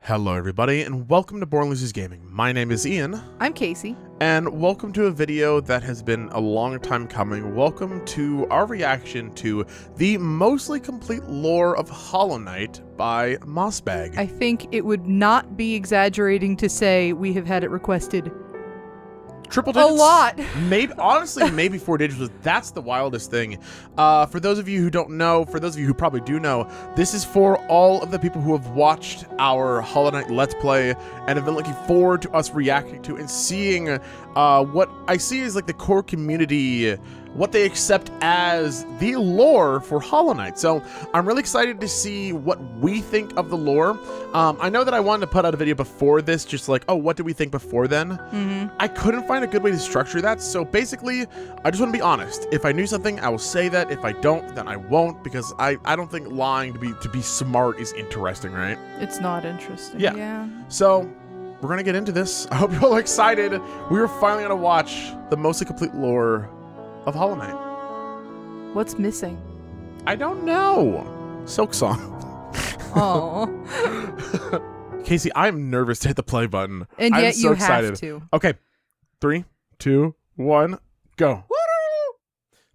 Hello everybody, and welcome to Born Losers Gaming. My name is Ian. I'm Casey. And welcome to a video that has been a long time coming. Welcome to our reaction to the mostly complete lore of Hollow Knight by Mossbag. I think it would not be exaggerating to say we have had it requested Triple digits? a lot. Maybe, honestly, maybe 4 digits. That's the wildest thing. For those of you who don't know, for those of you who probably do know, this is for all of the people who have watched our Hollow Knight Let's Play and have been looking forward to us reacting to and seeing what I see as like the core community, what they accept as the lore for Hollow Knight. So I'm really excited to see what we think of the lore. I know that I wanted to put out a video before this, just like, oh, what did we think before then? I couldn't find a good way to structure that. So basically, I just want to be honest. If I knew something, I will say that. If I don't, then I won't, because I don't think lying to be smart is interesting, right? It's not interesting. Yeah. So we're gonna get into this. I hope you're all excited. We are finally gonna watch the mostly complete lore of Hollow Knight. What's missing? I don't know. Silk Song. Oh. Casey, I'm nervous to hit the play button. And I'm yet so you excited. have to. Okay, 3, 2, 1, go.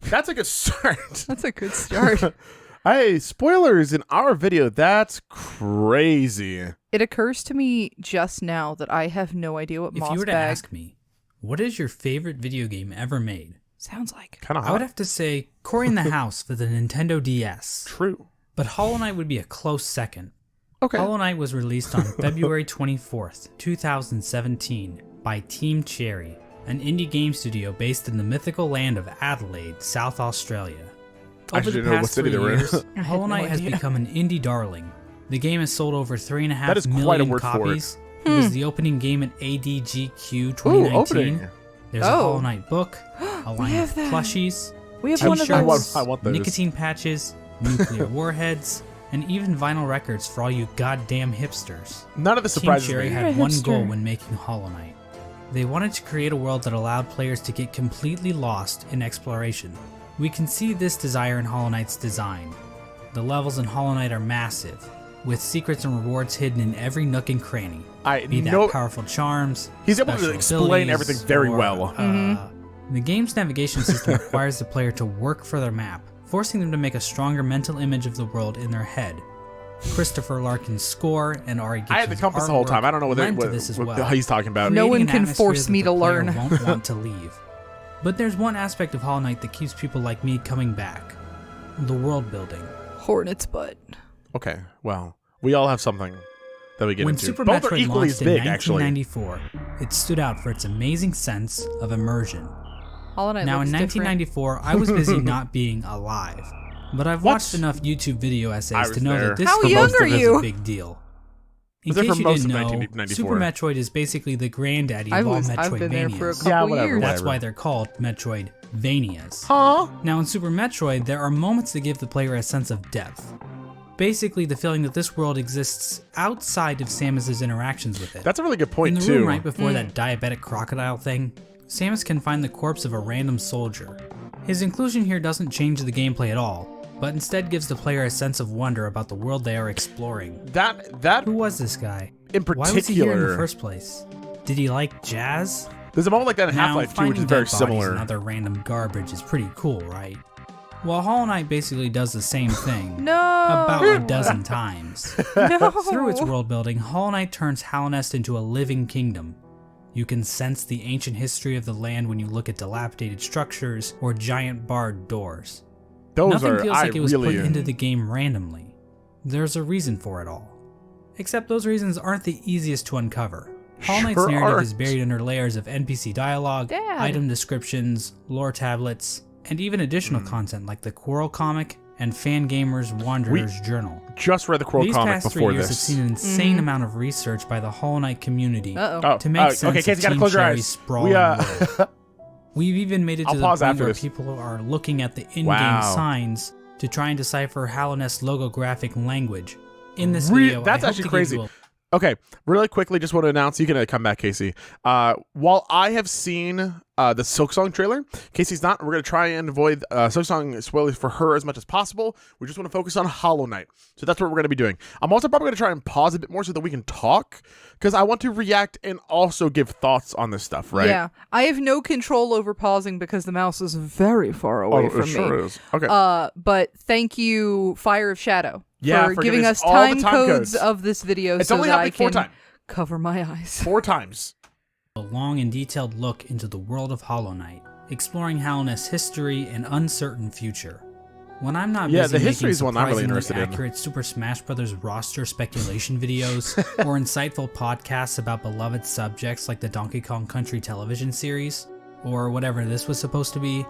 That's a good start. That's a good start. Hey, spoilers in our video. That's crazy. It occurs to me just now that I have no idea what If Mossbag you were to ask me, what is your favorite video game ever made? sounds like. Kind of hot. I would have to say Cory in the House for the Nintendo DS. True. But Hollow Knight would be a close second. Okay. Hollow Knight was released on February 24th, 2017 by Team Cherry, an indie game studio based in the mythical land of Adelaide, South Australia. I Over actually the didn't know what past city 3 they were in. years, I Hollow had no Knight has idea. become an indie darling. The game has sold over 3.5 That is quite a million word for it. copies. It was the opening game at ADGQ Ooh, 2019. opening. There's a Oh. Hollow Knight book, a line have of that. plushies, We have T-shirts, one of those. I want those. nicotine patches, nuclear warheads, and even vinyl records for all you goddamn hipsters. None of the Team surprises Cherry me. You're had a one hipster. goal when making Hollow Knight. They wanted to create a world that allowed players to get completely lost in exploration. We can see this desire in Hollow Knight's design. The levels in Hollow Knight are massive, with secrets and rewards hidden in every nook and cranny. I Be that know powerful charms, he's able to special explain abilities, everything very or, well. The game's navigation system requires the player to work for their map, forcing them to make a stronger mental image of the world in their head. Christopher Larkin's score and Ari I had the Gitchen's compass the whole artwork time. I don't know what lend to this as well, he's talking about. No creating one an can atmosphere force that me the to player learn. won't want to leave. But there's one aspect of Hollow Knight that keeps people like me coming back: the world building. Hornet's butt. Okay, well, we all have something that we get When into. Super Both are Metroid equally launched as big, in actually. 1994, it stood out for its amazing sense of immersion. Hollow Knight Now, in looks different. 1994, I was busy not being alive, but I've What? watched enough YouTube video I essays was to know there. that this How for young most are of us is you? a big deal. In Was there case for you most didn't of know, 1994? Super Metroid is basically the granddaddy of all I've been there for a Metroidvanias. couple Yeah, whatever, years. That's why they're called Metroidvanias. Huh? Now, in Super Metroid, there are moments that give the player a sense of depth. Basically, the feeling that this world exists outside of Samus's interactions with it. That's a really good In point, the too. room right before that diabetic crocodile thing, Samus can find the corpse of a random soldier. His inclusion here doesn't change the gameplay at all, but instead gives the player a sense of wonder about the world they are exploring. That Who was this guy? in Why was he here in the particular, first place? Did he like jazz? there's a moment like that in Now, Half-Life 2, which is finding very dead bodies similar. and other random garbage is pretty cool, right? Well, Hollow Knight basically does the same thing. No. About a dozen times. No. Through its world building, Hollow Knight turns Hallownest into a living kingdom. You can sense the ancient history of the land when you look at dilapidated structures or giant barred doors. Those Nothing are, feels I like it was really, put into the game randomly. There's a reason for it all. Except those reasons aren't the easiest to uncover. Hollow Knight's Sure narrative aren't. is buried under layers of NPC dialogue, Dad. item descriptions, lore tablets, and even additional content like the Quarrel comic and Fangamer's Wanderer's Journal. just read the Quarrel These comic past 3 before years have this. seen an insane amount of research by the Hollow Knight community Uh-oh. to make sense okay, Casey, of gotta Team close your Cherry's eyes. sprawling world. We've even made it to I'll the pause point after where this. people are looking at the in-game Wow. signs to try and decipher Hallownest's logographic language. In this Re- video, that's I hope actually to give crazy. you a Okay, really quickly, just want to announce, you can come back, Casey. While I have seen the Silksong trailer, Casey's not. We're going to try and avoid Silksong spoilers for her as much as possible. We just want to focus on Hollow Knight. So that's what we're going to be doing. I'm also probably going to try and pause a bit more so that we can talk, because I want to react and also give thoughts on this stuff, right? Yeah. I have no control over pausing because the mouse is very far away from it sure me. is. Okay. But thank you, Fire of Shadow. Yeah, for giving us all time the time codes of this video It's so only that I happened 4 can times. cover my eyes. 4 times. A long and detailed look into the world of Hollow Knight, exploring Hallownest's history and uncertain future. When I'm not Yeah, busy the history making is one I'm really surprisingly interested in. accurate Super Smash Bros. Roster speculation videos or insightful podcasts about beloved subjects like the Donkey Kong Country television series, or whatever this was supposed to be,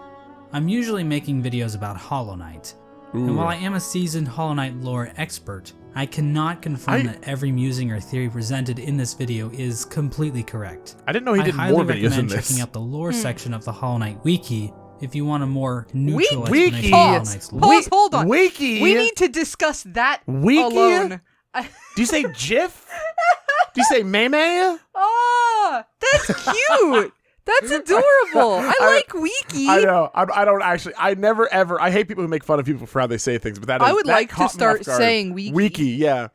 I'm usually making videos about Hollow Knight. And while I am a seasoned Hollow Knight lore expert, I cannot confirm that every musing or theory presented in this video is completely correct. I didn't know he did highly more videos than recommend this. checking out the lore section of the Hollow Knight wiki if you want a more neutral Wiki? explanation of Hollow Knight's lore. Pause, hold on. Wiki. We need to discuss that Wiki? alone. Do you say GIF? Do you say meme? Oh, that's cute. That's adorable. I like Wiki. I know. I don't actually. I never ever. I hate people who make fun of people for how they say things. But that is. I would that like to caught me start off guard. saying Wiki. Wiki. Yeah.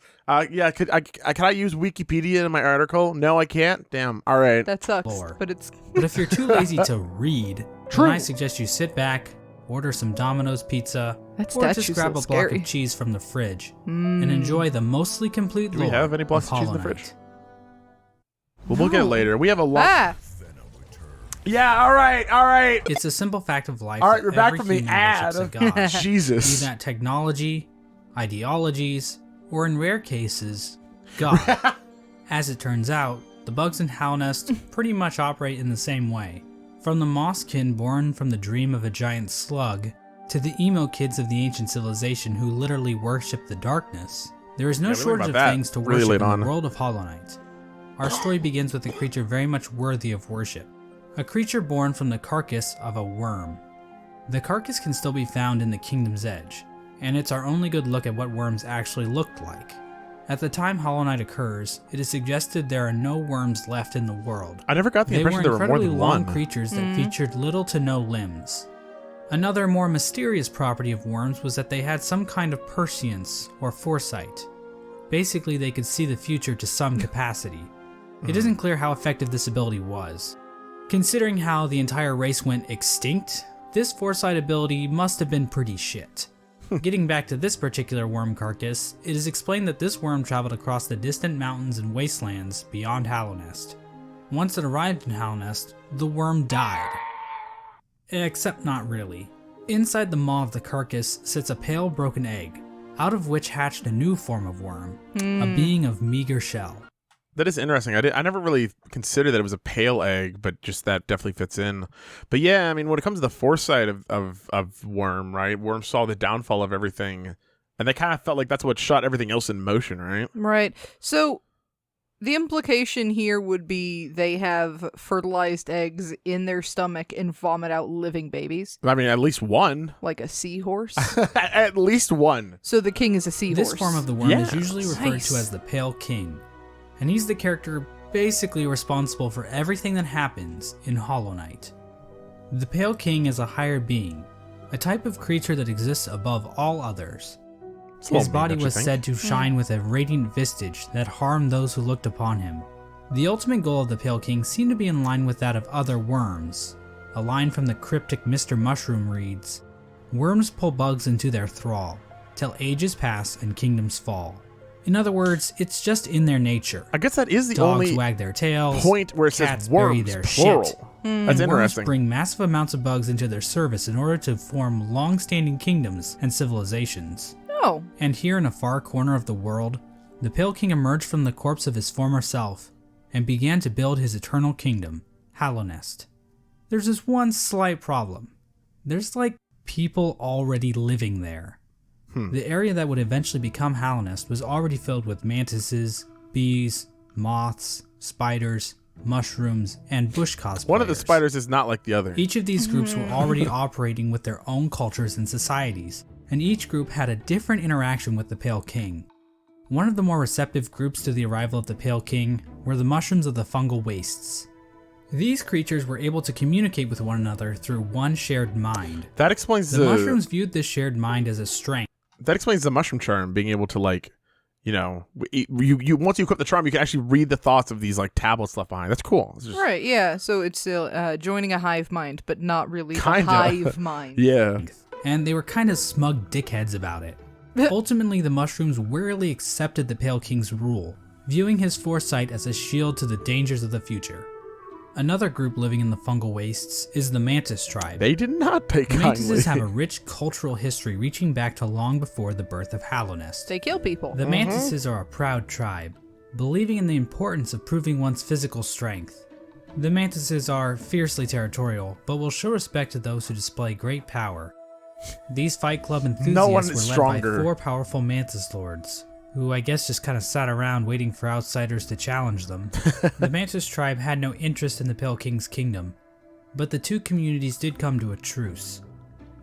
Yeah. Can I use Wikipedia in my article? No, I can't. Damn. All right. That sucks, Lore. but it's... But if you're too lazy to read, True. then I suggest you sit back, order some Domino's pizza, That or just statue's grab so a block scary. of cheese from the fridge and enjoy the mostly complete Do we lore have any blocks of cheese in the Hollow fridge? Knight. Well, we'll get it later. We have a lot. Ah, Yeah. All right. All right. It's a simple fact of life. All right. that We're back every from the human ad. worships a god, be Jesus. that technology, ideologies, or in rare cases, God. As it turns out, the bugs in Hallownest pretty much operate in the same way. From the Mosskin born from the dream of a giant slug, to the emo kids of the ancient civilization who literally worship the darkness, there is no Yeah, we learned shortage about of that things to really worship late in on. the world of Hollow Knight. Our story begins with a creature very much worthy of worship. A creature born from the carcass of a worm. The carcass can still be found in the Kingdom's Edge, and it's our only good look at what worms actually looked like. At the time Hollow Knight occurs, it is suggested there are no worms left in the world. I never got the They were impression there were more incredibly than long one. creatures that featured little to no limbs. Another more mysterious property of worms was that they had some kind of prescience or foresight. Basically, they could see the future to some capacity. It isn't clear how effective this ability was. Considering how the entire race went extinct, this foresight ability must have been pretty shit. Getting back to this particular worm carcass, it is explained that this worm traveled across the distant mountains and wastelands beyond Hallownest. Once it arrived in Hallownest, the worm died. Except not really. Inside the maw of the carcass sits a pale broken egg, out of which hatched a new form of worm, a being of meager shell. That is interesting. I never really considered that it was a pale egg, but just that definitely fits in. But yeah, I mean, when it comes to the foresight of Worm, right? Worm saw the downfall of everything, and they kind of felt like that's what shot everything else in motion, right? right. So the implication here would be they have fertilized eggs in their stomach and vomit out living babies, I mean, at least one. like a seahorse. At least one. So the king is a seahorse. This form of the worm is Yeah. usually referred Nice. to as the Pale King, and he's the character basically responsible for everything that happens in Hollow Knight. The Pale King is a higher being, a type of creature that exists above all others. It's a little His mean, body don't you was think? said to shine with a radiant visage that harmed those who looked upon him. The ultimate goal of the Pale King seemed to be in line with that of other worms. A line from the cryptic Mr. Mushroom reads, "Worms pull bugs into their thrall, till ages pass and kingdoms fall." In other words, it's just in their nature. I guess that is the Dogs only wag their tails, point where it cats says bury worms, their plural. shit. That's And interesting. Worms bring massive amounts of bugs into their service in order to form long-standing kingdoms and civilizations. Oh, And here in a far corner of the world, the Pale King emerged from the corpse of his former self and began to build his eternal kingdom, Hallownest. There's this one slight problem. There's like people already living there. The area that would eventually become Hallownest was already filled with mantises, bees, moths, spiders, mushrooms, and bush cosplayers. One of the spiders is not like the other. Each of these groups were already operating with their own cultures and societies, and each group had a different interaction with the Pale King. One of the more receptive groups to the arrival of the Pale King were the mushrooms of the fungal wastes. These creatures were able to communicate with one another through one shared mind. That explains The mushrooms viewed this shared mind as a strength. That explains the mushroom charm, being able to like, you know, you once you equip the charm, you can actually read the thoughts of these like tablets left behind. That's cool. It's just, Right, yeah. So it's still joining a hive mind, but not really Kinda. a hive mind. yeah. And they were kind of smug dickheads about it. Ultimately, the mushrooms wearily accepted the Pale King's rule, viewing his foresight as a shield to the dangers of the future. Another group living in the fungal wastes is the Mantis Tribe. They did not take The kindly. Mantises have a rich cultural history reaching back to long before the birth of Hallownest. They kill people. The Mantises are a proud tribe, believing in the importance of proving one's physical strength. The Mantises are fiercely territorial, but will show respect to those who display great power. These Fight Club enthusiasts No one is were led stronger. by 4 powerful Mantis Lords, who I guess just kind of sat around waiting for outsiders to challenge them. The Mantis Tribe had no interest in the Pale King's kingdom, but the two communities did come to a truce.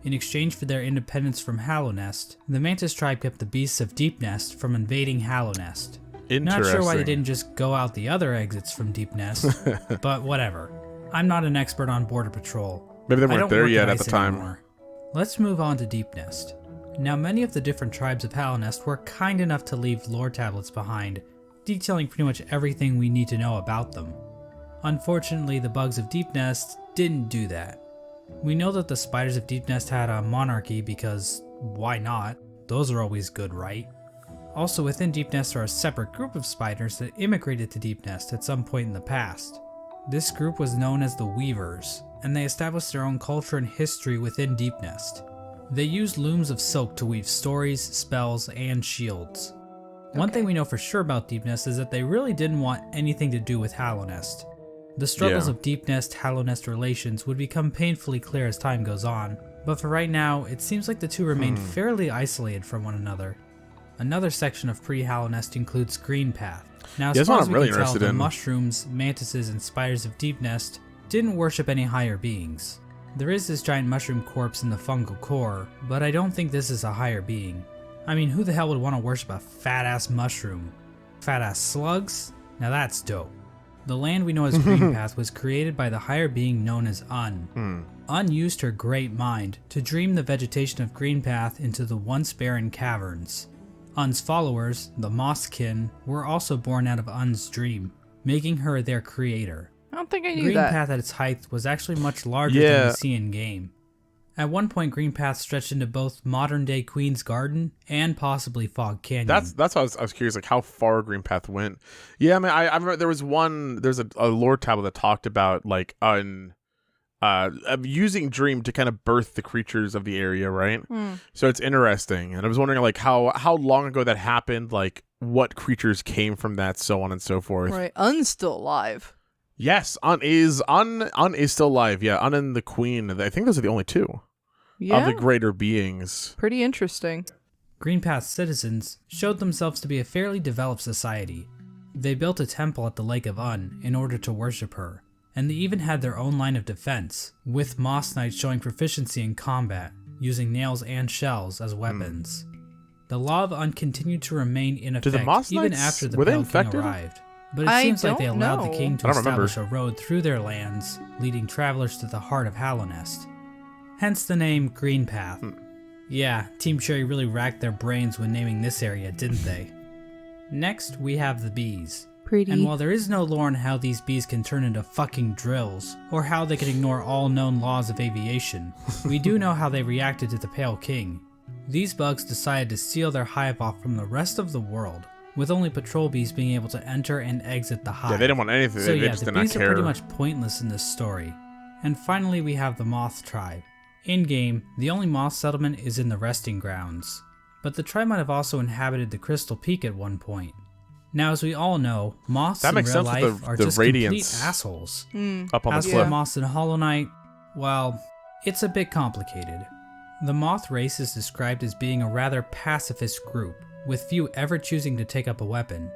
In exchange for their independence from Hallownest, the Mantis Tribe kept the beasts of Deepnest from invading Hallownest. Not sure why they didn't just go out the other exits from Deepnest, but whatever. I'm not an expert on Border Patrol. Maybe they I weren't don't there work yet at at the ICE time. anymore. Let's move on to Deepnest. Now, many of the different tribes of Hallownest were kind enough to leave lore tablets behind, detailing pretty much everything we need to know about them. Unfortunately, the bugs of Deepnest didn't do that. We know that the spiders of Deepnest had a monarchy because why not? Those are always good, right? Also, within Deepnest are a separate group of spiders that immigrated to Deepnest at some point in the past. This group was known as the Weavers, and they established their own culture and history within Deepnest. They used looms of silk to weave stories, spells, and shields. One thing we know for sure about Deepnest is that they really didn't want anything to do with Hallownest. The struggles of Deepnest-Hallownest relations would become painfully clear as time goes on, but for right now, it seems like the two remain fairly isolated from one another. Another section of pre-Hallownest includes Greenpath. Now, as far as we can tell, the mushrooms, mantises, and spiders of Deepnest didn't worship any higher beings. There is this giant mushroom corpse in the fungal core, but I don't think this is a higher being. I mean, who the hell would want to worship a fat-ass mushroom? Fat-ass slugs? Now that's dope. The land we know as Greenpath was created by the higher being known as Un. Un used her great mind to dream the vegetation of Greenpath into the once barren caverns. Un's followers, the Mosskin, were also born out of Un's dream, making her their creator. I don't think I knew that. Greenpath at its height was actually much larger than we see in game. At one point, Greenpath stretched into both modern-day Queen's Garden and possibly Fog Canyon. That's why I was curious, like how far Greenpath went. Yeah, I mean, I remember there's a lore tablet that talked about like using Dream to kind of birth the creatures of the area, right? So it's interesting, and I was wondering like how long ago that happened, like what creatures came from that, so on and so forth. Right, Un's still alive. Yes, Un is still alive. Yeah, Un and the Queen. I think those are the only two of the greater beings. Pretty interesting. Greenpath's citizens showed themselves to be a fairly developed society. They built a temple at the Lake of Un in order to worship her, and they even had their own line of defense, with Moss Knights showing proficiency in combat, using nails and shells as weapons. The Law of Un continued to remain in effect even after the Pale King arrived. But it seems like they allowed the king to establish a road through their lands, leading travelers to the heart of Hallownest. Hence the name Greenpath. Yeah, Team Cherry really racked their brains when naming this area, didn't they? Next, we have the bees. Pretty. And while there is no lore on how these bees can turn into fucking drills, or how they can ignore all known laws of aviation, we do know how they reacted to the Pale King. These bugs decided to seal their hive off from the rest of the world, with only patrol bees being able to enter and exit the hive. Yeah, they didn't want anything. So they yeah, just the did not bees care. are pretty much pointless in this story. And finally, we have the Moth Tribe. In-game, the only moth settlement is in the Resting Grounds, but the tribe might have also inhabited the Crystal Peak at one point. Now, as we all know, moths in real life are just Radiance complete assholes. Up on As the for cliff. moths in Hollow Knight, well, it's a bit complicated. The moth race is described as being a rather pacifist group, with few ever choosing to take up a weapon.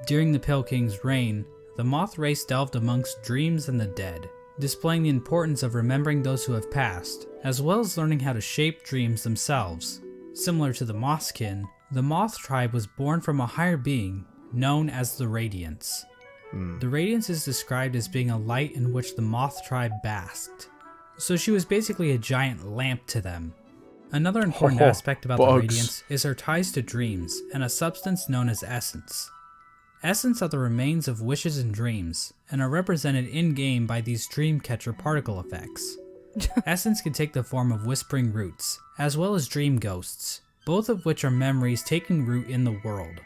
During the Pale King's reign, the moth race delved amongst dreams and the dead, displaying the importance of remembering those who have passed, as well as learning how to shape dreams themselves. Similar to the Mosskin, The Moth Tribe was born from a higher being known as the Radiance. The Radiance is described as being a light in which the Moth Tribe basked. So she was basically a giant lamp to them. Another important aspect about the Radiance is her ties to dreams and a substance known as essence. Essence are the remains of wishes and dreams, and are represented in-game by these dream-catcher particle effects. Essence can take the form of whispering roots, as well as dream ghosts, both of which are memories taking root in the world.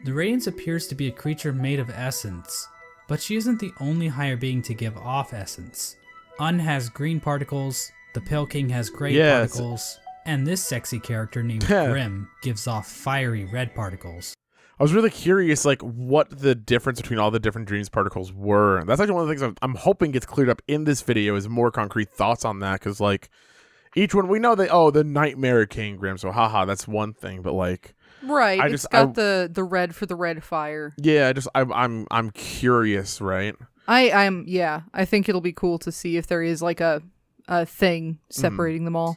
The Radiance appears to be a creature made of essence, but she isn't the only higher being to give off essence. Un has green particles, the Pale King has gray particles, and this sexy character named Grim gives off fiery red particles. I was really curious, like, what the difference between all the different dreams particles were. That's actually one of the things I'm hoping gets cleared up in this video, is more concrete thoughts on that, because, like, each one, we know that, the Nightmare King Grim, so haha, that's one thing, but, like... Right, it's got the red for the red fire. Yeah, I'm curious, right? I think it'll be cool to see if there is, like, a thing separating them all.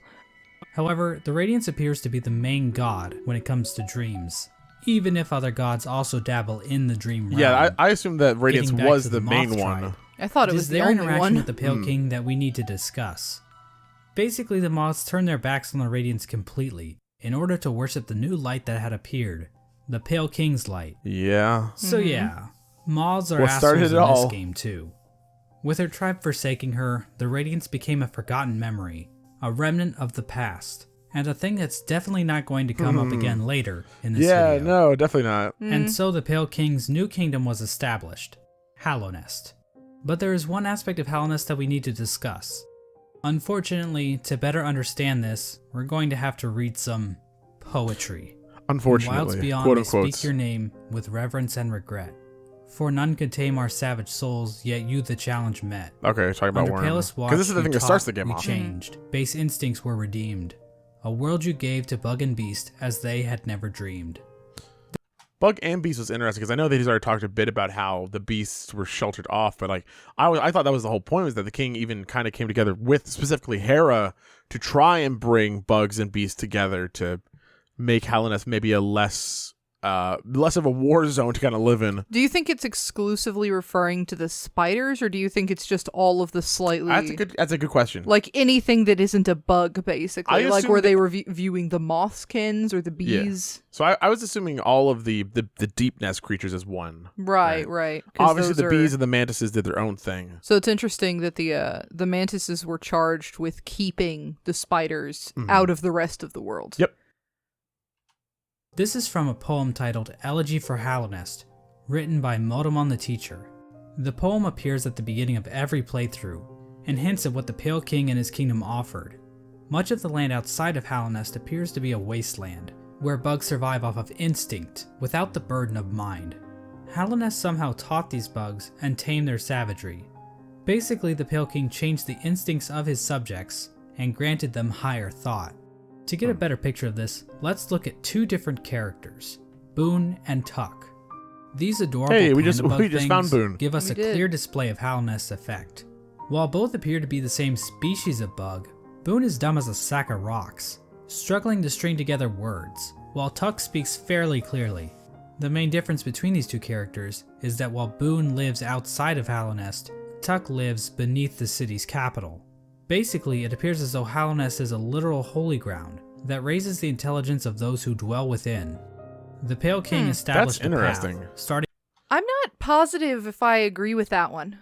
However, the Radiance appears to be the main god when it comes to dreams, even if other gods also dabble in the dream realm. Yeah, I assume that Radiance was the main one. I thought it was the their only interaction one. with the Pale King that we need to discuss. Basically, the Moths turned their backs on the Radiance completely in order to worship the new light that had appeared, the Pale King's light. Yeah. So yeah, Moths are What started assholes it in all? this game too. With her tribe forsaking her, the Radiance became a forgotten memory, a remnant of the past, and a thing that's definitely not going to come up again later in this video. Yeah, no, definitely not. And so the Pale King's new kingdom was established, Hallownest. But there is one aspect of Hallownest that we need to discuss. Unfortunately, to better understand this, we're going to have to read some poetry. Unfortunately, Wilds beyond quote they unquote. speak your name with reverence and regret. For none could tame our savage souls, yet you the challenge met. Okay, talking about Under Worm. palest watch, Because this is the you thing that taught, starts the game we off. changed. Base instincts were redeemed. A world you gave to bug and beast as they had never dreamed. Bug and Beast was interesting because I know that he's already talked a bit about how the beasts were sheltered off, but like I thought that was the whole point, was that the king even kind of came together with specifically Hera to try and bring bugs and beasts together to make Hallownest maybe a less of a war zone to kind of live in. Do you think it's exclusively referring to the spiders, or do you think it's just all of the slightly... That's a good question. Like anything that isn't a bug, basically. I Like assume were they viewing the mothskins or the bees? So I was assuming all of the deep nest creatures as one. Right. 'Cause Obviously, those the bees and the mantises did their own thing. So it's interesting that the mantises were charged with keeping the spiders out of the rest of the world. Yep. This is from a poem titled Elegy for Hallownest, written by Motomon the Teacher. The poem appears at the beginning of every playthrough, and hints at what the Pale King and his kingdom offered. Much of the land outside of Hallownest appears to be a wasteland, where bugs survive off of instinct, without the burden of mind. Hallownest somehow taught these bugs and tamed their savagery. Basically, the Pale King changed the instincts of his subjects, and granted them higher thought. To get a better picture of this, let's look at two different characters, Boone and Tuck. These adorable we just things found Boone. give us We a did. clear display of Hallownest's effect. While both appear to be the same species of bug, Boone is dumb as a sack of rocks, struggling to string together words, while Tuck speaks fairly clearly. The main difference between these two characters is that while Boone lives outside of Hallownest, Tuck lives beneath the city's capital. Basically, it appears as though Hallownest is a literal holy ground that raises the intelligence of those who dwell within. The Pale King established That's interesting. a path, starting I'm not positive if I agree with that one.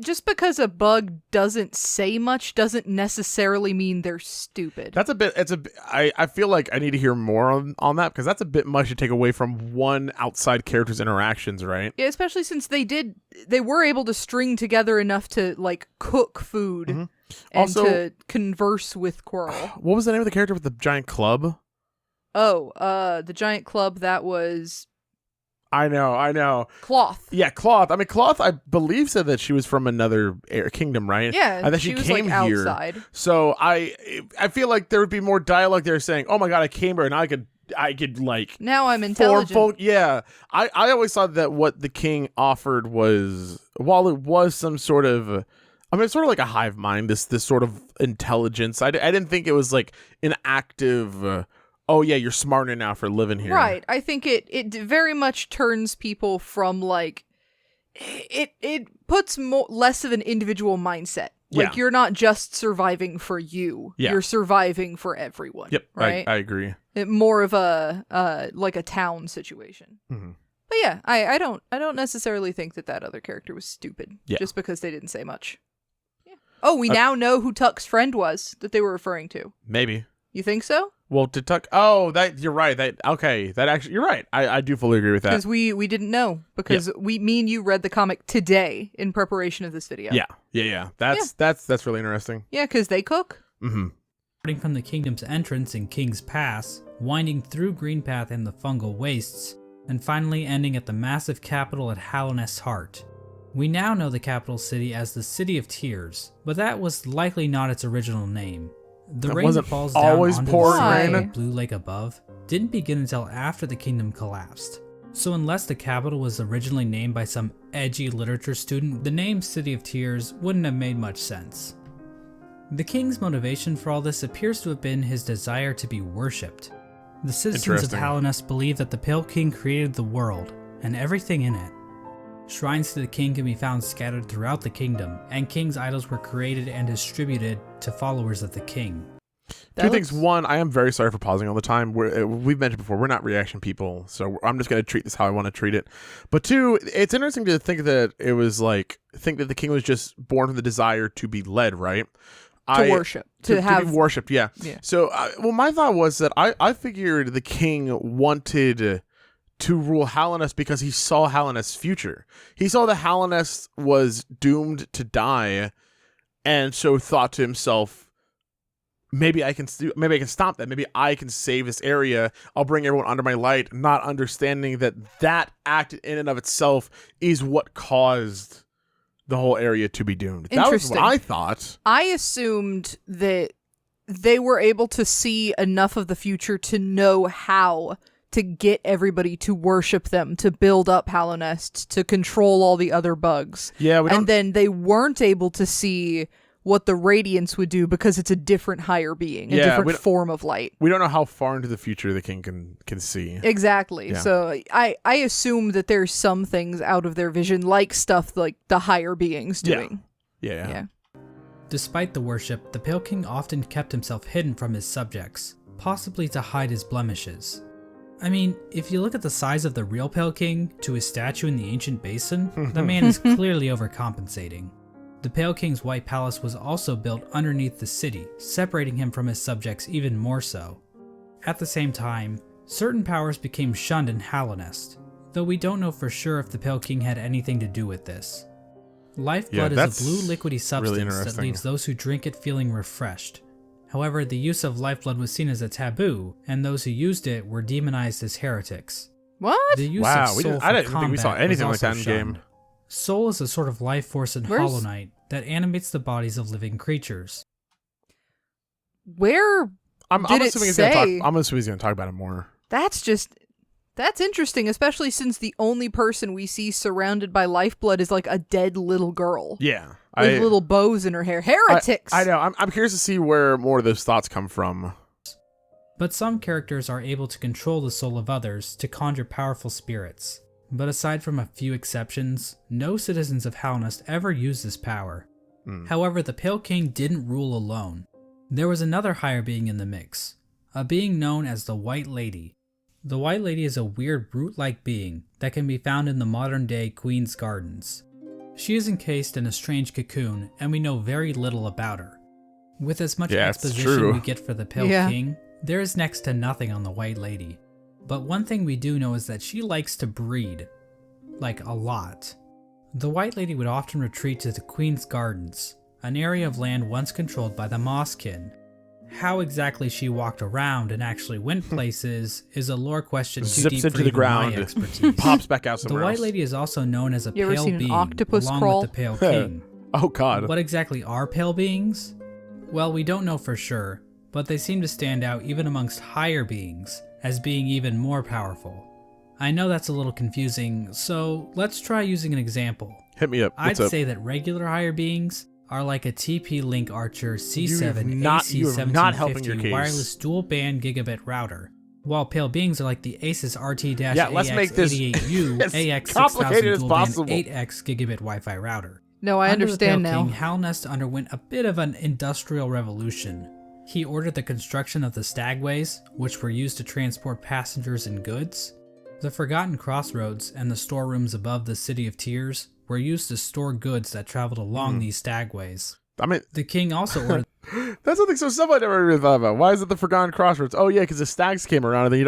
Just because a bug doesn't say much doesn't necessarily mean they're stupid. I feel like I need to hear more on that, because that's a bit much to take away from one outside character's interactions, right? Yeah, especially since they were able to string together enough to like cook food and Also- to converse with Quirrell. What was the name of the character with the giant club? The giant club, that was I know. Cloth. Yeah, Cloth. I mean, Cloth, I believe, said that she was from another kingdom, right? Yeah, and that she was came like here. outside. So I feel like there would be more dialogue there saying, "Oh my god, I came here and I could like." Now I'm intelligent. Yeah, I always thought that what the king offered was, while it was some sort of, I mean, it's sort of like a hive mind, this sort of intelligence. I didn't think it was like an active. oh yeah, you're smarter now for living here. Right. I think it very much turns people from like it puts less of an individual mindset. Like you're not just surviving for you. Yeah. You're surviving for everyone. Yep. Right. I agree. More of a like a town situation. Mm-hmm. But yeah, I don't necessarily think that other character was stupid. Yeah. Just because they didn't say much. Yeah. Oh, we now know who Tuck's friend was that they were referring to. Maybe. You think so? Well, to Tuck. Oh, you're right. That actually, you're right. I do fully agree with that. Because we didn't know because me and you read the comic today in preparation of this video. Yeah. That's really interesting. Yeah, because they cook. Mm-hmm. Starting from the kingdom's entrance in King's Pass, winding through Greenpath and the fungal wastes, and finally ending at the massive capital at Hallownest's heart. We now know the capital city as the City of Tears, but that was likely not its original name. The rain that falls down always onto pouring the rain. sky of Blue Lake above didn't begin until after the kingdom collapsed. So unless the capital was originally named by some edgy literature student, the name City of Tears wouldn't have made much sense. The king's motivation for all this appears to have been his desire to be worshipped. The citizens of Hallownest believe that the Pale King created the world, and everything in it. Shrines to the king can be found scattered throughout the kingdom, and king's idols were created and distributed to followers of the king. Two things. One, I am very sorry for pausing all the time. We've mentioned before, we're not reaction people, so I'm just going to treat this how I want to treat it. But two, it's interesting to think that it was think that the king was just born with the desire to be led, right? To worship. To be worshipped, yeah. So, my thought was that I figured the king wanted to rule Hallownest because he saw Hallownest's future. He saw that Hallownest was doomed to die, and so thought to himself, maybe I can stop that. Maybe I can save this area. I'll bring everyone under my light, not understanding that act in and of itself is what caused the whole area to be doomed. That was what I thought. I assumed that they were able to see enough of the future to know how to get everybody to worship them, to build up Hallownest, to control all the other bugs. Yeah, and then they weren't able to see what the Radiance would do because it's a different higher being, a different form of light. We don't know how far into the future the king can see. Exactly. Yeah. So I assume that there's some things out of their vision, like stuff like the higher beings doing. Yeah. Despite the worship, the Pale King often kept himself hidden from his subjects, possibly to hide his blemishes. I mean, if you look at the size of the real Pale King to his statue in the ancient basin, the man is clearly overcompensating. The Pale King's White Palace was also built underneath the city, separating him from his subjects even more so. At the same time, certain powers became shunned in Hallownest, though we don't know for sure if the Pale King had anything to do with this. Lifeblood is a blue liquidy substance that leaves those who drink it feeling refreshed. However, the use of lifeblood was seen as a taboo, and those who used it were demonized as heretics. What? The use of soul I didn't think we saw anything like that in game. Soul is a sort of life force in Hollow Knight that animates the bodies of living creatures. Where I'm assuming he's going to talk about it more. That's interesting, especially since the only person we see surrounded by lifeblood is like a dead little girl. Yeah. With little bows in her hair. Heretics! I know. I'm curious to see where more of those thoughts come from. But some characters are able to control the soul of others to conjure powerful spirits. But aside from a few exceptions, no citizens of Hallownest ever used this power. However, the Pale King didn't rule alone. There was another higher being in the mix, a being known as the White Lady. The White Lady is a weird brute-like being that can be found in the modern-day Queen's Gardens. She is encased in a strange cocoon, and we know very little about her. With as much exposition we get for the Pale King, there is next to nothing on the White Lady. But one thing we do know is that she likes to breed. Like, a lot. The White Lady would often retreat to the Queen's Gardens, an area of land once controlled by the Mosskin. How exactly she walked around and actually went places is a lore question too deep for even my expertise. Pops back out somewhere The White else. Lady is also known as a you pale ever seen being, an octopus along crawl? with the Pale King. Oh god. What exactly are pale beings? Well, we don't know for sure, but they seem to stand out even amongst higher beings, as being even more powerful. I know that's a little confusing, so let's try using an example. Hit me up. I'd say that regular higher beings are like a TP-Link Archer C7 AC1750 wireless dual-band gigabit router, while pale beings are like the Asus Yeah, let's make this RT-AX88U as AX6000 complicated as dual band possible. 8x gigabit Wi-Fi router. No, I Under understand the now. Pale King, Hallownest underwent a bit of an industrial revolution. He ordered the construction of the stagways, which were used to transport passengers and goods. The forgotten crossroads and the storerooms above the City of Tears were used to store goods that traveled along these stagways. I mean, The king also ordered that's something so simple I never really thought about. Why is it the Forgotten Crossroads? Oh yeah, because the stags came around and then you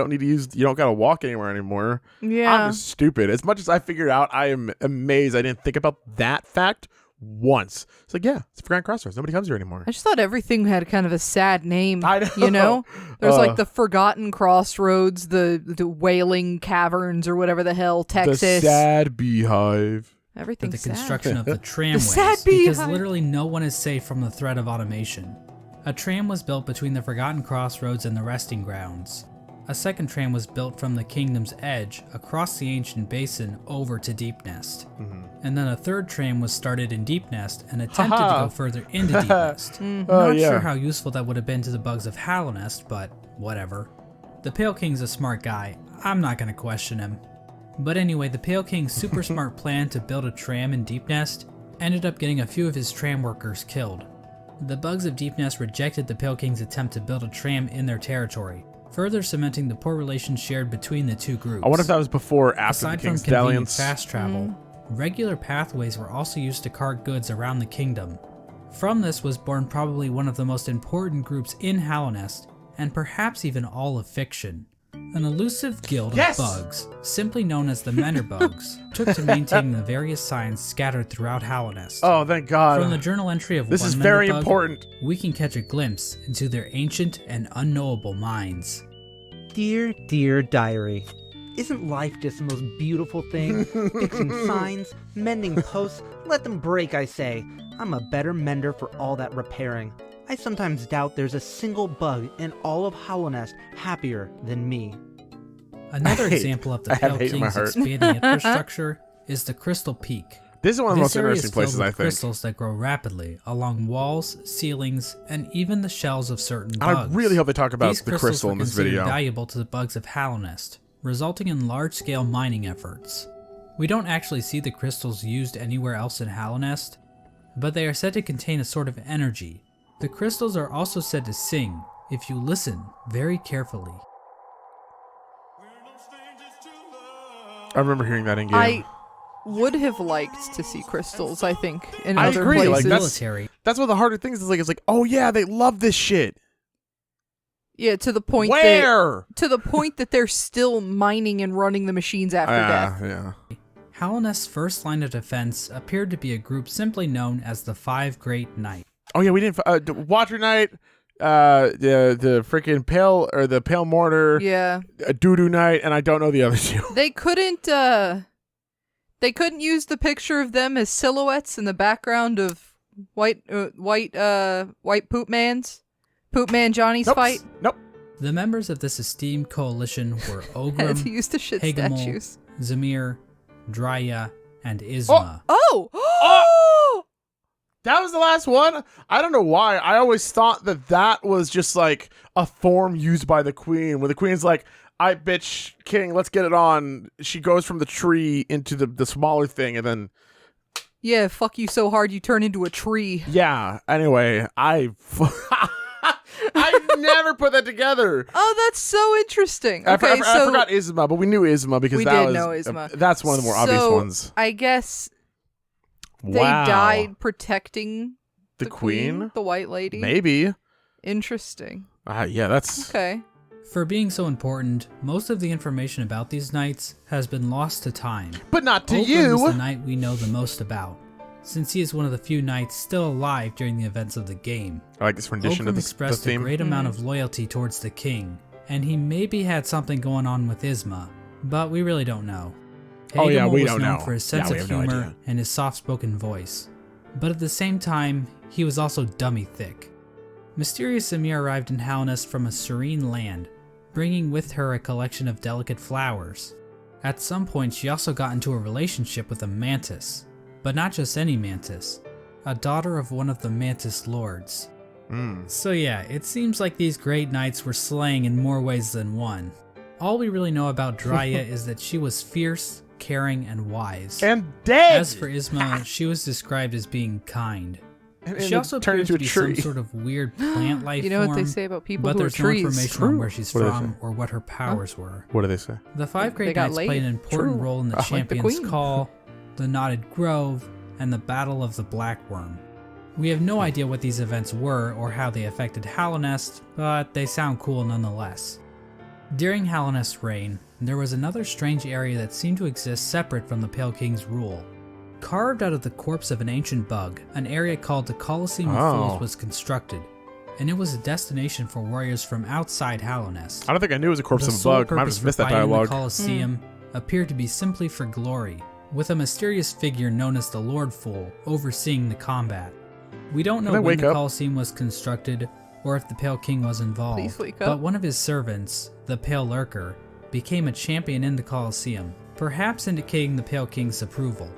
don't gotta walk anywhere anymore. Yeah. I'm just stupid. As much as I figured out, I am amazed I didn't think about that fact once. It's like, yeah, it's Forgotten Crossroads. Nobody comes here anymore. I just thought everything had kind of a sad name. I know. You know? There's like the Forgotten Crossroads, the Wailing Caverns, or whatever the hell, Texas. The sad beehive. Everything's the sad. construction of the tramways, sad because beehive. literally no one is safe from the threat of automation. A tram was built between the Forgotten Crossroads and the resting grounds. A second tram was built from the kingdom's edge across the ancient basin over to Deep Nest. And then a third tram was started in Deep Nest and attempted to go further into Deep Nest. Not sure how useful that would have been to the bugs of Hallownest, but whatever. The Pale King's a smart guy. I'm not gonna question him. But anyway, the Pale King's super smart plan to build a tram in Deep Nest ended up getting a few of his tram workers killed. The bugs of Deep Nest rejected the Pale King's attempt to build a tram in their territory, further cementing the poor relations shared between the two groups. I wonder if that was before or after Aside the from King's convenient Dalliance. fast travel, regular pathways were also used to cart goods around the kingdom. From this was born probably one of the most important groups in Hallownest, and perhaps even all of fiction. An elusive guild Yes! of bugs, simply known as the Menderbugs, took to maintaining the various signs scattered throughout Hallownest. Oh, thank God. From the journal entry of This one is very Menderbug, important. we can catch a glimpse into their ancient and unknowable minds. Dear, dear diary, isn't life just the most beautiful thing? Fixing signs, mending posts, let them break, I say. I'm a better mender for all that repairing. I sometimes doubt there's a single bug in all of Hallownest happier than me. Another I hate- example of the I have Pale hate in my King's heart. expanding infrastructure is the Crystal Peak. This is one of the most This area interesting is filled places, with I think. crystals that grow rapidly along walls, ceilings, and even the shells of certain bugs. I really hope they talk about These the crystals crystal were in this considered video. valuable to the bugs of Hallownest, resulting in large-scale mining efforts. We don't actually see the crystals used anywhere else in Hallownest, but they are said to contain a sort of energy. The crystals are also said to sing, if you listen very carefully. I remember hearing that in game. I would have liked to see crystals, I think, in I other agree, like, places. that's- Military. That's one of the harder things. It's like, oh yeah, they love this shit. Yeah, to the point Where? that they're still mining and running the machines after death. Yeah. Hallownest's first line of defense appeared to be a group simply known as the Five Great Knights. Oh yeah, we didn't. Water Knight, the freaking pale or the Pale Mourner, Yeah. Doo-Doo Knight, and I don't know the other two. They couldn't use the picture of them as silhouettes in the background of white poop man Johnny's Nope. fight. Nope. The members of this esteemed coalition were Had Ogrim, to use the shit Hagamol, statues. Zamir, Drya, and Isma. Oh! That was the last one. I don't know why. I always thought that was just like a form used by the queen, where the queen's like, "I bitch king, let's get it on." She goes from the tree into the smaller thing, and then Yeah, fuck you so hard you turn into a tree. yeah. Anyway, I never put that together. Oh, that's so interesting. I Okay, forgot Isma, but we knew Isma because We that did was know Isma. That's one of the more obvious So, ones. I guess they Wow. died protecting The queen? the white lady. Maybe. Interesting. Yeah, that's Okay. For being so important, most of the information about these knights has been lost to time. but not to Ogrim you. is the knight we know the most about, since he is one of the few knights still alive during the events of the game. I like this rendition of Ogrim the expressed a theme. great amount of loyalty towards the king, and he maybe had something going on with Isma, but we really don't know. Oh, yeah, Hagamol we was don't known know. for his sense Yeah, we of have no humor idea. and his soft-spoken voice, but at the same time, he was also dummy thick. Mysterious Samir arrived in Hallownest from a serene land, bringing with her a collection of delicate flowers. At some point, she also got into a relationship with a mantis, but not just any mantis, a daughter of one of the mantis lords. So yeah, it seems like these great knights were slaying in more ways than one. All we really know about Drya is that she was fierce, caring, and wise. And dead! As for Isma, she was described as being kind. And She also turned appears into to a be tree. some sort of weird plant life You know form, what they say about people but who are there's no trees? information on where she's What do they from say? or what her powers were. What do they say? The five They great got knights laid. played an important True. role in the Like the Champion's queen. Call, the Knotted Grove, and the Battle of the Black Worm. We have no idea what these events were or how they affected Hallownest, but they sound cool nonetheless. During Hallownest's reign, there was another strange area that seemed to exist separate from the Pale King's rule. Carved out of the corpse of an ancient bug, an area called the Colosseum of Fools was constructed, and it was a destination for warriors from outside Hallownest. I don't think I knew it was a corpse The of a sole bug. I purpose just for missed that fighting dialogue. The Colosseum appeared to be simply for glory, with a mysterious figure known as the Lord Fool overseeing the combat. We don't Can know I when wake the up? Colosseum was constructed or if the Pale King was involved, Please wake but up. one of his servants, the Pale Lurker, became a champion in the Colosseum, perhaps indicating the Pale King's approval.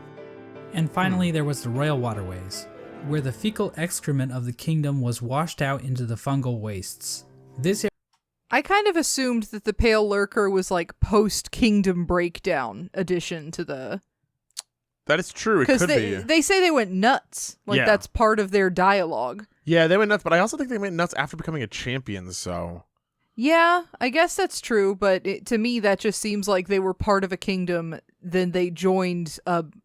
And finally, there was the Royal Waterways, where the fecal excrement of the kingdom was washed out into the fungal wastes. This I kind of assumed that the Pale Lurker was like post-Kingdom Breakdown addition to the... That is true. It Because could be. they say they went nuts. Like, Yeah. that's part of their dialogue. Yeah, they went nuts, but I also think they went nuts after becoming a champion, so... Yeah, I guess that's true, but to me that just seems like they were part of a kingdom, then they joined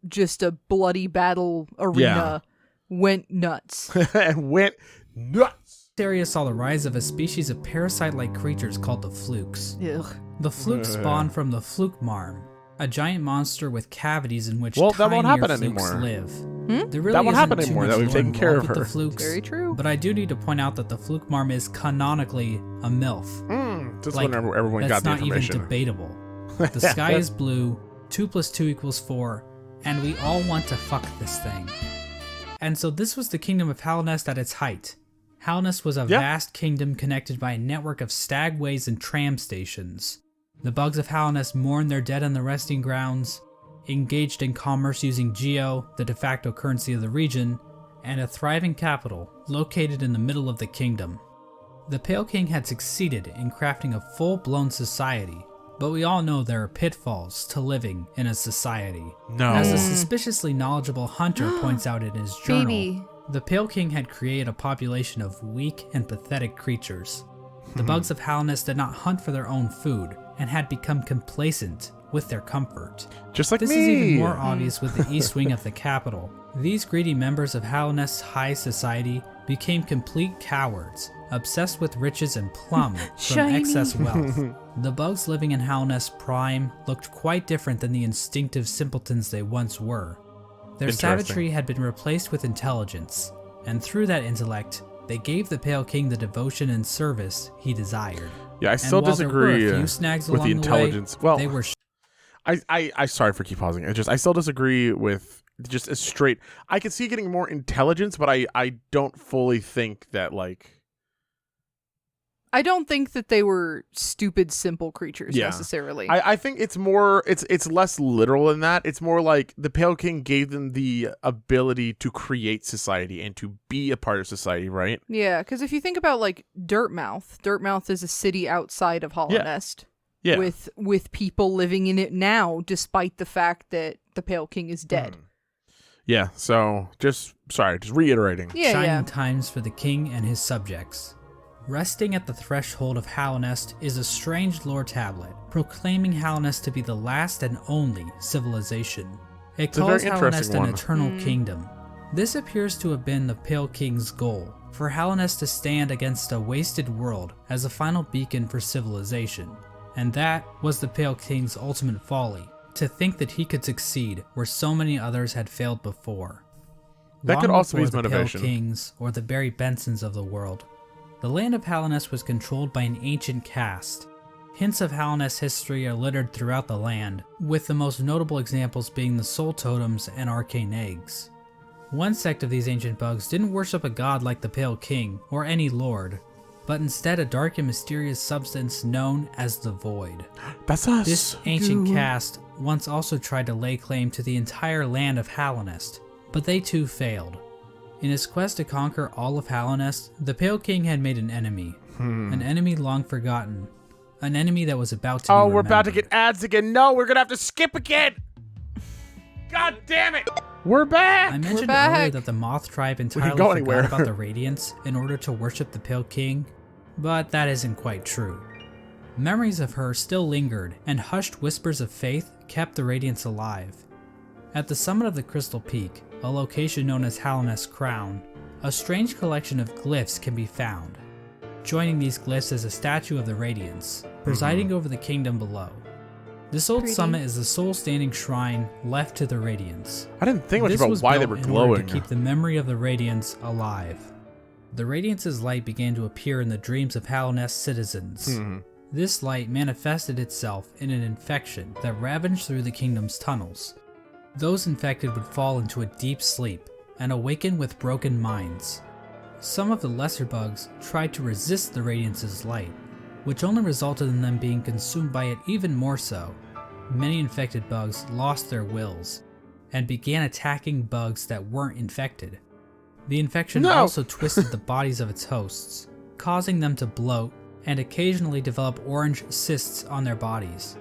just a bloody battle arena, went nuts. and went nuts! area saw the rise of a species of parasite-like creatures called the Flukes. Ugh. The Flukes spawned from the Fluke Marm, a giant monster with cavities in which Well, that won't tinier happen Flukes anymore. live. Hmm? There really That won't isn't happen too anymore, much that we've lore taken care involved of with her. the Flukes, Very true. but I do need to point out that the Fluke Marm is canonically a MILF. Just Like, when everyone that's got the not even information. debatable. The sky is blue, 2 + 2 = 4, and we all want to fuck this thing. And so this was the kingdom of Hallownest at its height. Hallownest was a vast kingdom connected by a network of stagways and tram stations. The bugs of Hallownest mourned their dead on the resting grounds, engaged in commerce using Geo, the de facto currency of the region, and a thriving capital located in the middle of the kingdom. The Pale King had succeeded in crafting a full-blown society, but we all know there are pitfalls to living in a society. No. As a suspiciously knowledgeable hunter points out in his journal, Baby. the Pale King had created a population of weak and pathetic creatures. The bugs of Hallownest did not hunt for their own food and had become complacent with their comfort. Just like This me. is even more obvious with the east wing of the capital. These greedy members of Hallownest's high society became complete cowards, obsessed with riches and plum from Shiny. excess wealth. The bugs living in Hallownest Prime looked quite different than the instinctive simpletons they once were. Their Interesting. savagery had been replaced with intelligence, and through that intellect, they gave the Pale King the devotion and service he desired. Yeah, I And still while there were a disagree few snags with the along way, intelligence. Well, they were I sorry for keep pausing. I still disagree with just a straight. I can see getting more intelligence, but I don't fully think that like. I don't think that they were stupid, simple creatures Yeah. necessarily. I think it's more it's less literal than that. It's more like the Pale King gave them the ability to create society and to be a part of society, right? Yeah, because if you think about like Dirtmouth is a city outside of Hallownest. Yeah. With people living in it now, despite the fact that the Pale King is dead. Yeah, so just reiterating. Yeah, shining yeah. times for the king and his subjects. Resting at the threshold of Hallownest is a strange lore tablet, proclaiming Hallownest to be the last and only civilization. It a calls very Hallownest interesting an one. eternal kingdom. This appears to have been the Pale King's goal, for Hallownest to stand against a wasted world as a final beacon for civilization. And that was the Pale King's ultimate folly, to think that he could succeed where so many others had failed before. That Long could also be his before the motivation. Pale Kings or the Barry Bensons of the world, the land of Hallownest was controlled by an ancient caste. Hints of Hallownest's history are littered throughout the land, with the most notable examples being the soul totems and arcane eggs. One sect of these ancient bugs didn't worship a god like the Pale King or any lord, but instead a dark and mysterious substance known as the Void. That's us. This ancient Goo. caste once also tried to lay claim to the entire land of Hallownest, but they too failed. In his quest to conquer all of Hallownest, the Pale King had made an enemy. An enemy long forgotten. An enemy that was about to be we're about to remembered. get ads again. No, we're gonna have to skip again. God damn it! We're back. I mentioned back. earlier that the Moth Tribe entirely go forgot anywhere. about the Radiance in order to worship the Pale King, but that isn't quite true. Memories of her still lingered, and hushed whispers of faith kept the Radiance alive. At the summit of the Crystal Peak, a location known as Hallownest Crown, a strange collection of glyphs can be found. Joining these glyphs is a statue of the Radiance, presiding over the kingdom below. This old Pretty. summit is the sole standing shrine left to the Radiance. I didn't think much This about was why they built were in order glowing. to keep the memory of the Radiance alive. The Radiance's light began to appear in the dreams of Hallownest citizens. This light manifested itself in an infection that ravaged through the kingdom's tunnels. Those infected would fall into a deep sleep and awaken with broken minds. Some of the lesser bugs tried to resist the Radiance's light, which only resulted in them being consumed by it even more so. Many infected bugs lost their wills and began attacking bugs that weren't infected. The infection also twisted the bodies of its hosts, causing them to bloat and occasionally develop orange cysts on their bodies.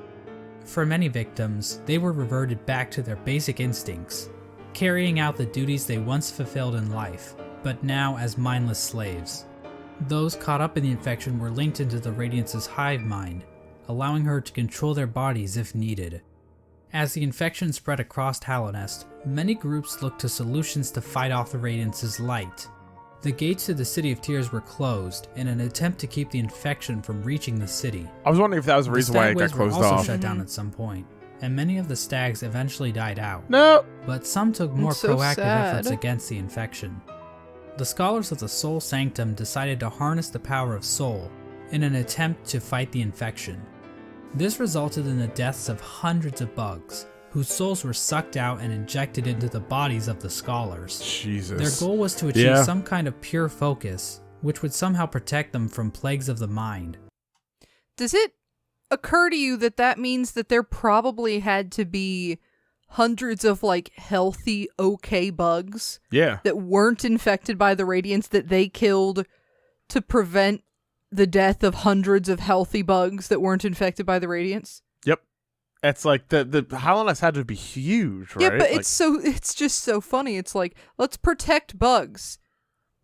For many victims, they were reverted back to their basic instincts, carrying out the duties they once fulfilled in life, but now as mindless slaves. Those caught up in the infection were linked into the Radiance's hive mind, allowing her to control their bodies if needed. As the infection spread across Hallownest, many groups looked to solutions to fight off the Radiance's light. The gates to the City of Tears were closed in an attempt to keep the infection from reaching the city. I was wondering if that was the reason why it got Stagways closed were also off. shut down at some point, and many of the stags eventually died out. No. But some took more It's so proactive sad. efforts against the infection. The scholars of the Soul Sanctum decided to harness the power of Soul in an attempt to fight the infection. This resulted in the deaths of hundreds of bugs, whose souls were sucked out and injected into the bodies of the scholars. Jesus. Their goal was to achieve some kind of pure focus, which would somehow protect them from plagues of the mind. Does it occur to you that that means that there probably had to be hundreds of like healthy, okay bugs Yeah. that weren't infected by the Radiance that they killed to prevent the death of hundreds of healthy bugs that weren't infected by the Radiance? Yep. It's like the Hallownest had to be huge, right? Yeah, but Like, it's just so funny. It's like, let's protect bugs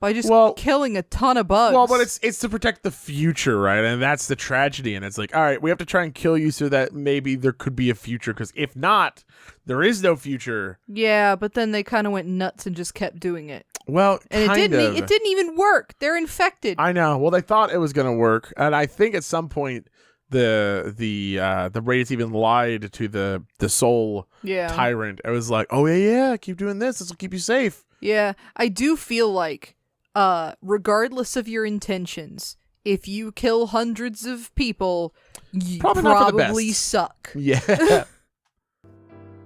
by just Well- killing a ton of bugs. well, but it's to protect the future, right? And that's the tragedy. And it's like, all right, we have to try and kill you so that maybe there could be a future. Because if not, there is no future. Yeah, but then they kind of went nuts and just kept doing it. Well, And kind it didn't of. it didn't even work. They're infected. I know. Well, they thought it was going to work, and I think at some point the Radiance even lied to the Soul Yeah. Tyrant. It was like, oh yeah, keep doing this. This will keep you safe. Yeah, I do feel like, regardless of your intentions, if you kill hundreds of people, you Probably not for the probably best. suck. Yeah.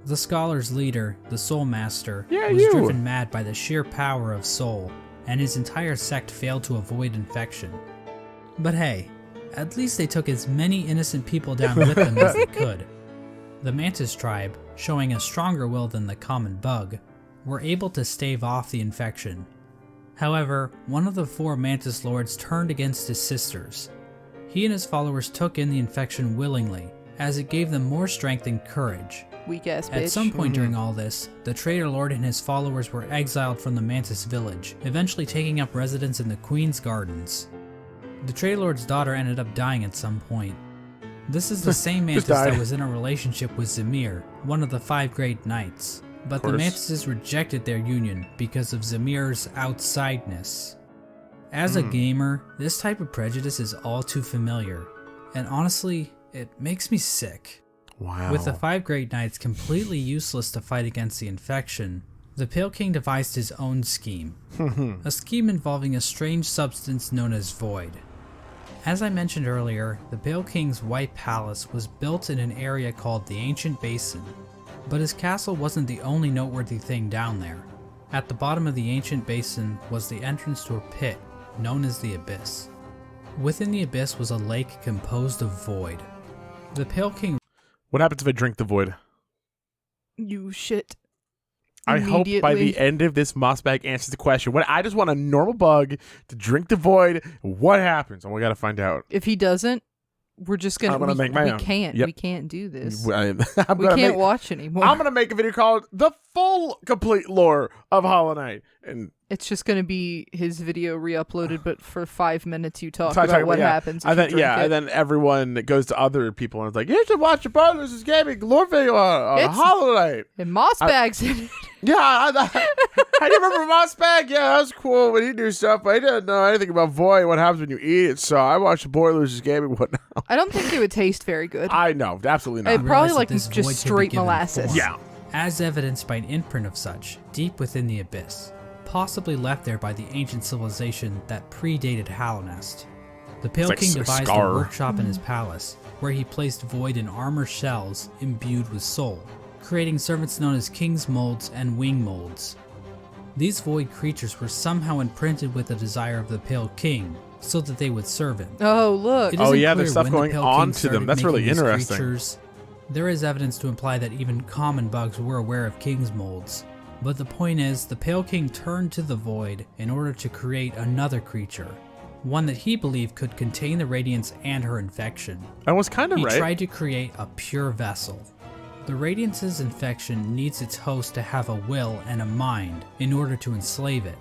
The scholar's leader, the Soul Master, Yeah, was you. driven mad by the sheer power of Soul, and his entire sect failed to avoid infection. But hey, at least they took as many innocent people down with them as they could. The Mantis Tribe, showing a stronger will than the common bug, were able to stave off the infection. However, one of the 4 Mantis Lords turned against his sisters. He and his followers took in the infection willingly, as it gave them more strength and courage. Weak ass bitch. At some point during all this, the Traitor Lord and his followers were exiled from the Mantis village, eventually taking up residence in the Queen's Gardens. The Traitor Lord's daughter ended up dying at some point. This is the same Mantis died. that was in a relationship with Zamir, one of the 5 Great Knights. But the course. Mantises rejected their union because of Zamir's outsideness. As a gamer, this type of prejudice is all too familiar, and honestly, it makes me sick. Wow. With the 5 Great Knights completely useless to fight against the infection, the Pale King devised his own scheme. A scheme involving a strange substance known as Void. As I mentioned earlier, the Pale King's White Palace was built in an area called the Ancient Basin, but his castle wasn't the only noteworthy thing down there. At the bottom of the Ancient Basin was the entrance to a pit known as the Abyss. Within the Abyss was a lake composed of void. The Pale King What happens if I drink the void? You shit. I hope by the end of this Mossbag answers the question. I just want a normal bug to drink the void. What happens? And we got to find out. If he doesn't, we're just gonna. I'm gonna make my own. We can't do this. We can't watch anymore. I'm gonna make a video called "The Full Complete Lore of Hollow Knight," and it's just gonna be his video re-uploaded, but for 5 minutes you talk about what happens. And then everyone goes to other people and it's like, you should watch your Brothers Gaming lore video on Hollow Knight. And Mossbag's in it. Yeah, I remember Mossbag. Yeah, that was cool when he knew stuff, but he didn't know anything about void, what happens when you eat it. So I watched the Boilers Gaming one now. I don't think it would taste very good. I know, absolutely not. It probably like just straight molasses. Yeah. As evidenced by an imprint of such, deep within the abyss, possibly left there by the ancient civilization that predated Hallownest. The Pale King devised a workshop in his palace, where he placed void in armor shells imbued with soul, creating servants known as King's Molds and Wing Molds. These void creatures were somehow imprinted with the desire of the Pale King, so that they would serve him. Oh, look. There's stuff going on to them. That's really interesting. Creatures. There is evidence to imply that even common bugs were aware of King's Molds. But the point is, the Pale King turned to the void in order to create another creature, one that he believed could contain the Radiance and her infection. I was kind of right. He tried to create a pure vessel. The Radiance's infection needs its host to have a will and a mind in order to enslave it.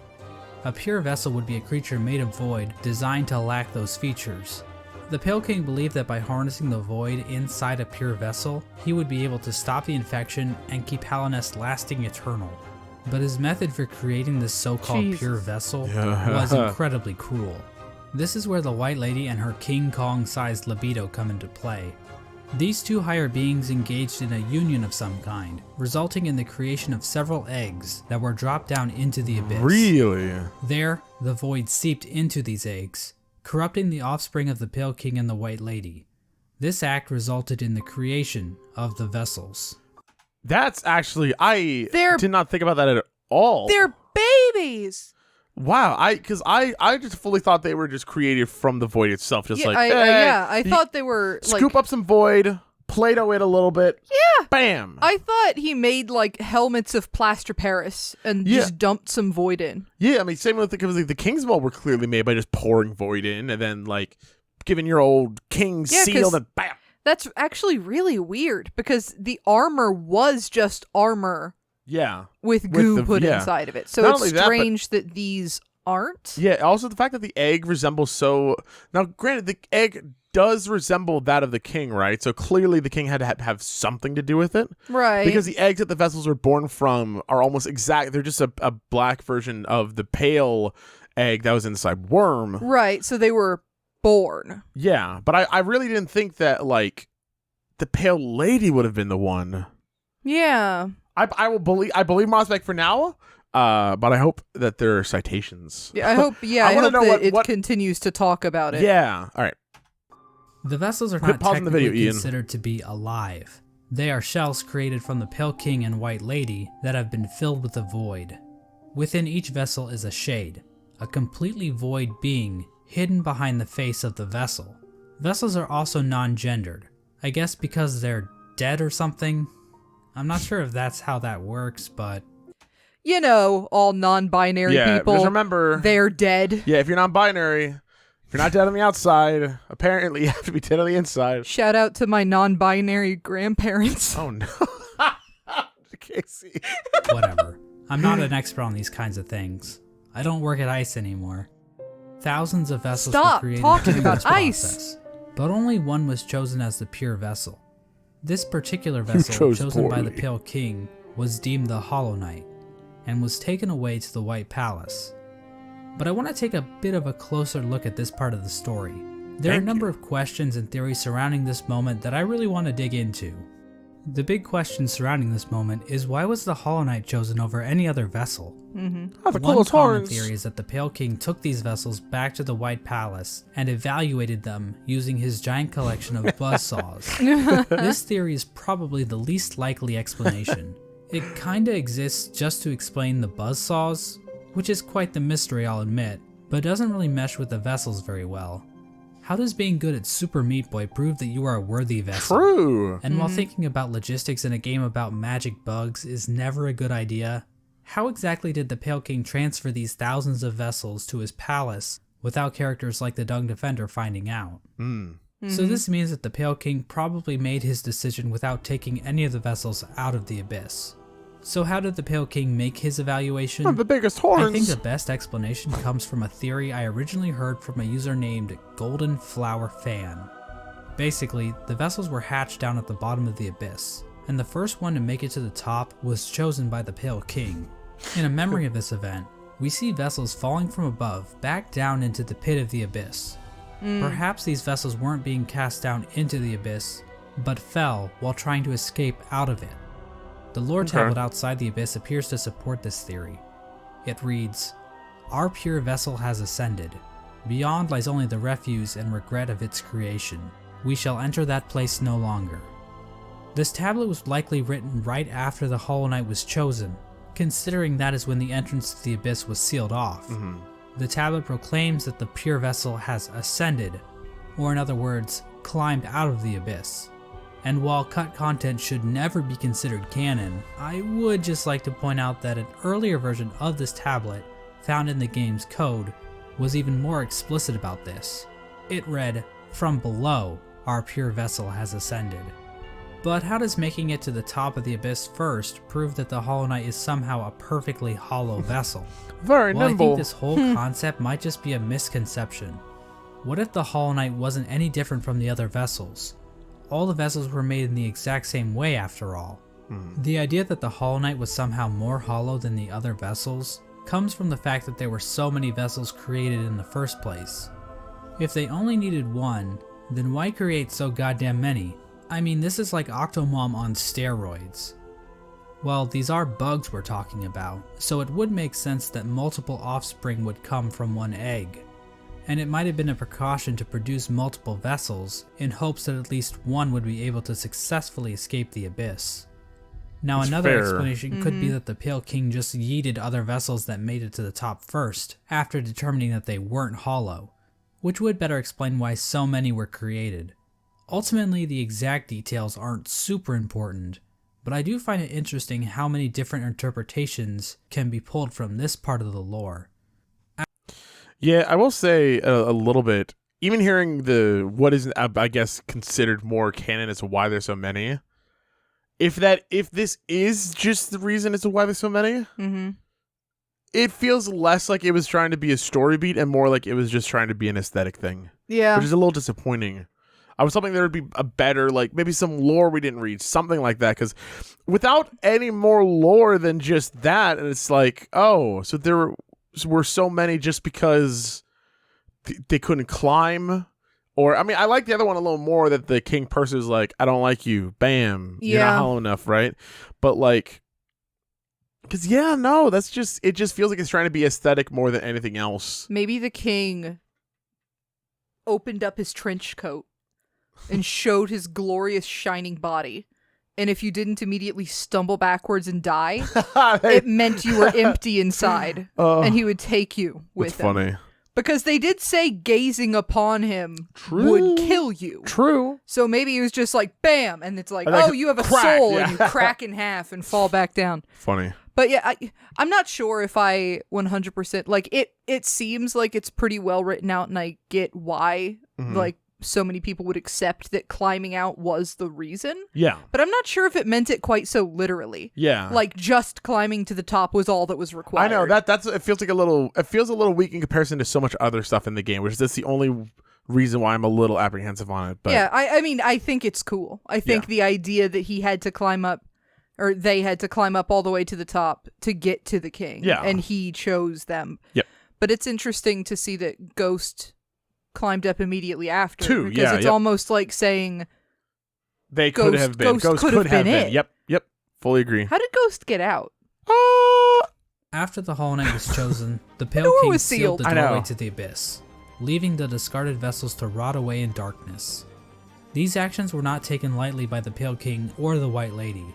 A pure vessel would be a creature made of void designed to lack those features. The Pale King believed that by harnessing the void inside a pure vessel, he would be able to stop the infection and keep Hallownest lasting eternal. But his method for creating this so-called pure vessel was incredibly cruel. This is where the White Lady and her King Kong-sized libido come into play. These two higher beings engaged in a union of some kind, resulting in the creation of several eggs that were dropped down into the abyss. Really? There, the void seeped into these eggs, corrupting the offspring of the Pale King and the White Lady. This act resulted in the creation of the vessels. That's actually, I did not think about that at all. They're babies! Wow, because I just fully thought they were just created from the void itself. Just I thought they were scoop up some void, Play-Doh it a little bit. Yeah. Bam. I thought he made like helmets of plaster Paris and just dumped some void in. Yeah, I mean, same with the King's Mold were clearly made by just pouring void in and then like giving your old King's seal and bam. That's actually really weird because the armor was just armor. Yeah. With goo put inside of it. So it's strange that these aren't. Yeah, also the fact that the egg resembles so... Now, granted, the egg does resemble that of the king, right? So clearly the king had to have something to do with it. Right. Because the eggs that the vessels were born from are almost exact. They're just a black version of the pale egg that was inside worm. Right, so they were born. Yeah, but I really didn't think that, like, the pale lady would have been the one. Yeah. I believe Mossbag for now, but I hope that there are citations. Yeah, I hope that it continues to talk about it. Yeah. All right. The vessels are not technically considered to be alive. They are shells created from the Pale King and White Lady that have been filled with a void. Within each vessel is a shade, a completely void being hidden behind the face of the vessel. Vessels are also non-gendered, I guess because they're dead or something. I'm not sure if that's how that works, but... You know, all non-binary people, just remember, they're dead. Yeah, if you're non-binary, if you're not dead on the outside, apparently you have to be dead on the inside. Shout out to my non-binary grandparents. Oh, no. Casey. Whatever. I'm not an expert on these kinds of things. I don't work at ICE anymore. Thousands of vessels were created talking about this process, but only one was chosen as the pure vessel. This particular vessel, chosen by the Pale King, was deemed the Hollow Knight, and was taken away to the White Palace. But I want to take a bit of a closer look at this part of the story. There are a number of questions and theories surrounding this moment that I really want to dig into. The big question surrounding this moment is, why was the Hollow Knight chosen over any other vessel? One common theory is that the Pale King took these vessels back to the White Palace and evaluated them using his giant collection of buzzsaws. This theory is probably the least likely explanation. It kinda exists just to explain the buzzsaws, which is quite the mystery, I'll admit, but doesn't really mesh with the vessels very well. How does being good at Super Meat Boy prove that you are a worthy vessel? True. And while thinking about logistics in a game about magic bugs is never a good idea, How exactly did the Pale King transfer these thousands of vessels to his palace without characters like the Dung Defender finding out? So this means that the Pale King probably made his decision without taking any of the vessels out of the abyss. So how did the Pale King make his evaluation? The biggest horns. I think the best explanation comes from a theory I originally heard from a user named Golden Flower Fan. Basically, the vessels were hatched down at the bottom of the abyss, and the first one to make it to the top was chosen by the Pale King. In a memory of this event, we see vessels falling from above back down into the pit of the abyss. Perhaps these vessels weren't being cast down into the abyss, but fell while trying to escape out of it. The lore tablet outside the abyss appears to support this theory. It reads, "Our pure vessel has ascended. Beyond lies only the refuse and regret of its creation. We shall enter that place no longer." This tablet was likely written right after the Hollow Knight was chosen, considering that is when the entrance to the abyss was sealed off. The tablet proclaims that the pure vessel has ascended, or in other words, climbed out of the abyss. And while cut content should never be considered canon, I would just like to point out that an earlier version of this tablet, found in the game's code, was even more explicit about this. It read, "From below, our pure vessel has ascended." But how does making it to the top of the abyss first prove that the Hollow Knight is somehow a perfectly hollow vessel? Very Well, nimble. I think this whole concept might just be a misconception. What if the Hollow Knight wasn't any different from the other vessels? All the vessels were made in the exact same way after all. The idea that the Hollow Knight was somehow more hollow than the other vessels comes from the fact that there were so many vessels created in the first place. If they only needed one, then why create so goddamn many? I mean, this is like Octomom on steroids. Well, these are bugs we're talking about, so it would make sense that multiple offspring would come from one egg. And it might have been a precaution to produce multiple vessels in hopes that at least one would be able to successfully escape the abyss. Now That's another fair. explanation could be that the Pale King just yeeted other vessels that made it to the top first, after determining that they weren't hollow, which would better explain why so many were created. Ultimately, the exact details aren't super important, but I do find it interesting how many different interpretations can be pulled from this part of the lore. Yeah, I will say a little bit. Even hearing what is, I guess, considered more canon as to why there's so many. If this is just the reason as to why there's so many, it feels less like it was trying to be a story beat and more like it was just trying to be an aesthetic thing. Yeah. Which is a little disappointing. I was hoping there would be a better, like, maybe some lore we didn't read, something like that. Because without any more lore than just that, and it's like, oh, so there were so many just because they couldn't climb. Or, I mean, I like the other one a little more, that the King Purser's like, I don't like you. Bam. You're not hollow enough, right? But, like, because, yeah, no, that's just, it just feels like it's trying to be aesthetic more than anything else. Maybe the king opened up his trench coat and showed his glorious shining body. And if you didn't immediately stumble backwards and die, it meant you were empty inside. And he would take you with him. That's funny. Because they did say gazing upon him would kill you. True. So maybe he was just like, bam, and it's like, And like, oh, you have a crack, soul, yeah. and you crack in half and fall back down. Funny. But yeah, I'm not sure if I 100%, like, it seems like it's pretty well written out, and I get why, like, so many people would accept that climbing out was the reason. Yeah. But I'm not sure if it meant it quite so literally. Yeah. Like, just climbing to the top was all that was required. I know that's it feels like it feels a little weak in comparison to so much other stuff in the game, which is that's the only reason why I'm a little apprehensive on it. But yeah, I mean, I think it's cool. I think the idea that he had to climb up, or they had to climb up all the way to the top to get to the king. Yeah. And he chose them. Yep. But it's interesting to see that Ghost climbed up immediately after. Too, because yeah, it's almost like saying they could have been. Ghost could have been. Yep. Fully agree. How did Ghost get out? After the Hollow Knight was chosen, the Pale door King was sealed sealed. the I know. doorway to the abyss, leaving the discarded vessels to rot away in darkness. These actions were not taken lightly by the Pale King or the White Lady.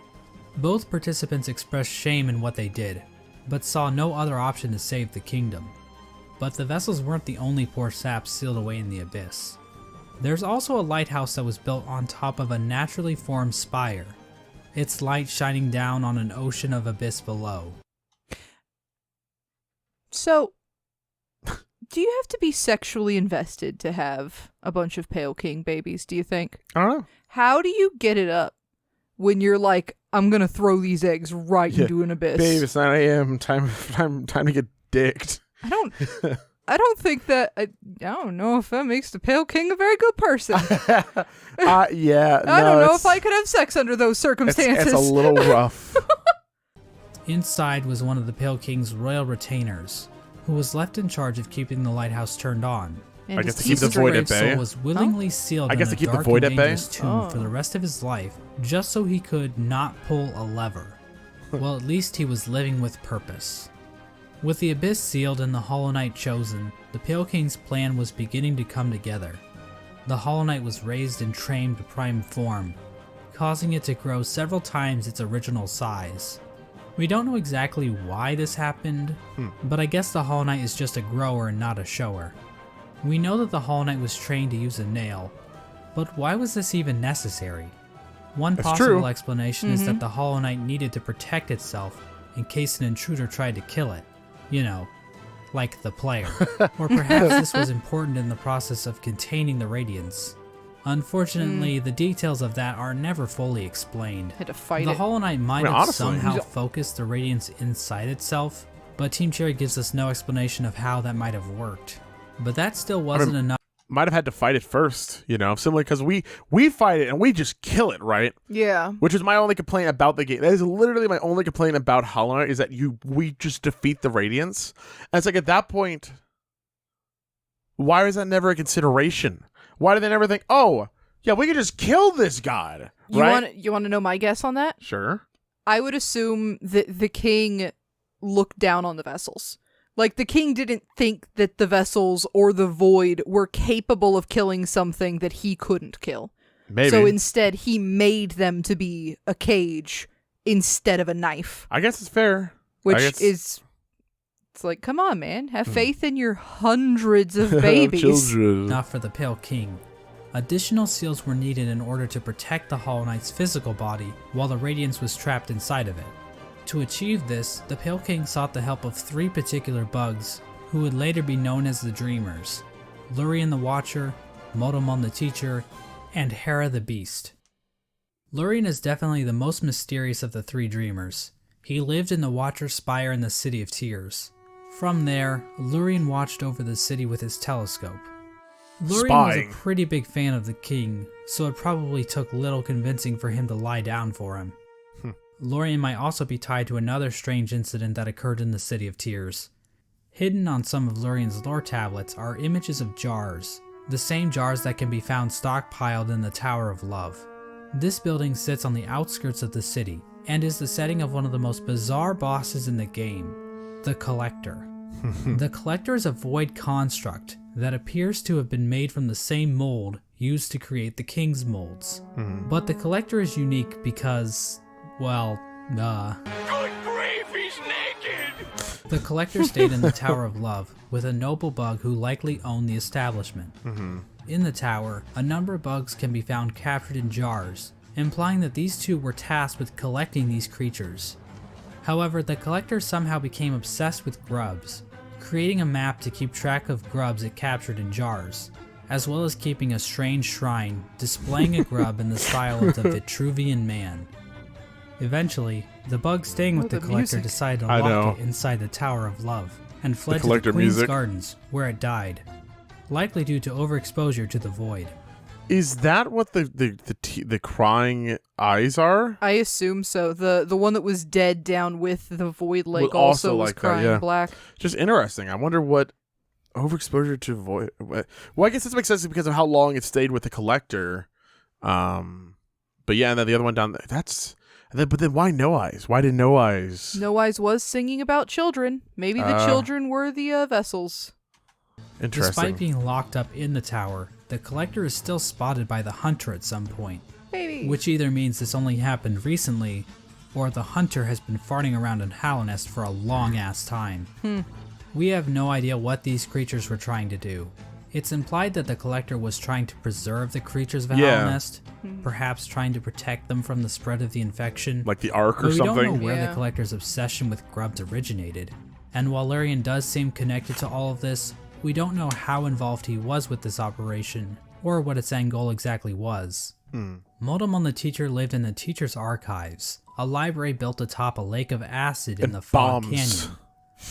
Both participants expressed shame in what they did, but saw no other option to save the kingdom. But the vessels weren't the only poor saps sealed away in the abyss. There's also a lighthouse that was built on top of a naturally formed spire, its light shining down on an ocean of abyss below. So, do you have to be sexually invested to have a bunch of Pale King babies, do you think? I don't know. How do you get it up when you're like, I'm going to throw these eggs right into an abyss? Babe, it's 9 a.m. Time to get dicked. I don't think that, I don't know if that makes the Pale King a very good person. Yeah. I don't know if I could have sex under those circumstances. It's a little rough. Inside was one of the Pale King's royal retainers, who was left in charge of keeping the lighthouse turned on. And I guess his to keep the sister- void at His bay. soul was willingly sealed I guess in to keep a the dark void and at bay? dangerous tomb for the rest of his life, just so he could not pull a lever. Well, at least he was living with purpose. With the abyss sealed and the Hollow Knight chosen, the Pale King's plan was beginning to come together. The Hollow Knight was raised and trained to prime form, causing it to grow several times its original size. We don't know exactly why this happened, but I guess the Hollow Knight is just a grower and not a shower. We know that the Hollow Knight was trained to use a nail, but why was this even necessary? One That's possible true. explanation is that the Hollow Knight needed to protect itself in case an intruder tried to kill it. You know, like the player. Or perhaps this was important in the process of containing the Radiance. Unfortunately, the details of that are never fully explained. Had to fight The it. Hollow Knight might I mean, have honestly, somehow focused the Radiance inside itself, but Team Cherry gives us no explanation of how that might have worked. But that still wasn't enough. Might have had to fight it first, similar because we fight it and we just kill it, right? Yeah. Which is my only complaint about the game. That is literally my only complaint about Hollow Knight is that we just defeat the Radiance. And it's like at that point, why is that never a consideration? Why do they never think, oh, yeah, we could just kill this god, right? You want to know my guess on that? Sure. I would assume that the king looked down on the vessels. Like, the king didn't think that the vessels or the void were capable of killing something that he couldn't kill. Maybe. So instead, he made them to be a cage instead of a knife. I guess it's fair. Which is... It's like, come on, man. Have faith in your hundreds of babies. Children. Enough for the Pale King. Additional seals were needed in order to protect the Hollow Knight's physical body while the Radiance was trapped inside of it. To achieve this, the Pale King sought the help of 3 particular bugs, who would later be known as the Dreamers: Lurien the Watcher, Motomon the Teacher, and Hera the Beast. Lurien is definitely the most mysterious of the 3 Dreamers. He lived in the Watcher's Spire in the City of Tears. From there, Lurien watched over the city with his telescope. Lurien Spying. was a pretty big fan of the king, so it probably took little convincing for him to lie down for him. Lurien might also be tied to another strange incident that occurred in the City of Tears. Hidden on some of Lurien's lore tablets are images of jars, the same jars that can be found stockpiled in the Tower of Love. This building sits on the outskirts of the city, and is the setting of one of the most bizarre bosses in the game, the Collector. The Collector is a void construct that appears to have been made from the same mold used to create the King's molds. But the Collector is unique because, well, Good grief, he's naked! the Collector stayed in the Tower of Love with a noble bug who likely owned the establishment. In the tower, a number of bugs can be found captured in jars, implying that these two were tasked with collecting these creatures. However, the Collector somehow became obsessed with grubs, creating a map to keep track of grubs it captured in jars, as well as keeping a strange shrine displaying a grub in the style of the Vitruvian Man. Eventually, the bug staying with the Collector music. decided to I lock know. it inside the Tower of Love, and fled to the Collector Queen's music. Gardens, where it died, likely due to overexposure to the void. Is that what the crying eyes are? I assume so. The one that was dead down with the void lake Well, also also was like that, crying yeah. black. Just interesting. I wonder what overexposure to void. Well, I guess this makes sense because of how long it stayed with the Collector. But yeah, and then the other one down there. But then why no eyes? Why did no eyes? No Eyes was singing about children. Maybe the children were the vessels. Interesting. Despite being locked up in the tower, the Collector is still spotted by the Hunter at some point, Maybe. which either means this only happened recently, or the Hunter has been farting around in Hallownest for a long-ass time. We have no idea what these creatures were trying to do. It's implied that the Collector was trying to preserve the creatures of Yeah. Hallownest, perhaps trying to protect them from the spread of the infection. Like the Ark or But we don't something. know where Yeah. the Collector's obsession with grubs originated. And while Lurian does seem connected to all of this, we don't know how involved he was with this operation, or what its end goal exactly was. Motomon the teacher lived in the teacher's archives, a library built atop a lake of acid in And the Fog bombs. Canyon.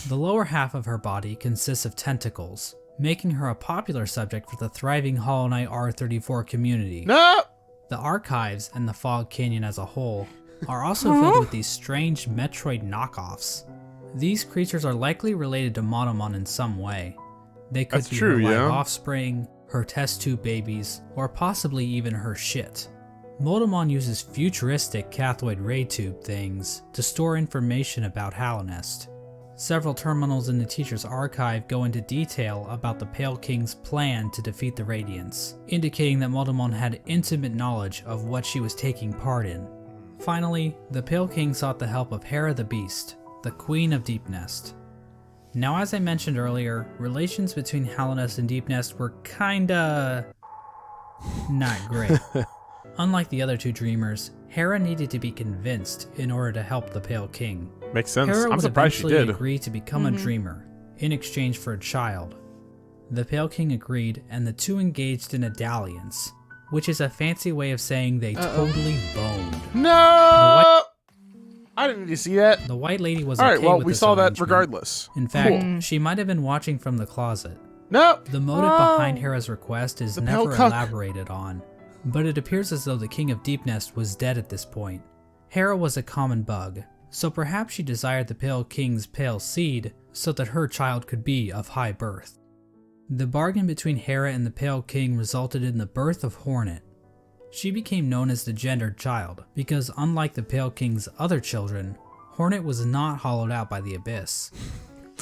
The lower half of her body consists of tentacles, making her a popular subject for the thriving Hollow Knight R34 community. No! The archives and the Fog Canyon as a whole are also filled with these strange Metroid knockoffs. These creatures are likely related to Motomon in some way. They could That's be true, her live yeah. offspring, her test tube babies, or possibly even her shit. Motomon uses futuristic cathoid ray tube things to store information about Hallownest. Several terminals in the teacher's archive go into detail about the Pale King's plan to defeat the Radiance, indicating that Motomon had intimate knowledge of what she was taking part in. Finally, the Pale King sought the help of Hera the Beast, the Queen of Deepnest. Now, as I mentioned earlier, relations between Hallownest and Deepnest were kinda not great. Unlike the other two dreamers, Hera needed to be convinced in order to help the Pale King. Makes sense. Hera I'm would surprised she eventually did. agree to become a dreamer in exchange for a child. The Pale King agreed, and the two engaged in a dalliance, which is a fancy way of saying they totally boned. No! I didn't need to see that. The White Lady was All right, okay well, with we this saw that arrangement. regardless. In fact, Cool. she might have been watching from the closet. No! The motive behind Hera's request is The pale never cuck. elaborated on, but it appears as though the King of Deepnest was dead at this point. Hera was a common bug, so perhaps she desired the Pale King's pale seed so that her child could be of high birth. The bargain between Hera and the Pale King resulted in the birth of Hornet. She became known as the gendered child because, unlike the Pale King's other children, Hornet was not hollowed out by the abyss.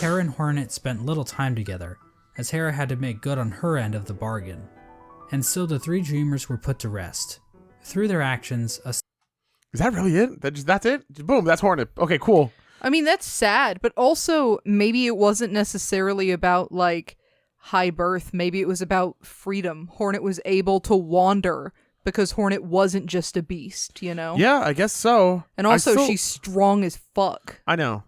Hera and Hornet spent little time together, as Hera had to make good on her end of the bargain. And so the three dreamers were put to rest. Through their actions, a Is that really it? That's it? Boom, that's Hornet. Okay, cool. I mean, that's sad, but also maybe it wasn't necessarily about like high birth. Maybe it was about freedom. Hornet was able to wander because Hornet wasn't just a beast, you know? Yeah, I guess so. And also, I still- she's strong as fuck. I know.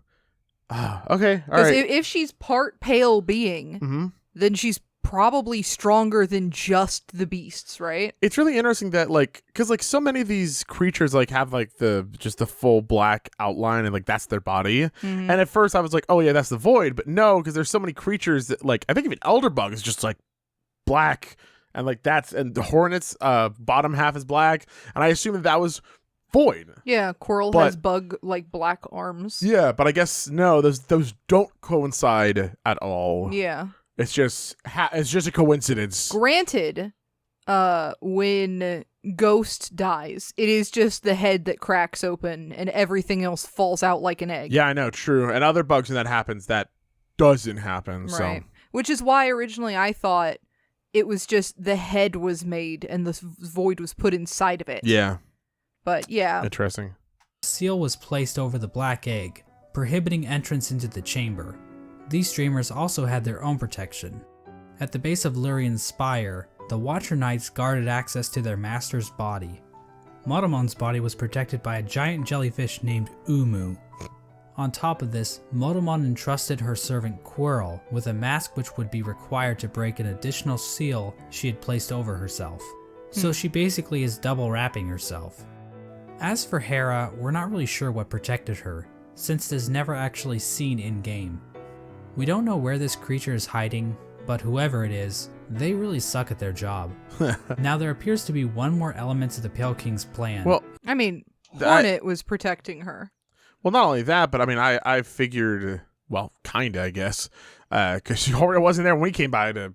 Okay, all Because right. if she's part pale being, Mm-hmm. then she's probably stronger than just the beasts, right? It's really interesting that because so many of these creatures have just the full black outline and that's their body. Mm-hmm. And at first I was like, oh yeah, that's the void, but no, because there's so many creatures that I think even Elderbug is just black, and and the Hornet's bottom half is black, and I assume that was void. Yeah, Quirrell But- has bug black arms. Yeah, but I guess no, those don't coincide at all. Yeah. It's just a coincidence. Granted, when Ghost dies, it is just the head that cracks open and everything else falls out like an egg. Yeah, I know, true. And other bugs when that happens, that doesn't happen. Right. So Which is why originally I thought it was just the head was made and the void was put inside of it. yeah, But yeah. interesting. seal was placed over the black egg, prohibiting entrance into the chamber. These dreamers also had their own protection. At the base of Lurian's spire, the Watcher Knights guarded access to their master's body. Motomon's body was protected by a giant jellyfish named Umu. On top of this, Motomon entrusted her servant Quirrell with a mask which would be required to break an additional seal she had placed over herself. So she basically is double wrapping herself. As for Hera, we're not really sure what protected her, since it is never actually seen in-game. We don't know where this creature is hiding, but whoever it is, they really suck at their job. Now there appears to be one more element to the Pale King's plan. Well, I mean, I- Hornet was protecting her. well, not only that, but I mean, I figured, well, kinda, I guess, because Hornet wasn't there when we came by to,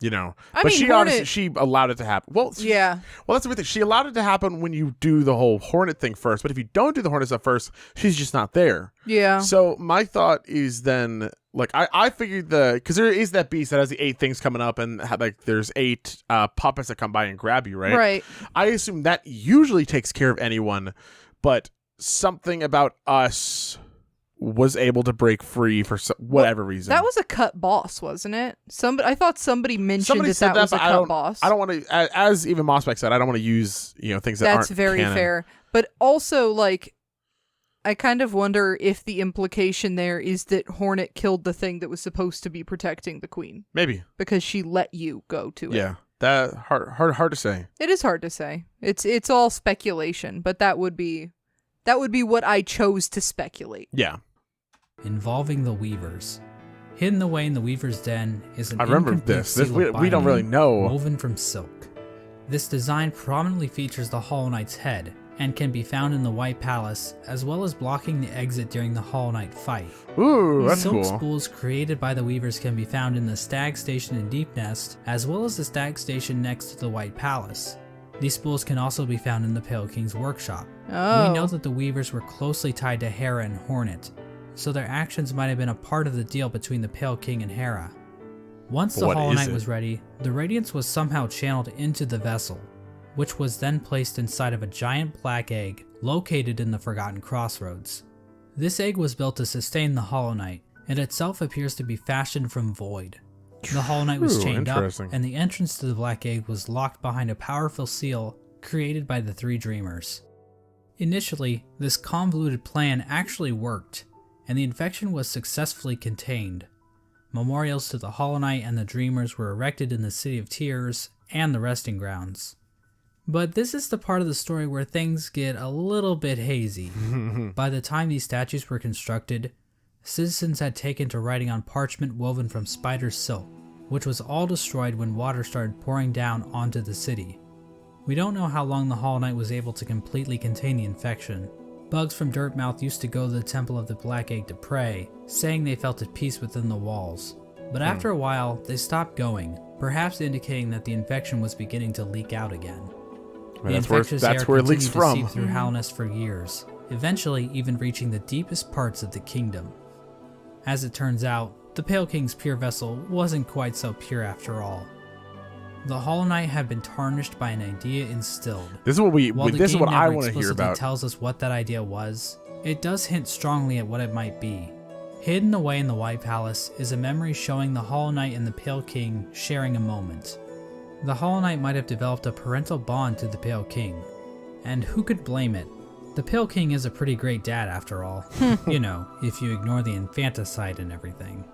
I but mean, she Hornet- honestly she allowed it to happen. Well, Yeah. Well, that's the weird thing. She allowed it to happen when you do the whole Hornet thing first, but if you don't do the Hornet stuff first, she's just not there. Yeah. So my thought is then, I figured because there is that beast that has the 8 things coming up, and there's 8 puppets that come by and grab you, right? Right. I assume that usually takes care of anyone, but something about us was able to break free for whatever reason. That was a cut boss, wasn't it? I thought somebody mentioned Somebody said that was a but cut boss. I don't want to, as even Mossbag said, I don't want to use things that aren't That's very canon. fair. But also, like, I kind of wonder if the implication there is that Hornet killed the thing that was supposed to be protecting the queen Maybe. because she let you go to it. Yeah. That hard to say. It is hard to say. It's all speculation, but that would be what I chose to speculate. Yeah. Involving the Weavers. Hidden away in the Weaver's Den is an I remember incomplete this. seal of We don't really binding know. woven from silk. This design prominently features the Hollow Knight's head and can be found in the White Palace, as well as blocking the exit during the Hollow Knight fight. Ooh, that's Silk cool. spools created by the Weavers can be found in the Stag Station in Deep Nest, as well as the Stag Station next to the White Palace. These spools can also be found in the Pale King's workshop. Oh. We know that the Weavers were closely tied to Hera and Hornet, so their actions might have been a part of the deal between the Pale King and Hera. Once the What Hollow is Knight it? was ready, the Radiance was somehow channeled into the vessel, which was then placed inside of a giant black egg located in the Forgotten Crossroads. This egg was built to sustain the Hollow Knight, and itself appears to be fashioned from void. The Hollow Knight was True, chained up, interesting. and the entrance to the black egg was locked behind a powerful seal created by the three Dreamers. Initially, this convoluted plan actually worked, and the infection was successfully contained. Memorials to the Hollow Knight and the Dreamers were erected in the City of Tears and the Resting Grounds. But this is the part of the story where things get a little bit hazy. By the time these statues were constructed, citizens had taken to writing on parchment woven from spider silk, which was all destroyed when water started pouring down onto the city. We don't know how long the Hollow Knight was able to completely contain the infection. Bugs from Dirtmouth used to go to the Temple of the Black Egg to pray, saying they felt at peace within the walls. But after a while, they stopped going, perhaps indicating that the infection was beginning to leak out again. The infectious air That's where it leaks continued to from. seep through Hallownest for years, eventually even reaching the deepest parts of the kingdom. As it turns out, the Pale King's pure vessel wasn't quite so pure after all. The Hollow Knight had been tarnished by an idea instilled. This is what While the this is game what I never want to hear explicitly about. tells us what that idea was, it does hint strongly at what it might be. Hidden away in the White Palace is a memory showing the Hollow Knight and the Pale King sharing a moment. The Hollow Knight might have developed a parental bond to the Pale King, and who could blame it? The Pale King is a pretty great dad after all, you know, if you ignore the infanticide and everything.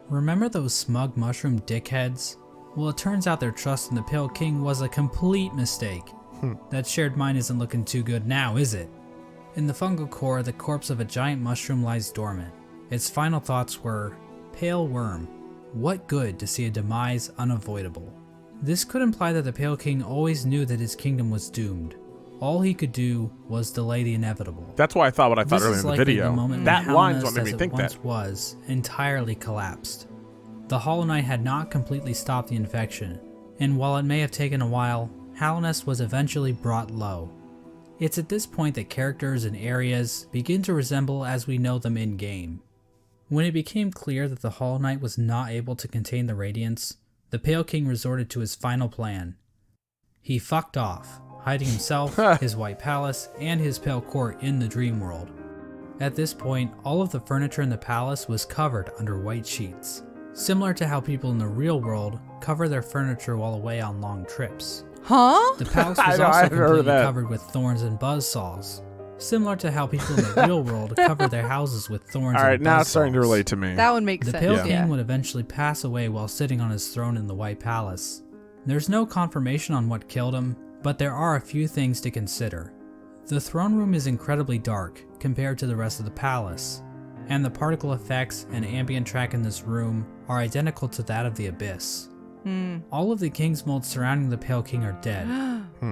Remember those smug mushroom dickheads? Well, it turns out their trust in the Pale King was a complete mistake. That shared mind isn't looking too good now, is it? In the fungal core, the corpse of a giant mushroom lies dormant. Its final thoughts were, "Pale worm, what good to see a demise unavoidable?" This could imply that the Pale King always knew that his kingdom was doomed. All he could do was delay the inevitable. That's why I thought what I thought This earlier is in the likely video. the moment That when line's Hallownest, what made as me it think once that. was, entirely collapsed. The Hollow Knight had not completely stopped the infection, and while it may have taken a while, Hallownest was eventually brought low. It's at this point that characters and areas begin to resemble as we know them in-game. When it became clear that the Hollow Knight was not able to contain the Radiance, the Pale King resorted to his final plan. He fucked off, hiding himself, his White Palace, and his Pale Court in the Dream World. At this point, all of the furniture in the palace was covered under white sheets, similar to how people in the real world cover their furniture while away on long trips. Huh? The palace I was know, also I've heard of completely that. covered with thorns and buzzsaws, similar to how people in the real world cover their houses with thorns All right, and now it's starting to buzzsaws. relate to me. That would make The sense. Pale Yeah. King would eventually pass away while sitting on his throne in the White Palace. There's no confirmation on what killed him, but there are a few things to consider. The throne room is incredibly dark compared to the rest of the palace, and the particle effects and ambient track in this room are identical to that of the Abyss. All of the king's molds surrounding the Pale King are dead.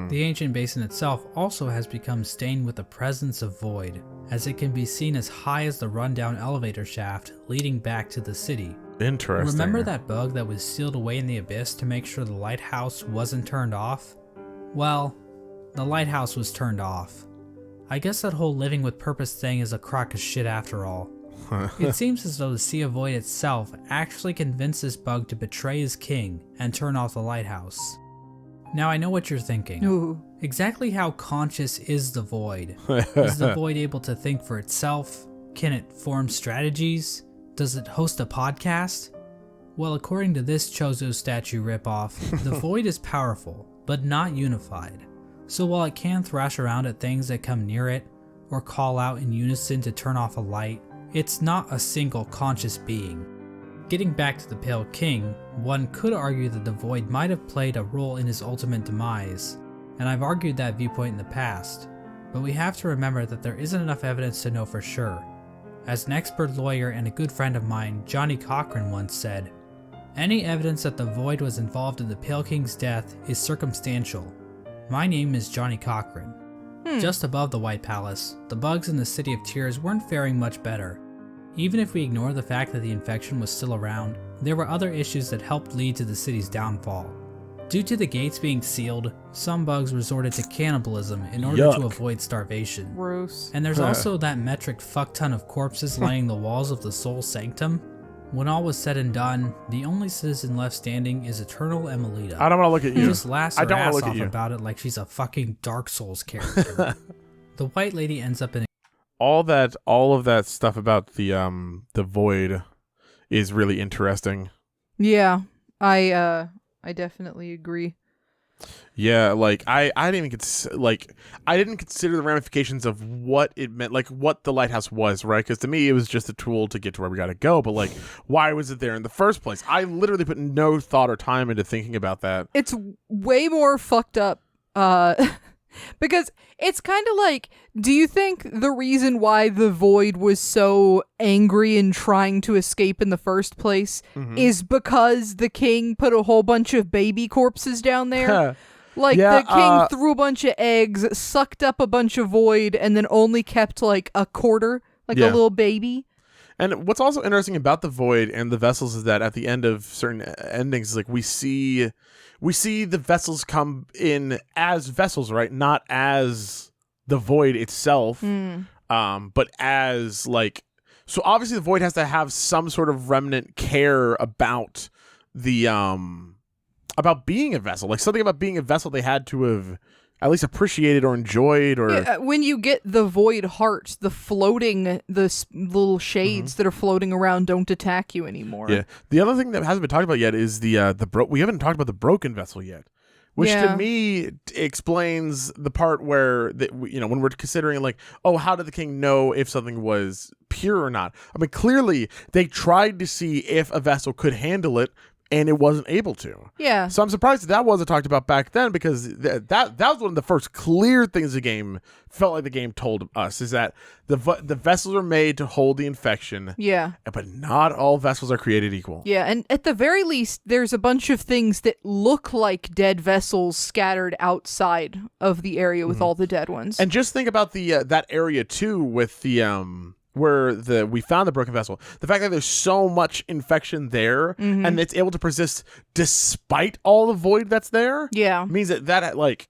The ancient basin itself also has become stained with the presence of void, as it can be seen as high as the rundown elevator shaft leading back to the city. Interesting. Remember that bug that was sealed away in the Abyss to make sure the lighthouse wasn't turned off? Well, the lighthouse was turned off. I guess that whole living with purpose thing is a crock of shit after all. It seems as though the Sea of Void itself actually convinced this bug to betray his king and turn off the lighthouse. Now I know what you're thinking. Ooh. Exactly how conscious is the Void? Is the Void able to think for itself? Can it form strategies? Does it host a podcast? Well, according to this Chozo statue ripoff, the Void is powerful, but not unified. So while it can thrash around at things that come near it, or call out in unison to turn off a light, it's not a single conscious being. Getting back to the Pale King, one could argue that the Void might have played a role in his ultimate demise, and I've argued that viewpoint in the past, but we have to remember that there isn't enough evidence to know for sure. As an expert lawyer and a good friend of mine, Johnny Cochran, once said, "Any evidence that the Void was involved in the Pale King's death is circumstantial. My name is Johnny Cochran." Just above the White Palace, the bugs in the City of Tears weren't faring much better. Even if we ignore the fact that the infection was still around, there were other issues that helped lead to the city's downfall. Due to the gates being sealed, some bugs resorted to cannibalism in order to avoid starvation. Gross. And there's also that metric fuckton of corpses lining the walls of the Soul Sanctum. When all was said and done, the only citizen left standing is Eternal Emelita. I don't want to look at you. She just laughs I her don't wanna ass look at off you. about it like she's a fucking Dark Souls character. The White Lady ends up in All of that stuff about the Void is really interesting. Yeah, I definitely agree. Yeah, like I didn't consider the ramifications of what it meant, like what the lighthouse was, right? Because to me, it was just a tool to get to where we got to go. But like, why was it there in the first place? I literally put no thought or time into thinking about that. It's way more fucked up. Because it's kind of like, do you think the reason why the Void was so angry and trying to escape in the first place is because the king put a whole bunch of baby corpses down there? Like, Yeah, the king threw a bunch of eggs, sucked up a bunch of Void, and then only kept like a quarter, like a little baby. And what's also interesting about the Void and the vessels is that at the end of certain endings, like we see the vessels come in as vessels, right? Not as the Void itself, but as like. So obviously, the Void has to have some sort of remnant care about the about being a vessel, like something about being a vessel they had to have at least appreciated or enjoyed, or when you get the Void heart, the little shades that are floating around don't attack you anymore. Yeah. The other thing that hasn't been talked about yet is we haven't talked about the broken vessel yet, which to me explains the part where when we're considering like, oh, how did the king know if something was pure or not? I mean, clearly they tried to see if a vessel could handle it, and it wasn't able to. Yeah. So I'm surprised that wasn't talked about back then, because that was one of the first clear things the game felt like the game told us, is that the vessels are made to hold the infection. Yeah. But not all vessels are created equal. Yeah, and at the very least, there's a bunch of things that look like dead vessels scattered outside of the area with all the dead ones. And just think about the that area too, with the where we found the broken vessel. The fact that there's so much infection there, and it's able to persist despite all the Void that's there. Yeah, means that like.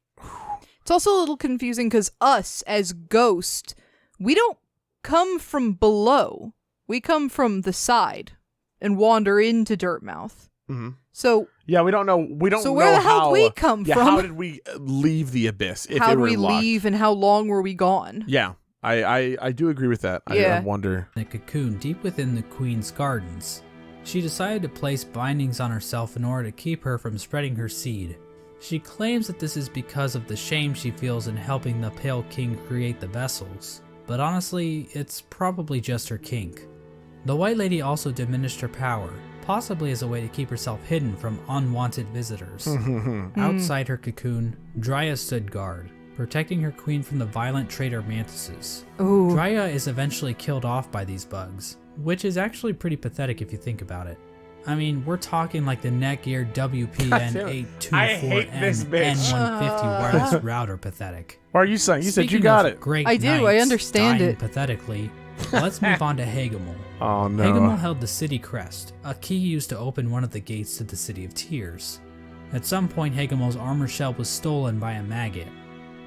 It's also a little confusing because us as Ghost, we don't come from below. We come from the side and wander into Dirtmouth. Mm-hmm. So yeah, we don't know. So where the hell did we come from? How did we leave the abyss? How did we leave, and how long were we gone? Yeah. I do agree with that. I wonder. In a cocoon deep within the Queen's gardens. She decided to place bindings on herself in order to keep her from spreading her seed. She claims that this is because of the shame she feels in helping the Pale King create the vessels, but honestly, it's probably just her kink. The White Lady also diminished her power, possibly as a way to keep herself hidden from unwanted visitors. Outside her cocoon, Drya stood guard, protecting her queen from the violent traitor mantises. Ooh. Drya is eventually killed off by these bugs, which is actually pretty pathetic if you think about it. I mean, we're talking like the Netgear WPN824N N150 wireless router pathetic. What are you saying? You said you Speaking got of it. Great I do, I knights understand dying it. pathetically. Let's move on to Hagamel. Oh no. Hagamel held the city crest, a key used to open one of the gates to the City of Tears. At some point, Hagamel's armor shell was stolen by a maggot.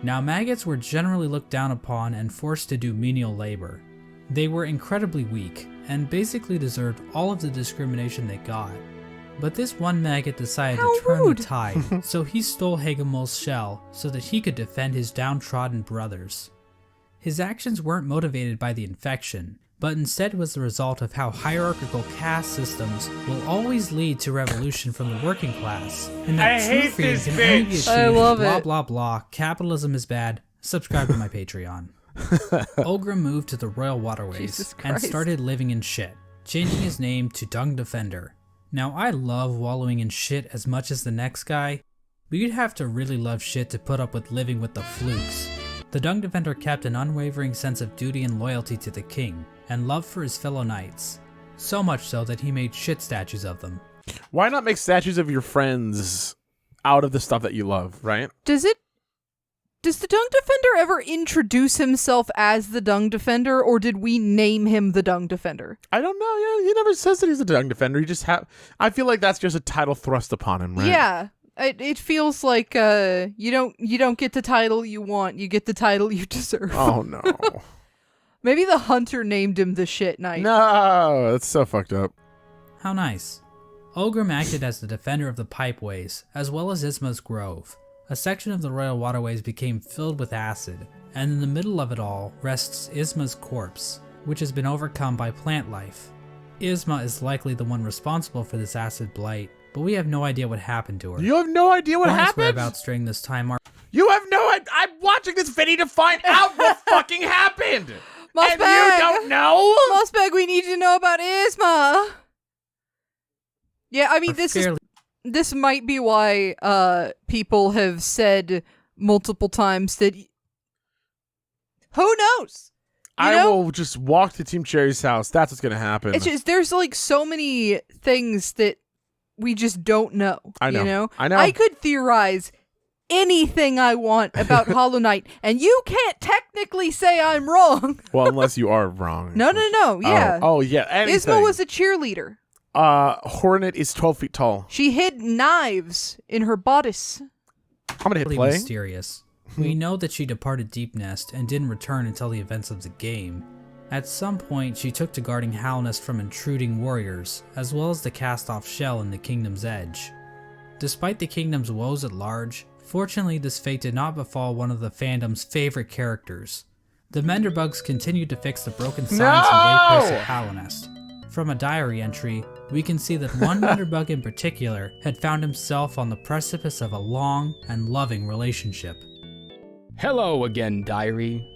Now, maggots were generally looked down upon and forced to do menial labor. They were incredibly weak, and basically deserved all of the discrimination they got. But this one maggot decided How to turn rude. the tide, so he stole Hagamel's shell so that he could defend his downtrodden brothers. His actions weren't motivated by the infection, but instead was the result of how hierarchical caste systems will always lead to revolution from the working class, and that I true hate freedom this can only be bitch. achieved I love blah it. blah blah, capitalism is bad, subscribe to my Patreon. Ogre moved to the Royal Waterways Jesus and Christ. started living in shit, changing his name to Dung Defender. Now I love wallowing in shit as much as the next guy, but you'd have to really love shit to put up with living with the Flukes. The Dung Defender kept an unwavering sense of duty and loyalty to the king, and love for his fellow knights. So much so that he made shit statues of them. Why not make statues of your friends out of the stuff that you love, right? Does the Dung Defender ever introduce himself as the Dung Defender, or did we name him the Dung Defender? I don't know. Yeah, he never says that he's a Dung Defender. He just I feel like that's just a title thrust upon him, right? Yeah. It feels like you don't get the title you want, you get the title you deserve. Oh no. Maybe the hunter named him the shit knight. No, that's so fucked up. How nice. Ogrim acted as the defender of the pipeways, as well as Isma's Grove. A section of the Royal Waterways became filled with acid, and in the middle of it all rests Isma's corpse, which has been overcome by plant life. Isma is likely the one responsible for this acid blight, but we have no idea what happened to her. You have no idea what Hornet's happened? whereabouts during this time are You have no idea. I'm watching this video to find out what fucking happened. Mossbag! And you don't know? Mossbag, we need to know about Isma. Yeah, I mean, this might be why people have said multiple times that who knows? You know? will just walk to Team Cherry's house. That's what's gonna happen. It's just there's like so many things that we just don't know. I know. You know? I know. I could theorize anything I want about Hollow Knight, and you can't technically say I'm wrong. Well, unless you are wrong. No. Yeah. Oh yeah. Anything. Isma was a cheerleader. Hornet is 12 feet tall. She hid knives in her bodice. I'm gonna hit really play. mysterious. We know that she departed Deep Nest and didn't return until the events of the game. At some point, she took to guarding Hallownest from intruding warriors, as well as the cast-off shell in the Kingdom's Edge. Despite the Kingdom's woes at large, fortunately this fate did not befall one of the fandom's favorite characters. The Menderbugs continued to fix the broken signs and wayposts at Hallownest. From a diary entry, we can see that one Menderbug in particular had found himself on the precipice of a long and loving relationship. Hello again, diary.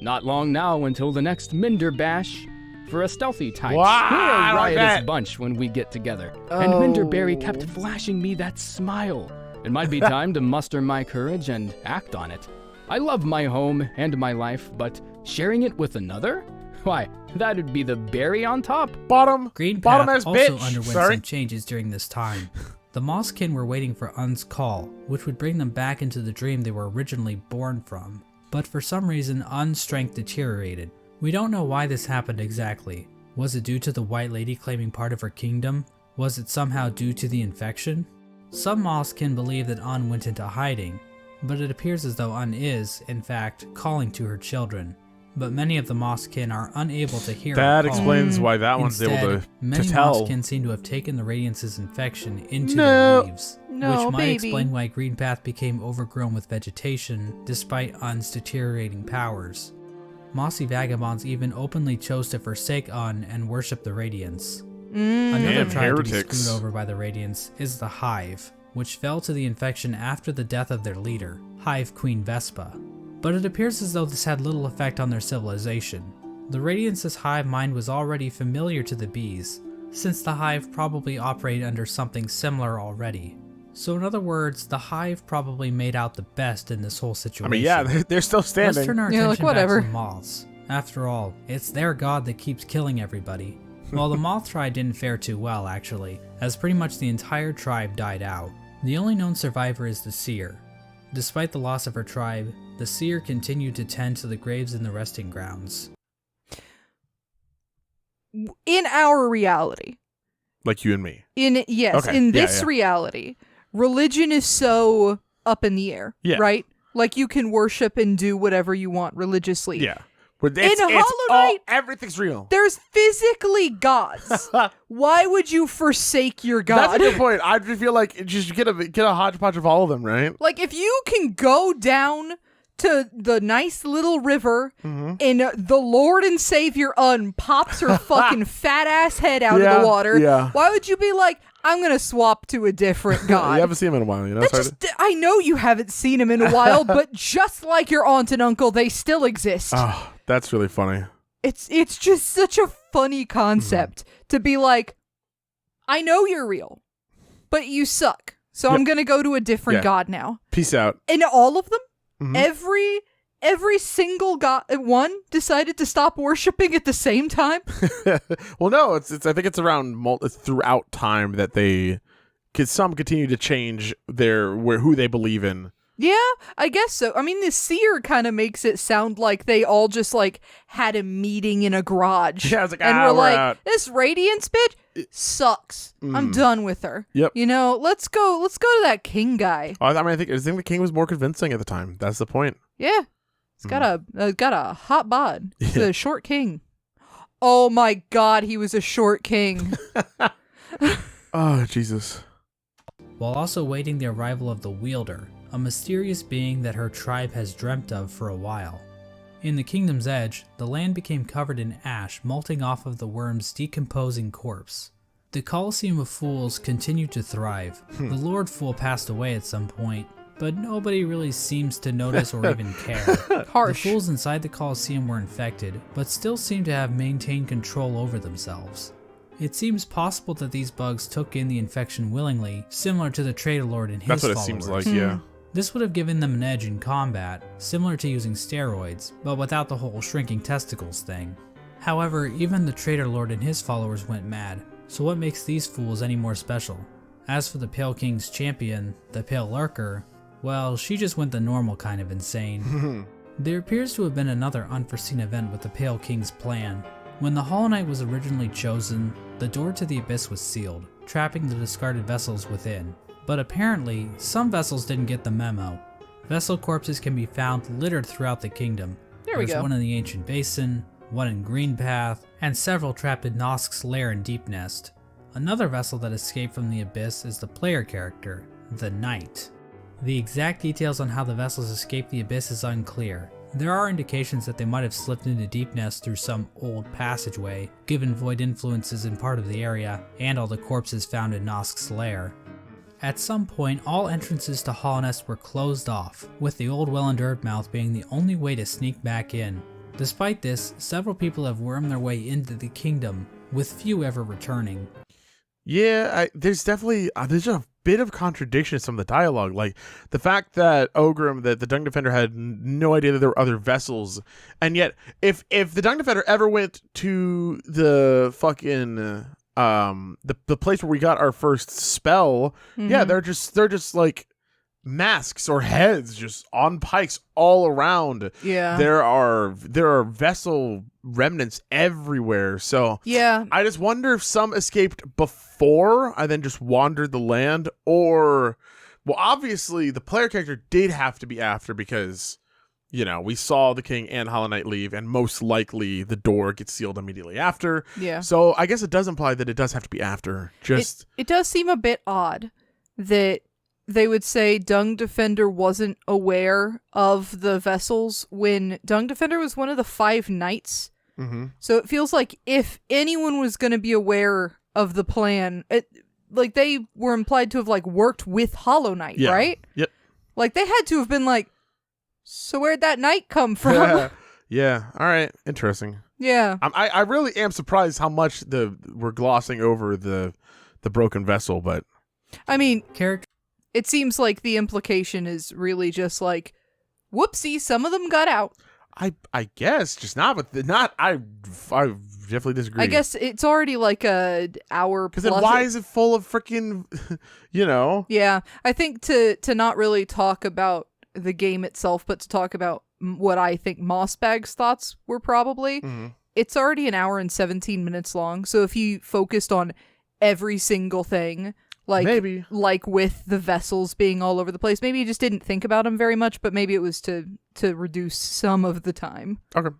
Not long now until the next Minder Bash. For a stealthy type, Wow, we're I a like riotous that. bunch when we get together. And Minderberry kept flashing me that smile. It might be time to muster my courage and act on it. I love my home and my life, but sharing it with another? Why, that'd be the berry on top. Bottom. Green Bottom Path ass also bitch. underwent Sorry. some changes during this time. The Mosskin were waiting for Un's call, which would bring them back into the dream they were originally born from. But for some reason, Un's strength deteriorated. We don't know why this happened exactly. Was it due to the White Lady claiming part of her kingdom? Was it somehow due to the infection? Some Mosskin believe that Un went into hiding, but it appears as though Un is, in fact, calling to her children. But many of the Mosskin are unable to hear That her call. explains why that one's Instead, able to many tell. Mosskin seem to have taken the Radiance's infection into No. their leaves, No, which might baby. explain why Green Path became overgrown with vegetation despite Un's deteriorating powers. Mossy vagabonds even openly chose to forsake Un and worship the Radiance. Another Damn tribe to be heretics. screwed over by the Radiance is the Hive, which fell to the infection after the death of their leader, Hive Queen Vespa. But it appears as though this had little effect on their civilization. The Radiance's hive mind was already familiar to the bees, since the hive probably operated under something similar already. So in other words, the hive probably made out the best in this whole I situation. mean, yeah, they're still Let's standing. turn our Yeah, like, attention whatever. back to the moths. After all, it's their god that keeps killing everybody. Well, the Moth Tribe didn't fare too well, actually, as pretty much the entire tribe died out. The only known survivor is the Seer. Despite the loss of her tribe, the Seer continued to tend to the graves in the resting grounds. In our reality, Like you and me. in Okay, in yeah, this yeah. reality, religion is so up in the air, Yeah. right? Like you can worship and do whatever you want religiously. Yeah. But it's Hollow all, Knight- everything's real. There's physically gods. Why would you forsake your god? That's a good point. I just feel like just get a hodgepodge of all of them, right? Like if you can go down to the nice little river, Mm-hmm. and the Lord and Savior pops her fucking fat ass head out of the water. Yeah. Why would you be like, I'm gonna swap to a different god? You haven't seen him in a while, you know? That's Sorry just, I know you haven't seen him in a while, but just like your aunt and uncle, they still exist. Oh, that's really funny. It's just such a funny concept to be like, I know you're real, but you suck. So I'm gonna go to a different god now. Peace out. And all of them, Mhm. every single god, one decided to stop worshiping at the same time. Well, no, it's. I think it's around it's throughout time that some continue to change who they believe in. Yeah, I guess so. I mean, the seer kind of makes it sound like they all just like had a meeting in a garage. Yeah, it's like, and we're like, out. this Radiance bitch sucks. I'm done with her. Yep. You know, let's go to that king guy. I mean, I think the king was more convincing at the time. That's the point. Yeah, he's got a hot bod. He's Yeah. a short king. Oh my God, he was a short king. Oh, Jesus. While also waiting the arrival of the Wielder, a mysterious being that her tribe has dreamt of for a while. In the Kingdom's Edge, the land became covered in ash molting off of the worm's decomposing corpse. The Colosseum of Fools continued to thrive. The Lord Fool passed away at some point, but nobody really seems to notice or even care. Harsh. The fools inside the Colosseum were infected, but still seem to have maintained control over themselves. It seems possible that these bugs took in the infection willingly, similar to the Traitor Lord and his That's what followers. it seems like. Yeah. This would have given them an edge in combat, similar to using steroids, but without the whole shrinking testicles thing. However, even the Traitor Lord and his followers went mad, so what makes these fools any more special? As for the Pale King's champion, the Pale Lurker, well, she just went the normal kind of insane. There appears to have been another unforeseen event with the Pale King's plan. When the Hollow Knight was originally chosen, the door to the Abyss was sealed, trapping the discarded vessels within. But apparently, some vessels didn't get the memo. Vessel corpses can be found littered throughout the kingdom. There we There's go. one in the Ancient Basin, one in Greenpath, and several trapped in Nosk's lair in Deep Nest. Another vessel that escaped from the Abyss is the player character, the Knight. The exact details on how the vessels escaped the Abyss is unclear. There are indications that they might have slipped into Deep Nest through some old passageway, given void influences in part of the area, and all the corpses found in Nosk's lair. At some point, all entrances to Hallownest were closed off, with the old well and Dirtmouth being the only way to sneak back in. Despite this, several people have wormed their way into the kingdom, with few ever returning. Yeah, there's definitely there's a bit of contradiction in some of the dialogue, like the fact that Ogrim, that the Dung Defender, had no idea that there were other vessels, and yet if the Dung Defender ever went to the fucking the place where we got our first spell, yeah, they're just like masks or heads just on pikes all around. Yeah. There are vessel remnants everywhere. So Yeah. I just wonder if some escaped before and then just wandered the land, or, well, obviously the player character did have to be after, because, you know, we saw the king and Hollow Knight leave, and most likely the door gets sealed immediately after. Yeah. So I guess it does imply that it does have to be after. Just It does seem a bit odd that they would say Dung Defender wasn't aware of the vessels when Dung Defender was one of the 5 knights. Mhm. So it feels like if anyone was going to be aware of the plan, like they were implied to have like worked with Hollow Knight, Yeah. right? Yep. Like they had to have been like, so where'd that knight come from? Yeah. All right. Interesting. Yeah. I really am surprised how much we're glossing over the broken vessel, but I mean, Character it seems like the implication is really just like, whoopsie, some of them got out. I guess just not, but not. I definitely disagree. I guess it's already like a hour because plus. then why is it full of freaking, you know? Yeah, I think to not really talk about the game itself, but to talk about what I think Mossbag's thoughts were probably, it's already an hour and 17 minutes long. So if you focused on every single thing, like Maybe. like with the vessels being all over the place, maybe you just didn't think about them very much, but maybe it was to reduce some of the time. Okay.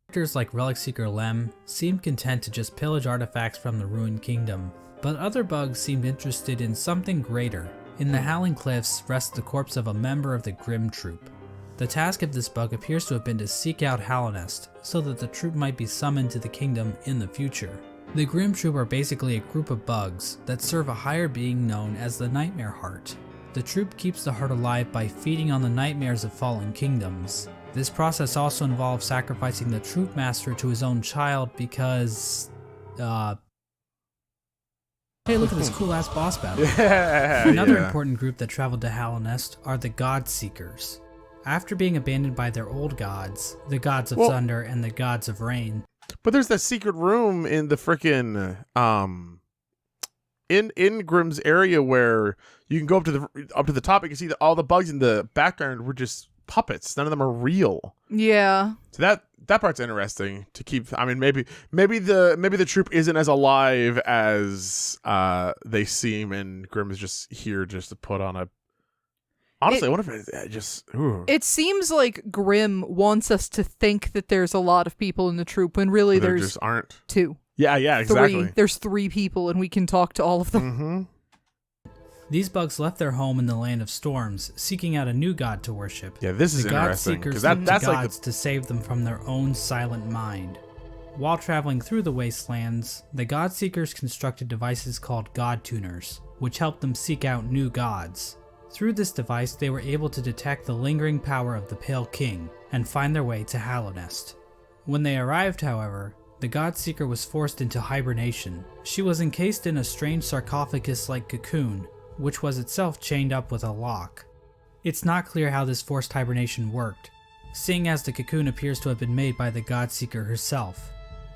Characters like Relic Seeker Lem seemed content to just pillage artifacts from the ruined kingdom, but other bugs seemed interested in something greater. In the Howling Cliffs rests the corpse of a member of the Grim Troop. The task of this bug appears to have been to seek out Hallownest, so that the troop might be summoned to the kingdom in the future. The Grim Troop are basically a group of bugs that serve a higher being known as the Nightmare Heart. The troop keeps the heart alive by feeding on the nightmares of fallen kingdoms. This process also involves sacrificing the troop master to his own child because, hey, look at this cool ass boss battle. Yeah, Another yeah. important group that traveled to Hallownest are the God Seekers. After being abandoned by their old gods, the gods of thunder and the gods of rain. But there's that secret room in the frickin' in Grimm's area where you can go up to the top. You can see that all the bugs in the background were just puppets. None of them are real. Yeah. So that part's interesting to keep. I mean, maybe the troop isn't as alive as they seem, and Grimm is just here just to put on a. Honestly, I wonder if it just. Ooh. It seems like Grimm wants us to think that there's a lot of people in the troop when really There there's just aren't. 2. Yeah, exactly. 3. There's 3 people and we can talk to all of them. Mm-hmm. These bugs left their home in the Land of Storms, seeking out a new god to worship. Yeah, this is the God interesting Seekers because look to that's like gods to save them from their own silent mind. While traveling through the wastelands, the God Seekers constructed devices called God Tuners, which helped them seek out new gods. Through this device, they were able to detect the lingering power of the Pale King and find their way to Hallownest. When they arrived, however, the God Seeker was forced into hibernation. She was encased in a strange sarcophagus-like cocoon, which was itself chained up with a lock. It's not clear how this forced hibernation worked, seeing as the cocoon appears to have been made by the God Seeker herself.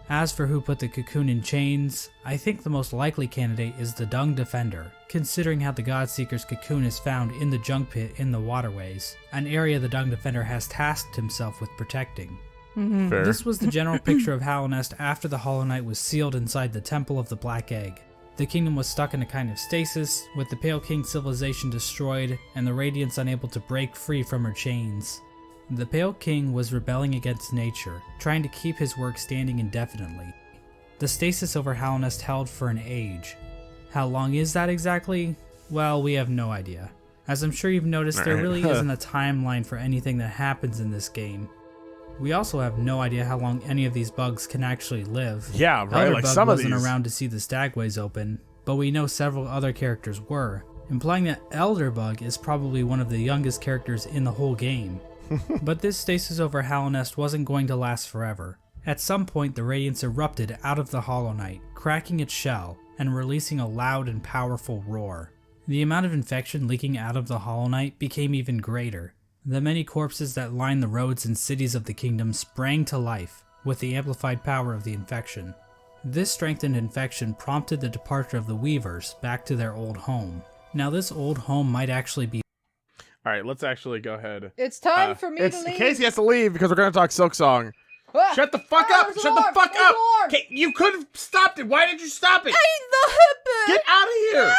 As for who put the cocoon in chains, I think the most likely candidate is the Dung Defender, considering how the God Seeker's cocoon is found in the junk pit in the Waterways, an area the Dung Defender has tasked himself with protecting. fair. This was the general picture of Hallownest after the Hollow Knight was sealed inside the Temple of the Black Egg. The kingdom was stuck in a kind of stasis, with the Pale King civilization destroyed and the Radiance unable to break free from her chains. The Pale King was rebelling against nature, trying to keep his work standing indefinitely. The stasis over Hallownest held for an age. How long is that exactly? Well, we have no idea. As I'm sure you've noticed, there really isn't a timeline for anything that happens in this game. We also have no idea how long any of these bugs can actually live. Yeah, right. Like Elderbug some of wasn't these. around to see the Stagways open, but we know several other characters were, implying that Elderbug is probably one of the youngest characters in the whole game. But this stasis over Hallownest wasn't going to last forever. At some point, the Radiance erupted out of the Hollow Knight, cracking its shell and releasing a loud and powerful roar. The amount of infection leaking out of the Hollow Knight became even greater. The many corpses that lined the roads and cities of the kingdom sprang to life with the amplified power of the infection. This strengthened infection prompted the departure of the Weavers back to their old home. Now this old home might actually be. All right, let's actually go ahead. It's time for me to leave. Casey has to leave because we're going to talk Silk Song. Ah, Shut the fuck up! there's Shut an the alarm, fuck there's an up! alarm. You could have stopped it. Why did you stop it? The hippie. Get out of here!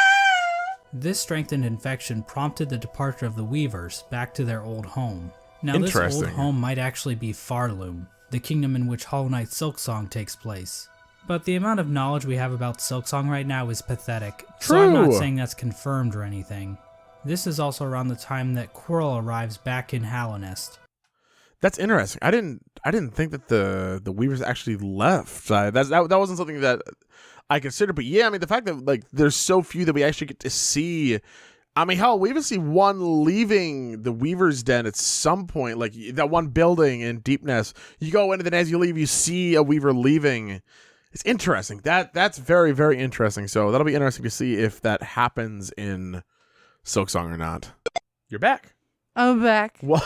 This strengthened infection prompted the departure of the Weavers back to their old home. Now this old Interesting. home might actually be Farloom, the kingdom in which Hollow Knight Silksong takes place. But the amount of knowledge we have about Silksong right now is pathetic, so I'm not True. saying that's confirmed or anything. This is also around the time that Quirrell arrives back in Hallownest. That's interesting. I didn't think that the Weavers actually left. That wasn't something that I considered. But yeah, I mean the fact that like there's so few that we actually get to see. I mean, hell, we even see one leaving the Weaver's Den at some point, like that one building in Deepness. You go in, and then as you leave, you see a Weaver leaving. It's interesting. That's very, very interesting. So that'll be interesting to see if that happens in Silksong or not. You're back. I'm back. Well,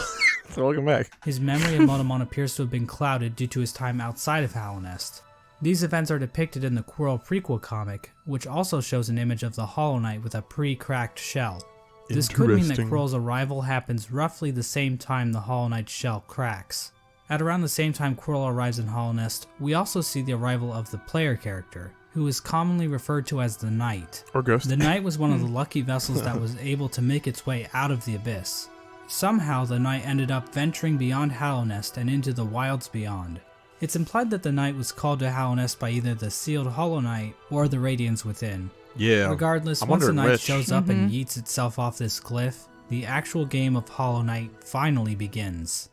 welcome back. His memory of Motomon appears to have been clouded due to his time outside of Hallownest. These events are depicted in the Quirrell prequel comic, which also shows an image of the Hollow Knight with a pre-cracked shell. This could mean that Interesting. Quirrell's arrival happens roughly the same time the Hollow Knight's shell cracks. At around the same time Quirrell arrives in Hallownest, we also see the arrival of the player character, who is commonly referred to as the Knight. Or Ghost. The Knight was one of the lucky vessels that was able to make its way out of the abyss. Somehow the Knight ended up venturing beyond Hallownest and into the wilds beyond. It's implied that the Knight was called to Hallownest by either the sealed Hollow Knight or the Radiance within. Yeah. Regardless, I'm once the wondering Knight which. shows up and yeets itself off this cliff, the actual game of Hollow Knight finally begins.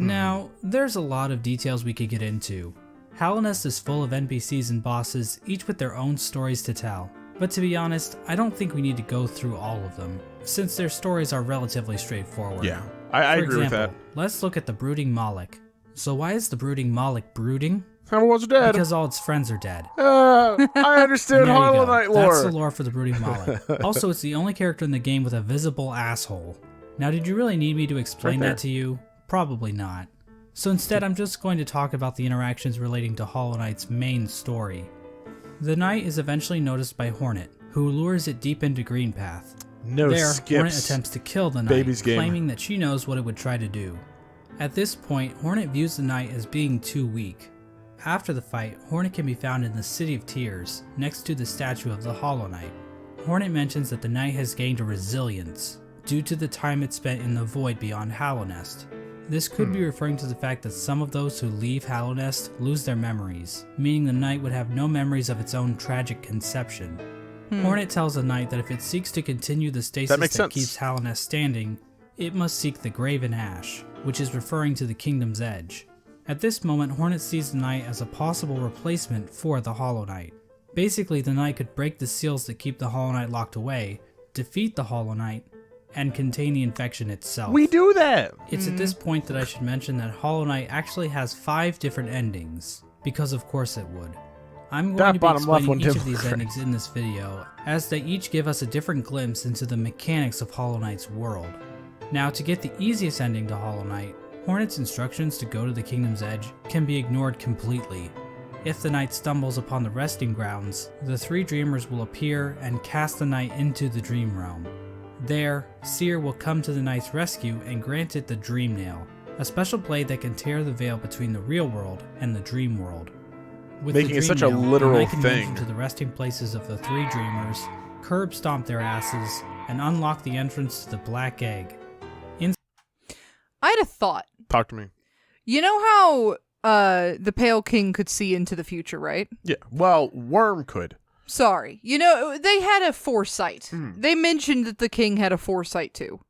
Now, there's a lot of details we could get into. Hallownest is full of NPCs and bosses, each with their own stories to tell. But to be honest, I don't think we need to go through all of them, since their stories are relatively straightforward. Yeah, I agree with that. Let's look at the Brooding Moloch. So why is the Brooding Moloch brooding? Everyone's dead. Because all its friends are dead. I understand There you Hollow go. Knight lore. That's the lore for the Brooding Moloch. Also, it's the only character in the game with a visible asshole. Now, did you really need me to explain Right there. that to you? Probably not. So instead, I'm just going to talk about the interactions relating to Hollow Knight's main story. The knight is eventually noticed by Hornet, who lures it deep into Greenpath. No There, skips. Hornet attempts to kill the knight, Baby's game. claiming that she knows what it would try to do. At this point, Hornet views the knight as being too weak. After the fight, Hornet can be found in the City of Tears, next to the statue of the Hollow Knight. Hornet mentions that the knight has gained a resilience, due to the time it spent in the void beyond Hallownest. This could be referring to the fact that some of those who leave Hallownest lose their memories, meaning the knight would have no memories of its own tragic conception. Hornet tells the knight that if it seeks to continue the stasis makes that sense. keeps Hallownest standing, it must seek the Graven Ash, which is referring to the Kingdom's Edge. At this moment, Hornet sees the knight as a possible replacement for the Hollow Knight. Basically, the knight could break the seals that keep the Hollow Knight locked away, defeat the Hollow Knight, and contain the infection itself. We do that. It's at this point that I should mention that Hollow Knight actually has 5 different endings, because of course it would. I'm going That to be bottom left explaining one each didn't of these look endings in this video, as they each give us a different glimpse into the mechanics of Hollow Knight's world. Now, to get the easiest ending to Hollow Knight, Hornet's instructions to go to the Kingdom's Edge can be ignored completely. If the knight stumbles upon the resting grounds, the 3 dreamers will appear and cast the knight into the dream realm. There, Seer will come to the knight's rescue and grant it the Dream Nail, a special blade that can tear the veil between the real world and the dream world. With Making the it Dream such a Nail, literal the knight can thing. venture to the resting places of the 3 dreamers, curb stomp their asses, and unlock the entrance to the Black Egg. I had a thought. Talk to me. You know how the Pale King could see into the future, right? Yeah. Well, Worm could. Sorry. You know, they had a foresight. They mentioned that the king had a foresight too.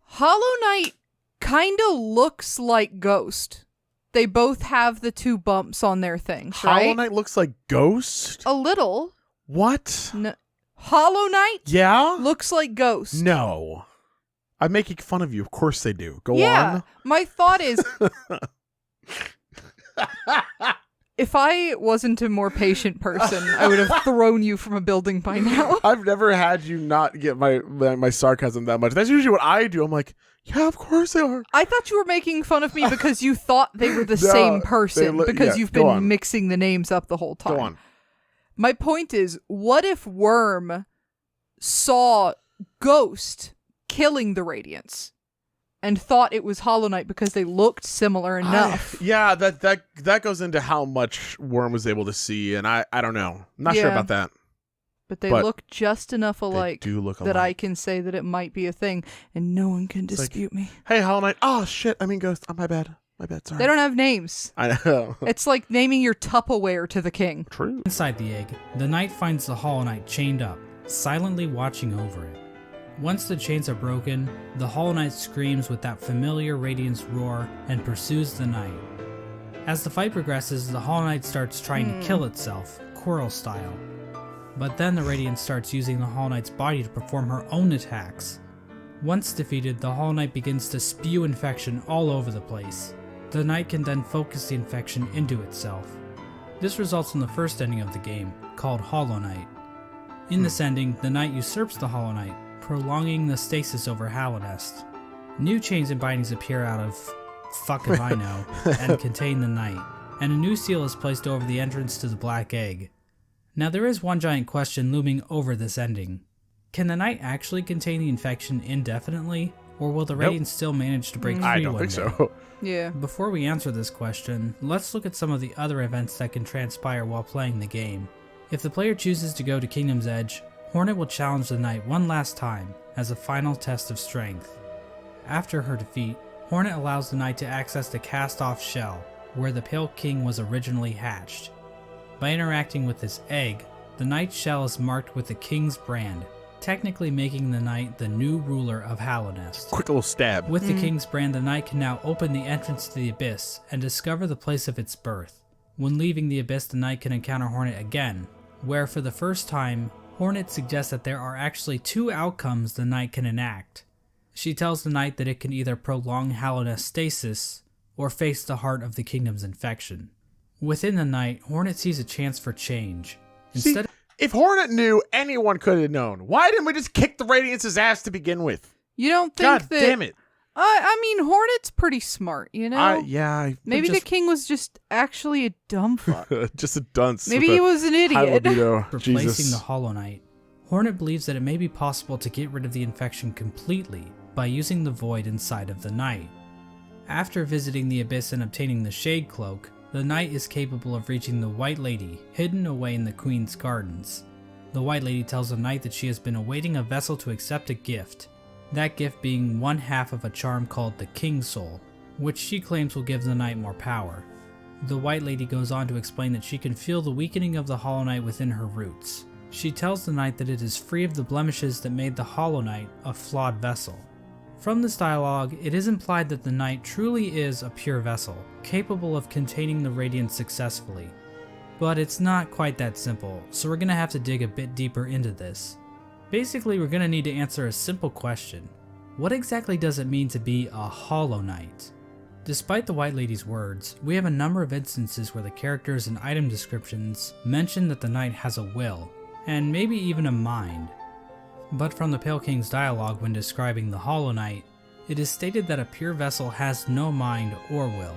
Hollow Knight kinda looks like Ghost. They both have the 2 bumps on their things, right? Hollow Knight looks like Ghost? A little. What? No. Hollow Knight Yeah? looks like Ghost. No. I'm making fun of you. Of course they do. Go Yeah. on. My thought is, if I wasn't a more patient person, I would have thrown you from a building by now. I've never had you not get my sarcasm that much. That's usually what I do. I'm like, yeah, of course they are. I thought you were making fun of me because you thought they were the same person because you've go been on. mixing the names up the whole time. Go on. My point is, what if Worm saw Ghost killing the Radiance and thought it was Hollow Knight because they looked similar enough? Yeah, that goes into how much Worm was able to see, and I don't know. I'm not sure Yeah. about that. But they But look just enough alike They do look that I alike. can say that it might be a thing, and no one can like- dispute me. Hey, Hollow Knight. Oh, shit. I mean, Ghost. Oh, my bad. My bad. Sorry. They don't have names. I know. It's like naming your Tupperware to the king. True. Inside the egg, the knight finds the Hollow Knight chained up, silently watching over it. Once the chains are broken, the Hollow Knight screams with that familiar Radiance roar and pursues the knight. As the fight progresses, the Hollow Knight starts trying to kill itself, Coral style. But then the Radiance starts using the Hollow Knight's body to perform her own attacks. Once defeated, the Hollow Knight begins to spew infection all over the place. The knight can then focus the infection into itself. This results in the first ending of the game, called Hollow Knight. In this ending, the knight usurps the Hollow Knight, prolonging the stasis over Hallownest. New chains and bindings appear out of fuck if I know, and contain the knight, and a new seal is placed over the entrance to the Black Egg. Now there is one giant question looming over this ending. Can the knight actually contain the infection indefinitely, or will the Radiance still manage to break free I don't one think day? so. Yeah. Before we answer this question, let's look at some of the other events that can transpire while playing the game. If the player chooses to go to Kingdom's Edge, Hornet will challenge the knight one last time as a final test of strength. After her defeat, Hornet allows the knight to access the cast-off shell, where the Pale King was originally hatched. By interacting with this egg, the knight's shell is marked with the king's brand, technically making the knight the new ruler of Hallownest. Quick little stab. With the king's brand, the knight can now open the entrance to the abyss and discover the place of its birth. When leaving the abyss, the knight can encounter Hornet again, where for the first time, Hornet suggests that there are actually 2 outcomes the knight can enact. She tells the knight that it can either prolong Hallownest's stasis or face the heart of the kingdom's infection. Within the knight, Hornet sees a chance for change. Instead If Hornet knew, anyone could have known. Why didn't we just kick the Radiance's ass to begin with? You don't think God that... damn it. I mean, Hornet's pretty smart, you know? Maybe the king was just actually a dumb fuck. just a dunce. Maybe he was an idiot. replacing Jesus. the Hollow Knight, Hornet believes that it may be possible to get rid of the infection completely by using the void inside of the knight. After visiting the abyss and obtaining the Shade Cloak, the knight is capable of reaching the White Lady, hidden away in the Queen's gardens. The White Lady tells the knight that she has been awaiting a vessel to accept a gift, that gift being 1/2 of a charm called the King's Soul, which she claims will give the knight more power. The White Lady goes on to explain that she can feel the weakening of the Hollow Knight within her roots. She tells the knight that it is free of the blemishes that made the Hollow Knight a flawed vessel. From this dialogue, it is implied that the knight truly is a pure vessel, capable of containing the Radiance successfully. But it's not quite that simple, so we're going to have to dig a bit deeper into this. Basically, we're going to need to answer a simple question. What exactly does it mean to be a Hollow Knight? Despite the White Lady's words, we have a number of instances where the characters and item descriptions mention that the knight has a will, and maybe even a mind. But from the Pale King's dialogue when describing the Hollow Knight, it is stated that a pure vessel has no mind or will.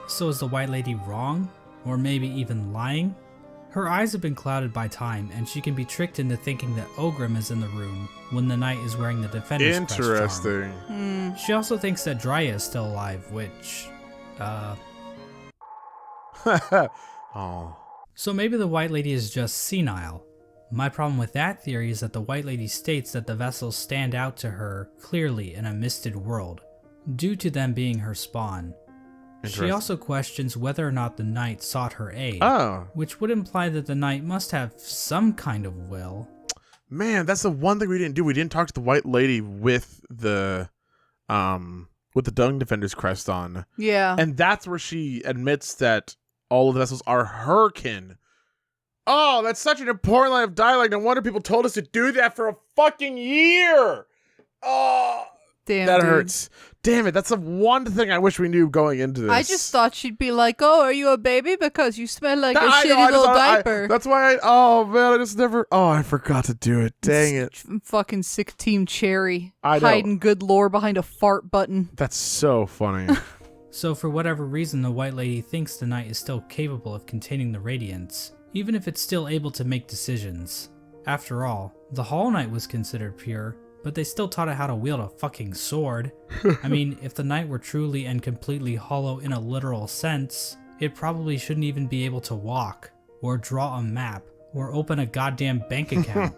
So is the White Lady wrong? Or maybe even lying? Her eyes have been clouded by time, and she can be tricked into thinking that Ogrim is in the room when the knight is wearing the Defender's Crest charm. Interesting. She also thinks that Dryia is still alive, which... Oh. So maybe the White Lady is just senile. My problem with that theory is that the White Lady states that the vessels stand out to her clearly in a misted world, due to them being her spawn. She also questions whether or not the knight sought her aid, which would imply that the knight must have some kind of will. Man, that's the one thing we didn't do. We didn't talk to the White Lady with the Dung Defender's crest on. Yeah. And that's where she admits that all of the vessels are her kin. Oh, that's such an important line of dialogue. No wonder people told us to do that for a fucking year. Oh, damn, that dude. hurts. Damn it, that's the one thing I wish we knew going into this. I just thought she'd be like, "Oh, are you a baby? Because you smell like a shitty little diaper." That's why oh man, I just never, I forgot to do it. Dang it. Fucking sick Team Cherry. I know. Hiding good lore behind a fart button. That's so funny. So for whatever reason, the White Lady thinks the knight is still capable of containing the Radiance, even if it's still able to make decisions. After all, the Hollow Knight was considered pure, but they still taught it how to wield a fucking sword. I mean, if the knight were truly and completely hollow in a literal sense, it probably shouldn't even be able to walk, or draw a map, or open a goddamn bank account.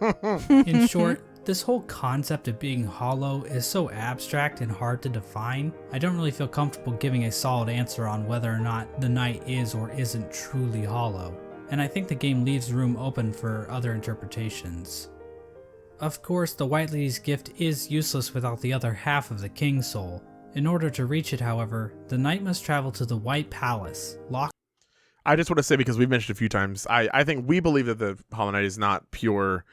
In short, this whole concept of being hollow is so abstract and hard to define, I don't really feel comfortable giving a solid answer on whether or not the knight is or isn't truly hollow, and I think the game leaves room open for other interpretations. Of course, the White Lady's gift is useless without the other half of the King's Soul. In order to reach it, however, the knight must travel to the White Palace, locked. I just want to say, because we've mentioned a few times, I think we believe that the Hollow Knight is not pure,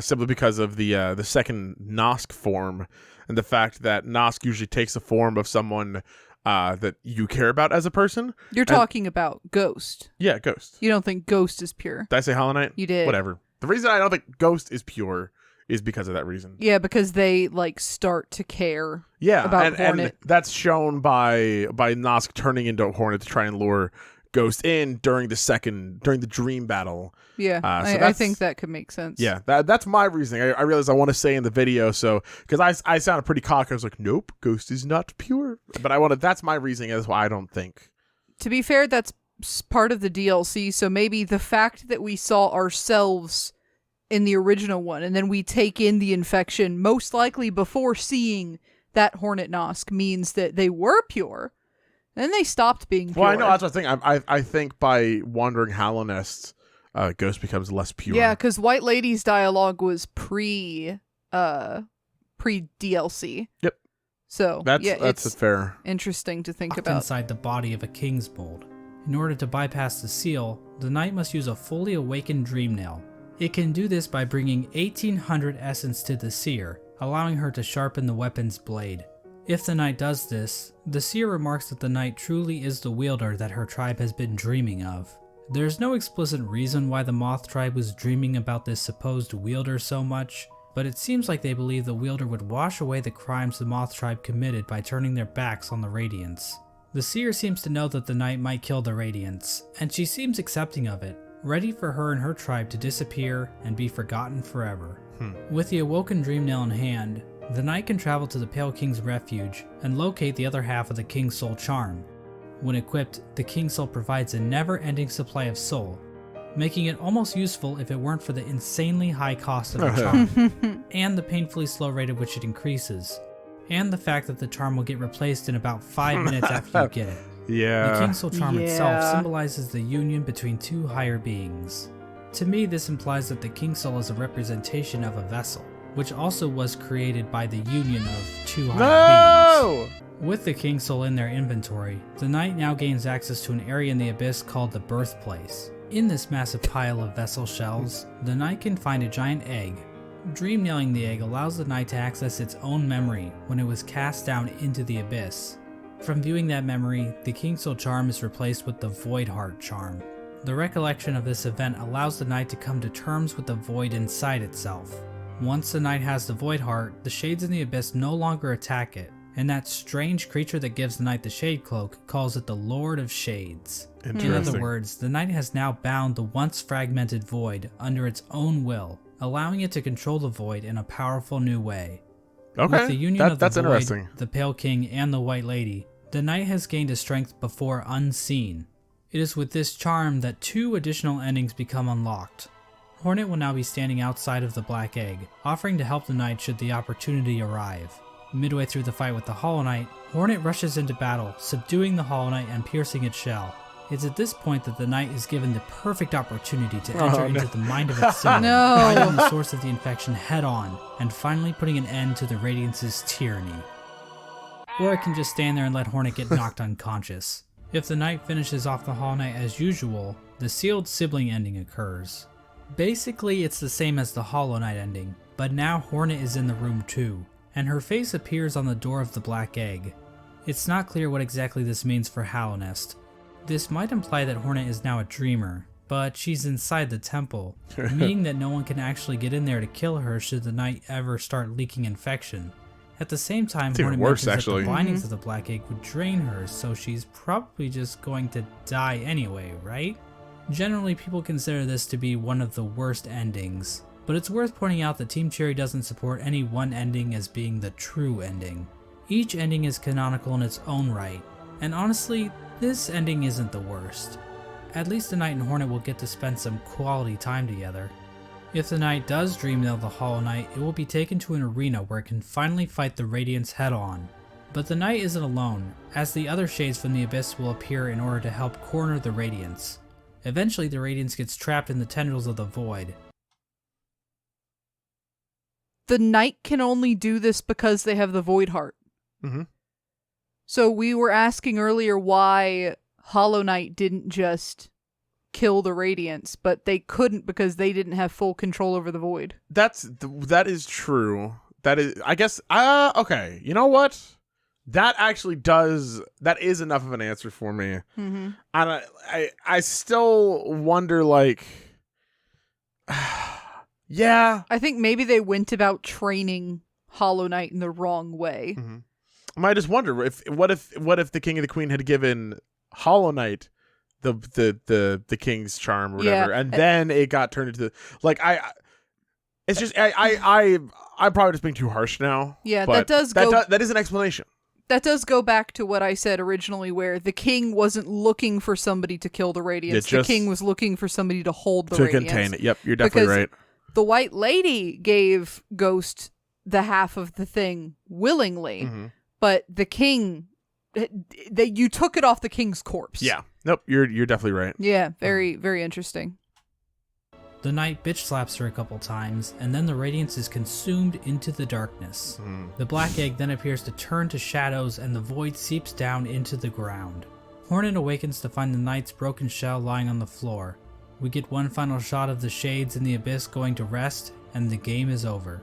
simply because of the second Nosk form, and the fact that Nosk usually takes the form of someone that you care about as a person. You're talking about Ghost. Yeah, Ghost. You don't think Ghost is pure? Did I say Hollow Knight? You did. Whatever. The reason I don't think Ghost is pure is because of that reason. Yeah, because they like start to care. Yeah, about Hornet. and that's shown by Nosk turning into Hornet to try and lure Ghost in during the dream battle. Yeah, I think that could make sense. Yeah, that's my reasoning. I realize I want to say in the video, so because I sounded pretty cocky. I was like, nope, Ghost is not pure. But that's my reasoning as why I don't think. To be fair, that's part of the DLC. So maybe the fact that we saw ourselves in the original one, and then we take in the infection, most likely before seeing that Hornet Nosk, means that they were pure. Then they stopped being pure. Well, I know, that's what I think. I think by wandering Hallownest, Ghost becomes less pure. Yeah, because White Lady's dialogue was pre pre-DLC. Yep. So That's it's fair. interesting to think Locked about. inside the body of a king's bolt. In order to bypass the seal, the knight must use a fully awakened dream nail. It can do this by bringing 1800 essence to the seer, allowing her to sharpen the weapon's blade. If the knight does this, the seer remarks that the knight truly is the wielder that her tribe has been dreaming of. There's no explicit reason why the Moth Tribe was dreaming about this supposed wielder so much, but it seems like they believe the wielder would wash away the crimes the Moth Tribe committed by turning their backs on the Radiance. The seer seems to know that the knight might kill the Radiance, and she seems accepting of it, ready for her and her tribe to disappear and be forgotten forever. With the awoken dream nail in hand, the knight can travel to the Pale King's refuge and locate the other half of the King's Soul charm. When equipped, the King's Soul provides a never-ending supply of soul, making it almost useful if it weren't for the insanely high cost of the charm, and the painfully slow rate at which it increases, and the fact that the charm will get replaced in about 5 minutes after you get it. Yeah. The King's Soul charm itself Yeah. symbolizes the union between two higher beings. To me, this implies that the King's Soul is a representation of a vessel, which also was created by the union of two higher beings. With the King's Soul in their inventory, the knight now gains access to an area in the abyss called the Birthplace. In this massive pile of vessel shells, the knight can find a giant egg. Dream nailing the egg allows the knight to access its own memory when it was cast down into the abyss. From viewing that memory, the King's Soul charm is replaced with the Void Heart charm. The recollection of this event allows the knight to come to terms with the void inside itself. Once the knight has the Void Heart, the shades in the abyss no longer attack it, and that strange creature that gives the knight the Shade Cloak calls it the Lord of Shades. In other words, the knight has now bound the once fragmented void under its own will, allowing it to control the void in a powerful new way. Okay. With the union of the that's void, interesting. the Pale King, and the White Lady, the knight has gained a strength before unseen. It is with this charm that 2 additional endings become unlocked. Hornet will now be standing outside of the Black Egg, offering to help the knight should the opportunity arrive. Midway through the fight with the Hollow Knight, Hornet rushes into battle, subduing the Hollow Knight and piercing its shell. It's at this point that the knight is given the perfect opportunity to enter into the mind of its sibling, No. finding the source of the infection head on, and finally putting an end to the Radiance's tyranny. Or it can just stand there and let Hornet get knocked unconscious. If the knight finishes off the Hollow Knight as usual, the sealed sibling ending occurs. Basically, it's the same as the Hollow Knight ending, but now Hornet is in the room too, and her face appears on the door of the Black Egg. It's not clear what exactly this means for Hallownest. This might imply that Hornet is now a dreamer, but she's inside the temple, meaning that no one can actually get in there to kill her should the knight ever start leaking infection. At the same time, It's even Hornet worse, mentions that actually. the bindings of the Black Egg would drain her, so she's probably just going to die anyway, right? Generally, people consider this to be one of the worst endings, but it's worth pointing out that Team Cherry doesn't support any one ending as being the true ending. Each ending is canonical in its own right, and honestly, this ending isn't the worst. At least the Knight and Hornet will get to spend some quality time together. If the Knight does dream nail the Hollow Knight, it will be taken to an arena where it can finally fight the Radiance head on. But the Knight isn't alone, as the other shades from the Abyss will appear in order to help corner the Radiance. Eventually the Radiance gets trapped in the tendrils of the Void. The knight can only do this because they have the Void Heart. Mm-hmm. So we were asking earlier why Hollow Knight didn't just kill the Radiance, but they couldn't because they didn't have full control over the Void. That is true. That is, I guess. Okay. You know what? That is enough of an answer for me. Mm-hmm. And I still wonder, like, yeah. I think maybe they went about training Hollow Knight in the wrong way. Mm-hmm. I just wonder what if the King and the Queen had given Hollow Knight the King's charm or whatever, and then it got turned into it's just I'm probably just being too harsh now. Yeah, but that is an explanation. That does go back to what I said originally, where the king wasn't looking for somebody to kill the Radiance. The king was looking for somebody to hold the Radiance. To contain it. Yep, you're definitely right. The White Lady gave Ghost the half of the thing willingly, mm-hmm. but the king, you took it off the king's corpse. Yeah. Nope, you're definitely right. Yeah, very, very interesting. The knight bitch slaps her a couple times, and then the Radiance is consumed into the darkness. The black egg then appears to turn to shadows and the void seeps down into the ground. Hornet awakens to find the knight's broken shell lying on the floor. We get one final shot of the shades in the abyss going to rest, and the game is over.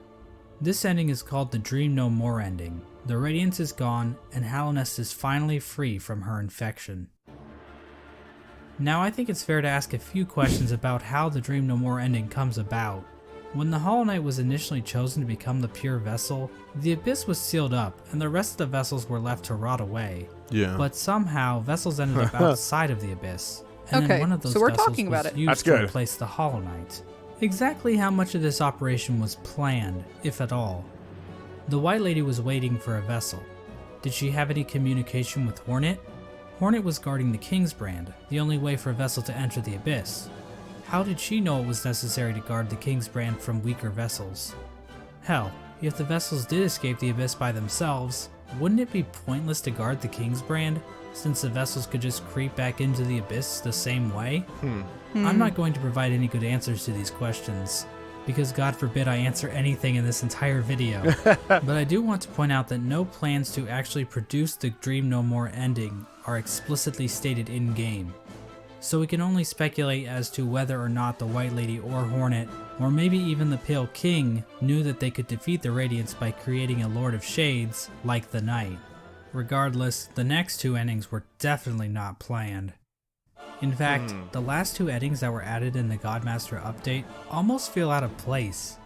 This ending is called the Dream No More ending. The Radiance is gone, and Hallownest is finally free from her infection. Now I think it's fair to ask a few questions about how the Dream No More ending comes about. When the Hollow Knight was initially chosen to become the pure vessel, the Abyss was sealed up and the rest of the vessels were left to rot away. Yeah. But somehow vessels ended up outside of the Abyss. And Okay, then one of those so we're vessels talking about was it. used That's to good. replace the Hollow Knight. Exactly how much of this operation was planned, if at all? The White Lady was waiting for a vessel. Did she have any communication with Hornet? Hornet was guarding the King's Brand, the only way for a vessel to enter the Abyss. How did she know it was necessary to guard the King's Brand from weaker vessels? Hell, if the vessels did escape the Abyss by themselves, wouldn't it be pointless to guard the King's Brand, since the vessels could just creep back into the Abyss the same way? I'm not going to provide any good answers to these questions, because God forbid I answer anything in this entire video. But I do want to point out that no plans to actually produce the Dream No More ending are explicitly stated in-game. So we can only speculate as to whether or not the White Lady or Hornet, or maybe even the Pale King, knew that they could defeat the Radiance by creating a Lord of Shades, like the Knight. Regardless, the next two endings were definitely not planned. In fact, the last two endings that were added in the Godmaster update almost feel out of place.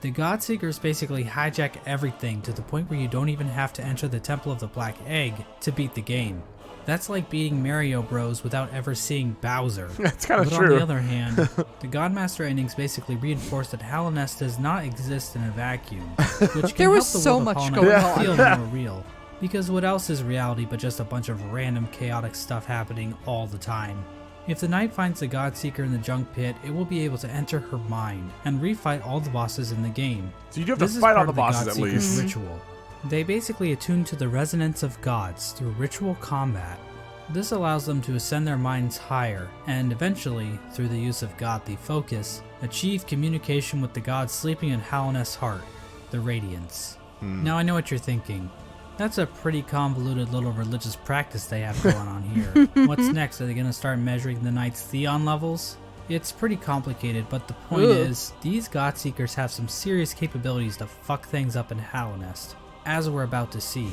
The Godseekers basically hijack everything to the point where you don't even have to enter the Temple of the Black Egg to beat the game. That's like beating Mario Bros without ever seeing Bowser. That's kind of But true. on the other hand, the Godmaster endings basically reinforce that Hallownest does not exist in a vacuum, which can There was help the so world of much Hollow going Knight on. feel more real. Because what else is reality but just a bunch of random chaotic stuff happening all the time? If the Knight finds the Godseeker in the Junk Pit, it will be able to enter her mind and refight all the bosses in the game. So you do have to This is fight all part the of bosses at Godseeker's least. ritual. They basically attune to the resonance of gods through ritual combat. This allows them to ascend their minds higher, and eventually, through the use of godly focus, achieve communication with the god sleeping in Hallownest's heart, the Radiance. Now I know what you're thinking. That's a pretty convoluted little religious practice they have going on here. What's next? Are they going to start measuring the Knight's Theon levels? It's pretty complicated, but the point is, these Godseekers have some serious capabilities to fuck things up in Hallownest, as we're about to see.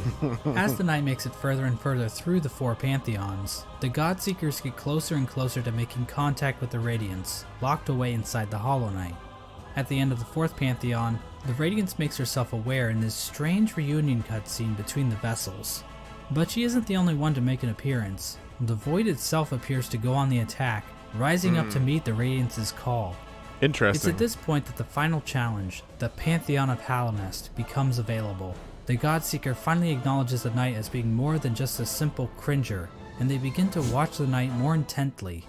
As the Knight makes it further and further through the four Pantheons, the Godseekers get closer and closer to making contact with the Radiance, locked away inside the Hollow Knight. At the end of the fourth Pantheon, the Radiance makes herself aware in this strange reunion cutscene between the vessels. But she isn't the only one to make an appearance. The Void itself appears to go on the attack, rising up to meet the Radiance's call. It's Interesting. at this point that the final challenge, the Pantheon of Hallownest, becomes available. The Godseeker finally acknowledges the Knight as being more than just a simple cringer, and they begin to watch the Knight more intently.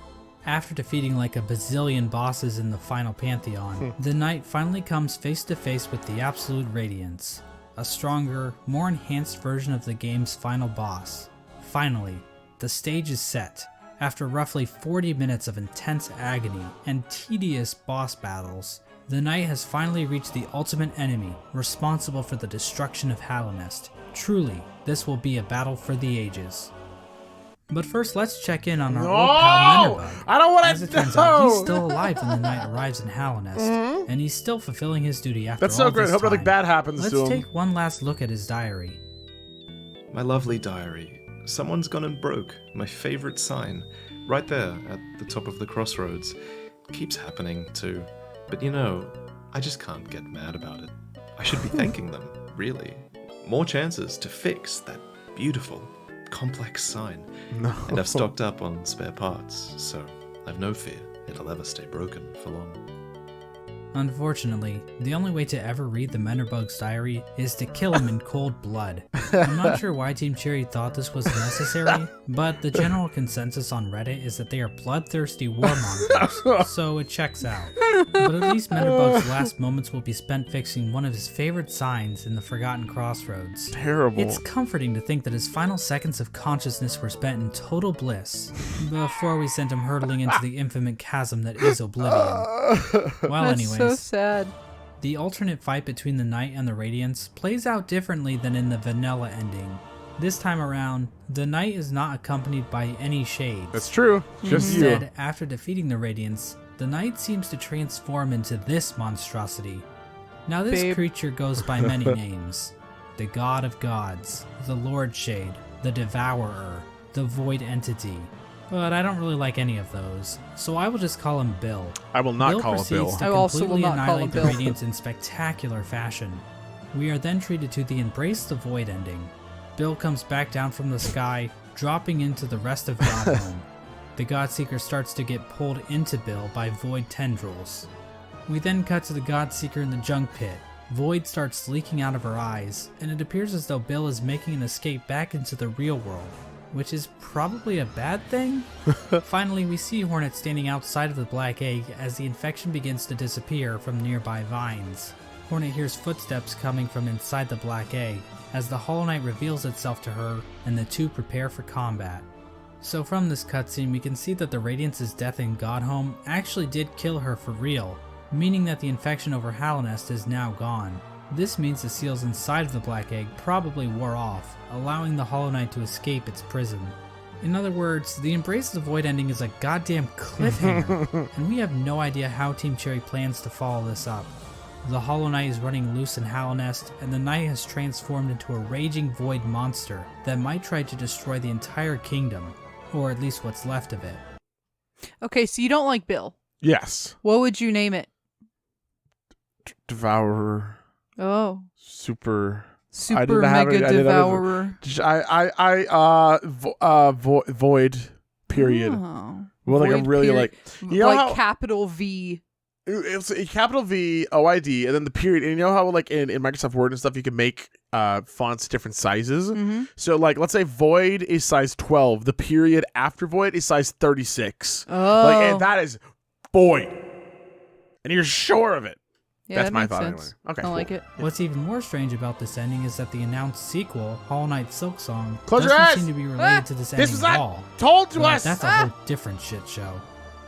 After defeating like a bazillion bosses in the final Pantheon, the Knight finally comes face to face with the Absolute Radiance, a stronger, more enhanced version of the game's final boss. Finally, the stage is set. After roughly 40 minutes of intense agony and tedious boss battles, the Knight has finally reached the ultimate enemy, responsible for the destruction of Hallownest. Truly, this will be a battle for the ages. But first, let's check in on our old pal Menderbug. I don't want to As it turns out, he's still alive when the Knight arrives in Hallownest, and he's still fulfilling his duty after That's all so great. this Hope nothing time. bad happens Let's to him. take one last look at his diary. My lovely diary. Someone's gone and broke my favorite sign. Right there at the top of the Crossroads. Keeps happening too. But you know, I just can't get mad about it. I should be thanking them, really. More chances to fix that beautiful, complex sign. No. And I've stocked up on spare parts, so I've no fear it'll ever stay broken for long. Unfortunately, the only way to ever read the Menderbug's diary is to kill him in cold blood. I'm not sure why Team Cherry thought this was necessary, but the general consensus on Reddit is that they are bloodthirsty warmongers, so it checks out. But at least Menderbug's last moments will be spent fixing one of his favorite signs in the Forgotten Crossroads. Terrible. It's comforting to think that his final seconds of consciousness were spent in total bliss, before we sent him hurtling into the infinite chasm that is Oblivion. Well, That's anyways. so sad. The alternate fight between the Knight and the Radiance plays out differently than in the vanilla ending. This time around, the Knight is not accompanied by any shades. That's true. Just Instead, you. after defeating the Radiance, the Knight seems to transform into this monstrosity. Now this Babe. creature goes by many names. The God of Gods, the Lord Shade, the Devourer, the Void Entity. But I don't really like any of those, so I will just call him Bill. I will not Bill call it proceeds Bill. to I also will completely not call him annihilate the Bill. Radiance in spectacular fashion. We are then treated to the Embrace the Void ending. Bill comes back down from the sky, dropping into the rest of Godhome. The Godseeker starts to get pulled into Bill by Void tendrils. We then cut to the Godseeker in the junk pit. Void starts leaking out of her eyes, and it appears as though Bill is making an escape back into the real world, which is probably a bad thing? Finally, we see Hornet standing outside of the Black Egg as the infection begins to disappear from nearby vines. Hornet hears footsteps coming from inside the Black Egg as the Hollow Knight reveals itself to her and the two prepare for combat. So from this cutscene, we can see that the Radiance's death in Godhome actually did kill her for real, meaning that the infection over Hallownest is now gone. This means the seals inside of the Black Egg probably wore off, allowing the Hollow Knight to escape its prison. In other words, the Embrace the Void ending is a goddamn cliffhanger, and we have no idea how Team Cherry plans to follow this up. The Hollow Knight is running loose in Hallownest, and the Knight has transformed into a raging void monster that might try to destroy the entire kingdom, or at least what's left of it. Okay, so you don't like Bill. Yes. What would you name it? Devourer. Oh. Super Super have Mega it- I didn't have it- Devourer. Void. Period. Oh. Well, like Void I'm really period. like you know like how capital V. it's a capital V OID and then the period. And you know how like in Microsoft Word and stuff you can make fonts different sizes. Mm-hmm. So like let's say Void is size 12. The period after Void is size 36. Oh. Like and that is Void, and you're sure of it. Yeah, That's that my makes thought sense. anyway. Okay, I cool. like it. What's even more strange about this ending is that the announced sequel, Hollow Knight Silksong, Close your doesn't eyes! seem to be related to this This ending was at not all. told to But us. that's a whole different shit show.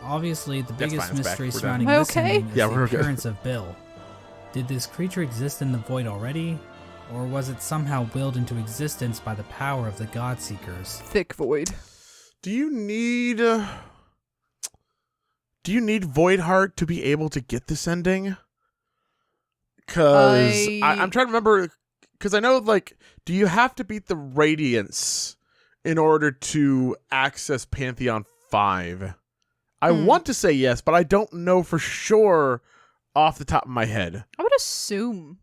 Obviously, the That's biggest fine, it's back. mystery We're done. surrounding Am I this okay? ending is Yeah, the we're good. appearance of Bill. Did this creature exist in the void already? Or was it somehow willed into existence by the power of the Godseekers? Thick void. Do you need Void Heart to be able to get this ending? Because I'm trying to remember. Because I know, like, do you have to beat the Radiance in order to access Pantheon 5? I want to say yes, but I don't know for sure off the top of my head. I would assume.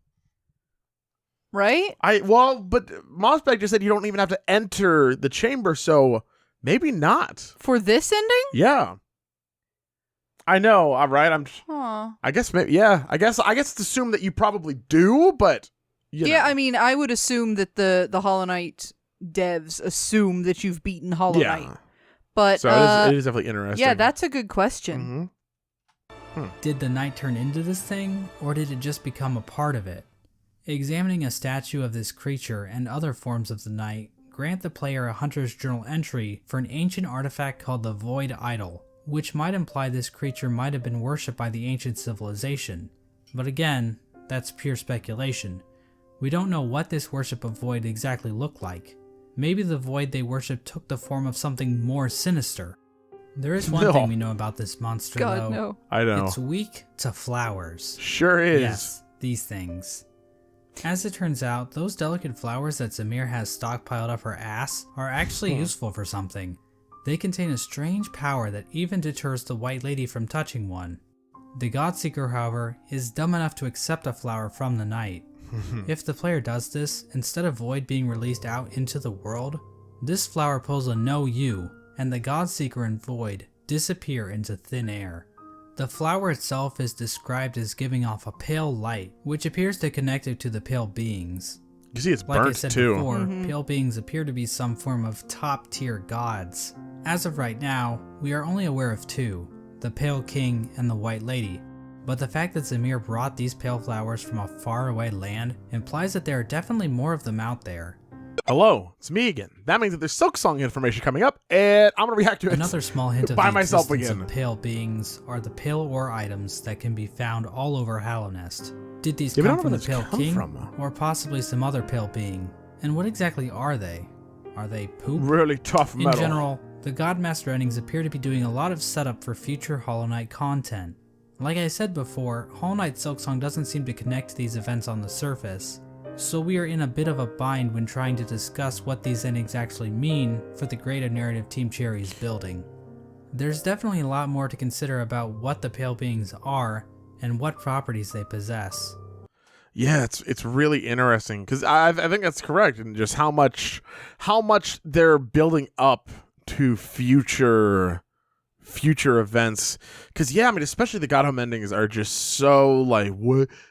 Right? But Mossbag just said you don't even have to enter the chamber, so maybe not. For this ending? Yeah. I know, all right. Huh. I guess maybe, yeah. I guess it's assumed that you probably do, but you Yeah, know. I mean, I would assume that the Hollow Knight devs assume that you've beaten Hollow yeah. Knight. But So it is definitely interesting. yeah, that's a good question. Did the Knight turn into this thing, or did it just become a part of it? Examining a statue of this creature and other forms of the Knight grant the player a Hunter's Journal entry for an ancient artifact called the Void Idol, which might imply this creature might have been worshipped by the ancient civilization. But again, that's pure speculation. We don't know what this worship of Void exactly looked like. Maybe the Void they worshipped took the form of something more sinister. There is one No. thing we know about this monster God, though. no. I know. It's weak to flowers. Sure is. Yes, these things. As it turns out, those delicate flowers that Zamir has stockpiled up her ass are actually useful for something. They contain a strange power that even deters the White Lady from touching one. The Godseeker, however, is dumb enough to accept a flower from the Knight. If the player does this, instead of Void being released out into the world, this flower pulls a no you, and the Godseeker and Void disappear into thin air. The flower itself is described as giving off a pale light, which appears to connect it to the pale beings. You see, it's Like I burnt said too. before, pale beings appear to be some form of top-tier gods. As of right now, we are only aware of two, the Pale King and the White Lady. But the fact that Zamir brought these pale flowers from a faraway land implies that there are definitely more of them out there. Hello, it's me again. That means that there's Silksong information coming up, and I'm gonna react to it. Another small hint of by the myself existence again. of pale beings are the pale ore items that can be found all over Hallownest. Did these Yeah, we come don't from know the where Pale those come King, from. or possibly some other pale being? And what exactly are they? Are they poop? Really tough metal. In general, the Godmaster endings appear to be doing a lot of setup for future Hollow Knight content. Like I said before, Hollow Knight Silksong doesn't seem to connect to these events on the surface, so we are in a bit of a bind when trying to discuss what these endings actually mean for the greater narrative Team Cherry is building. There's definitely a lot more to consider about what the Pale Beings are and what properties they possess. Yeah, it's really interesting because I think that's correct, and just how much they're building up to future events. Because yeah, I mean, especially the Godhome endings are just so like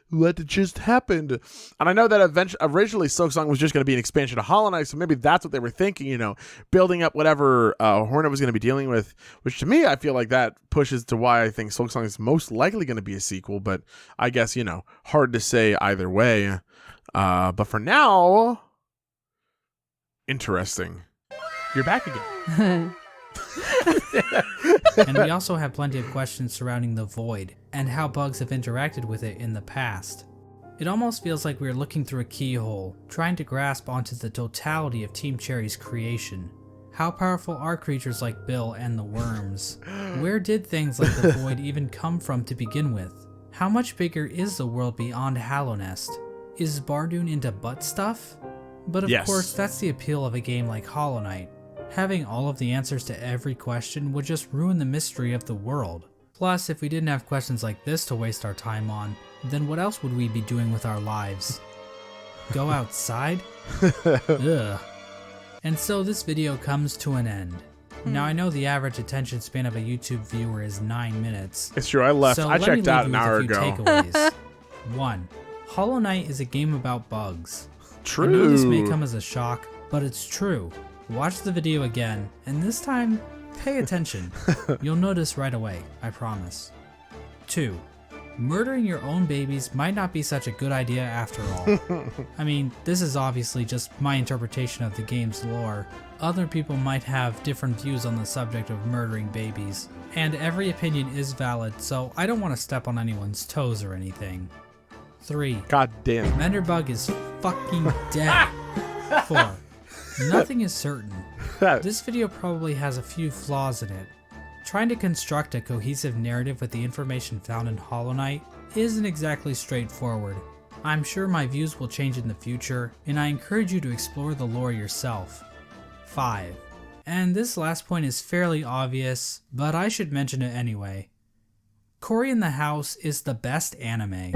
what just happened. And I know that originally Silksong was just going to be an expansion of Hollow Knight, so maybe that's what they were thinking. You know, building up whatever Hornet was going to be dealing with. Which to me, I feel like that pushes to why I think Silksong is most likely going to be a sequel. But I guess hard to say either way. But for now, interesting. You're back again. And we also have plenty of questions surrounding the Void and how bugs have interacted with it in the past. It almost feels like we are looking through a keyhole, trying to grasp onto the totality of Team Cherry's creation. How powerful are creatures like Bill and the worms? Where did things like the Void even come from to begin with? How much bigger is the world beyond Hallownest? Is Bardoon into butt stuff? But of Yes. course, that's the appeal of a game like Hollow Knight. Having all of the answers to every question would just ruin the mystery of the world. Plus, if we didn't have questions like this to waste our time on, then what else would we be doing with our lives? Go outside? Ugh. And so this video comes to an end. Now I know the average attention span of a YouTube viewer is 9 minutes. It's true. I left. So I let me checked out leave an you hour with a few ago. takeaways. 1. Hollow Knight is a game about bugs. True. I know this may come as a shock, but it's true. Watch the video again, and this time, pay attention. You'll notice right away, I promise. 2. Murdering your own babies might not be such a good idea after all. I mean, this is obviously just my interpretation of the game's lore. Other people might have different views on the subject of murdering babies, and every opinion is valid, so I don't want to step on anyone's toes or anything. 3. God damn. Menderbug is fucking dead. 4. Nothing is certain. This video probably has a few flaws in it. Trying to construct a cohesive narrative with the information found in Hollow Knight isn't exactly straightforward. I'm sure my views will change in the future, and I encourage you to explore the lore yourself. 5. And this last point is fairly obvious, but I should mention it anyway. Cory in the House is the best anime.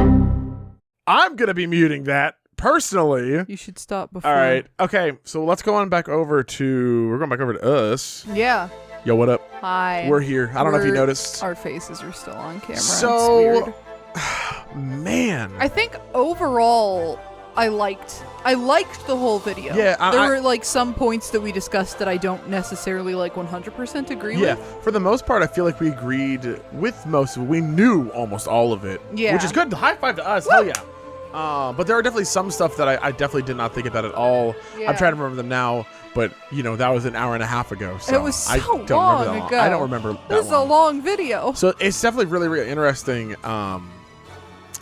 I'm gonna be muting that personally. You should stop before. All right. Okay. So let's go on back over to. We're going back over to us. Yeah. Yo, what up? Hi. We're here. I don't know if you noticed. Our faces are still on camera. So, It's weird. man. I think overall, I liked the whole video. Yeah, there were like some points that we discussed that I don't necessarily like 100% agree Yeah, with. for the most part, I feel like we agreed with most of it. We knew almost all of it. Yeah. Which is good. High five to us. Hell yeah. But there are definitely some stuff that I definitely did not think about at all. Yeah. I'm trying to remember them now, but that was an hour and a half ago. So It was so I don't long remember that ago. I don't remember that This is a long video. So it's definitely really, really interesting.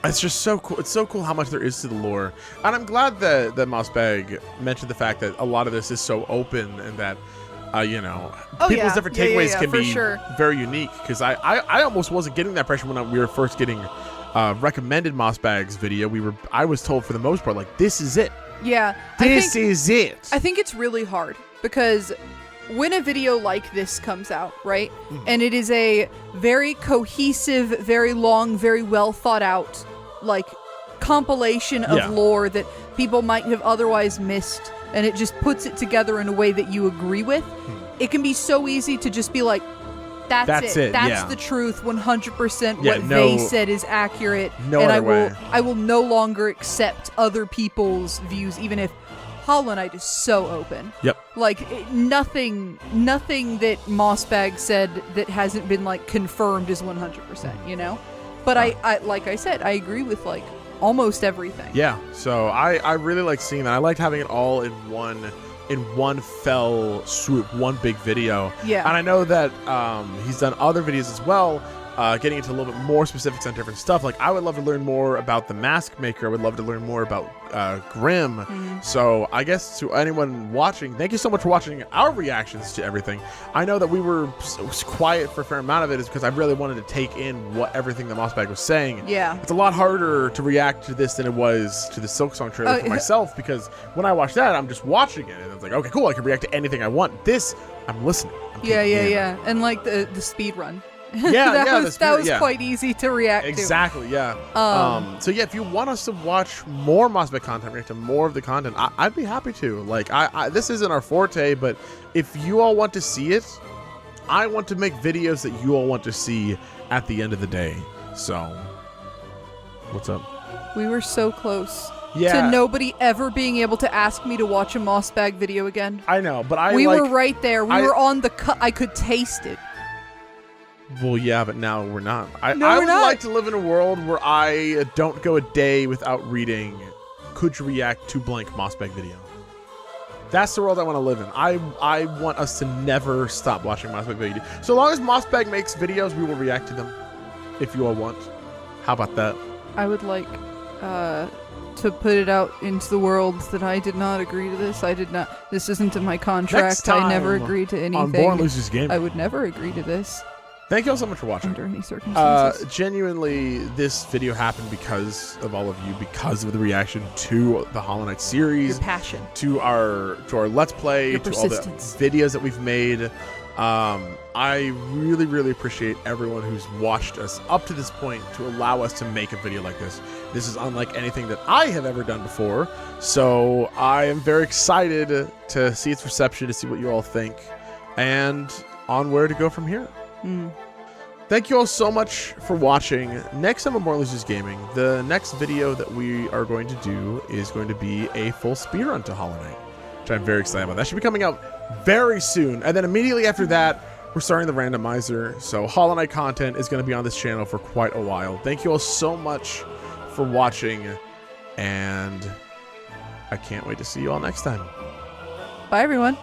It's just so cool. It's so cool how much there is to the lore. And I'm glad that Mossbag mentioned the fact that a lot of this is so open and that, people's different takeaways can for be sure. very unique. Because I almost wasn't getting that pressure when we were first getting recommended Mossbag's video. I was told for the most part, like, this is it. Yeah. This is it. I think it's really hard because when a video like this comes out, right? And it is a very cohesive, very long, very well thought out, like, compilation of lore that people might have otherwise missed, and it just puts it together in a way that you agree with. It can be so easy to just be like, That's it. That's yeah. the truth, 100%. Yeah, what no- they said is accurate. No and other way. I will no longer accept other people's views, even if Hollow Knight is so open. Yep. Like nothing that Mossbag said that hasn't been like confirmed is 100%. You know, but I like I said, I agree with like almost everything. Yeah, so I really like seeing that. I liked having it all in one fell swoop, one big video. Yeah. And I know that he's done other videos as well, getting into a little bit more specifics on different stuff. Like, I would love to learn more about the Mask Maker. I would love to learn more about Grimm. Mm-hmm. So I guess to anyone watching, thank you so much for watching our reactions to everything. I know that we were quiet for a fair amount of it is because I really wanted to take in what everything that Mossbag was saying. Yeah. It's a lot harder to react to this than it was to the Silk Song trailer for myself, because when I watch that, I'm just watching it and it's like, okay, cool, I can react to anything I want. This, I'm listening. I'm taking in. Yeah. And like the speed run. Yeah, that was quite easy to react to. Exactly, yeah. So yeah, if you want us to watch more Mossbag content, react to more of the content, I'd be happy to. Like, I this isn't our forte, but if you all want to see it, I want to make videos that you all want to see at the end of the day. So, what's up? We were so close Yeah. to nobody ever being able to ask me to watch a Mossbag video again. I know, but We were right there. We were on the cut. I could taste it. Well, yeah, but now we're not. I we're would not. like to live in a world where I don't go a day without reading, could you react to blank Mossbag video? That's the world I want to live in. I want us to never stop watching Mossbag video. So long as Mossbag makes videos, we will react to them. If you all want. How about that? I would like to put it out into the world that I did not agree to this. I did not. This isn't in my contract. Next I never time agreed to anything. On Born Losers Game. I would never agree to this Thank you all so much for watching. under any circumstances. Genuinely, this video happened because of all of you, because of the reaction to the Hollow Knight series, Your passion. to our Let's Play, Your to all the persistence. videos that we've made. I really, really appreciate everyone who's watched us up to this point to allow us to make a video like this. This is unlike anything that I have ever done before, so I am very excited to see its reception, to see what you all think, and on where to go from here. Thank you all so much for watching. Next time on Born Losers Gaming, the next video that we are going to do is going to be a full speedrun to Hollow Knight, which I'm very excited about. That should be coming out very soon. And then immediately after that, we're starting the randomizer. So Hollow Knight content is going to be on this channel for quite a while. Thank you all so much for watching, and I can't wait to see you all next time. Bye, everyone.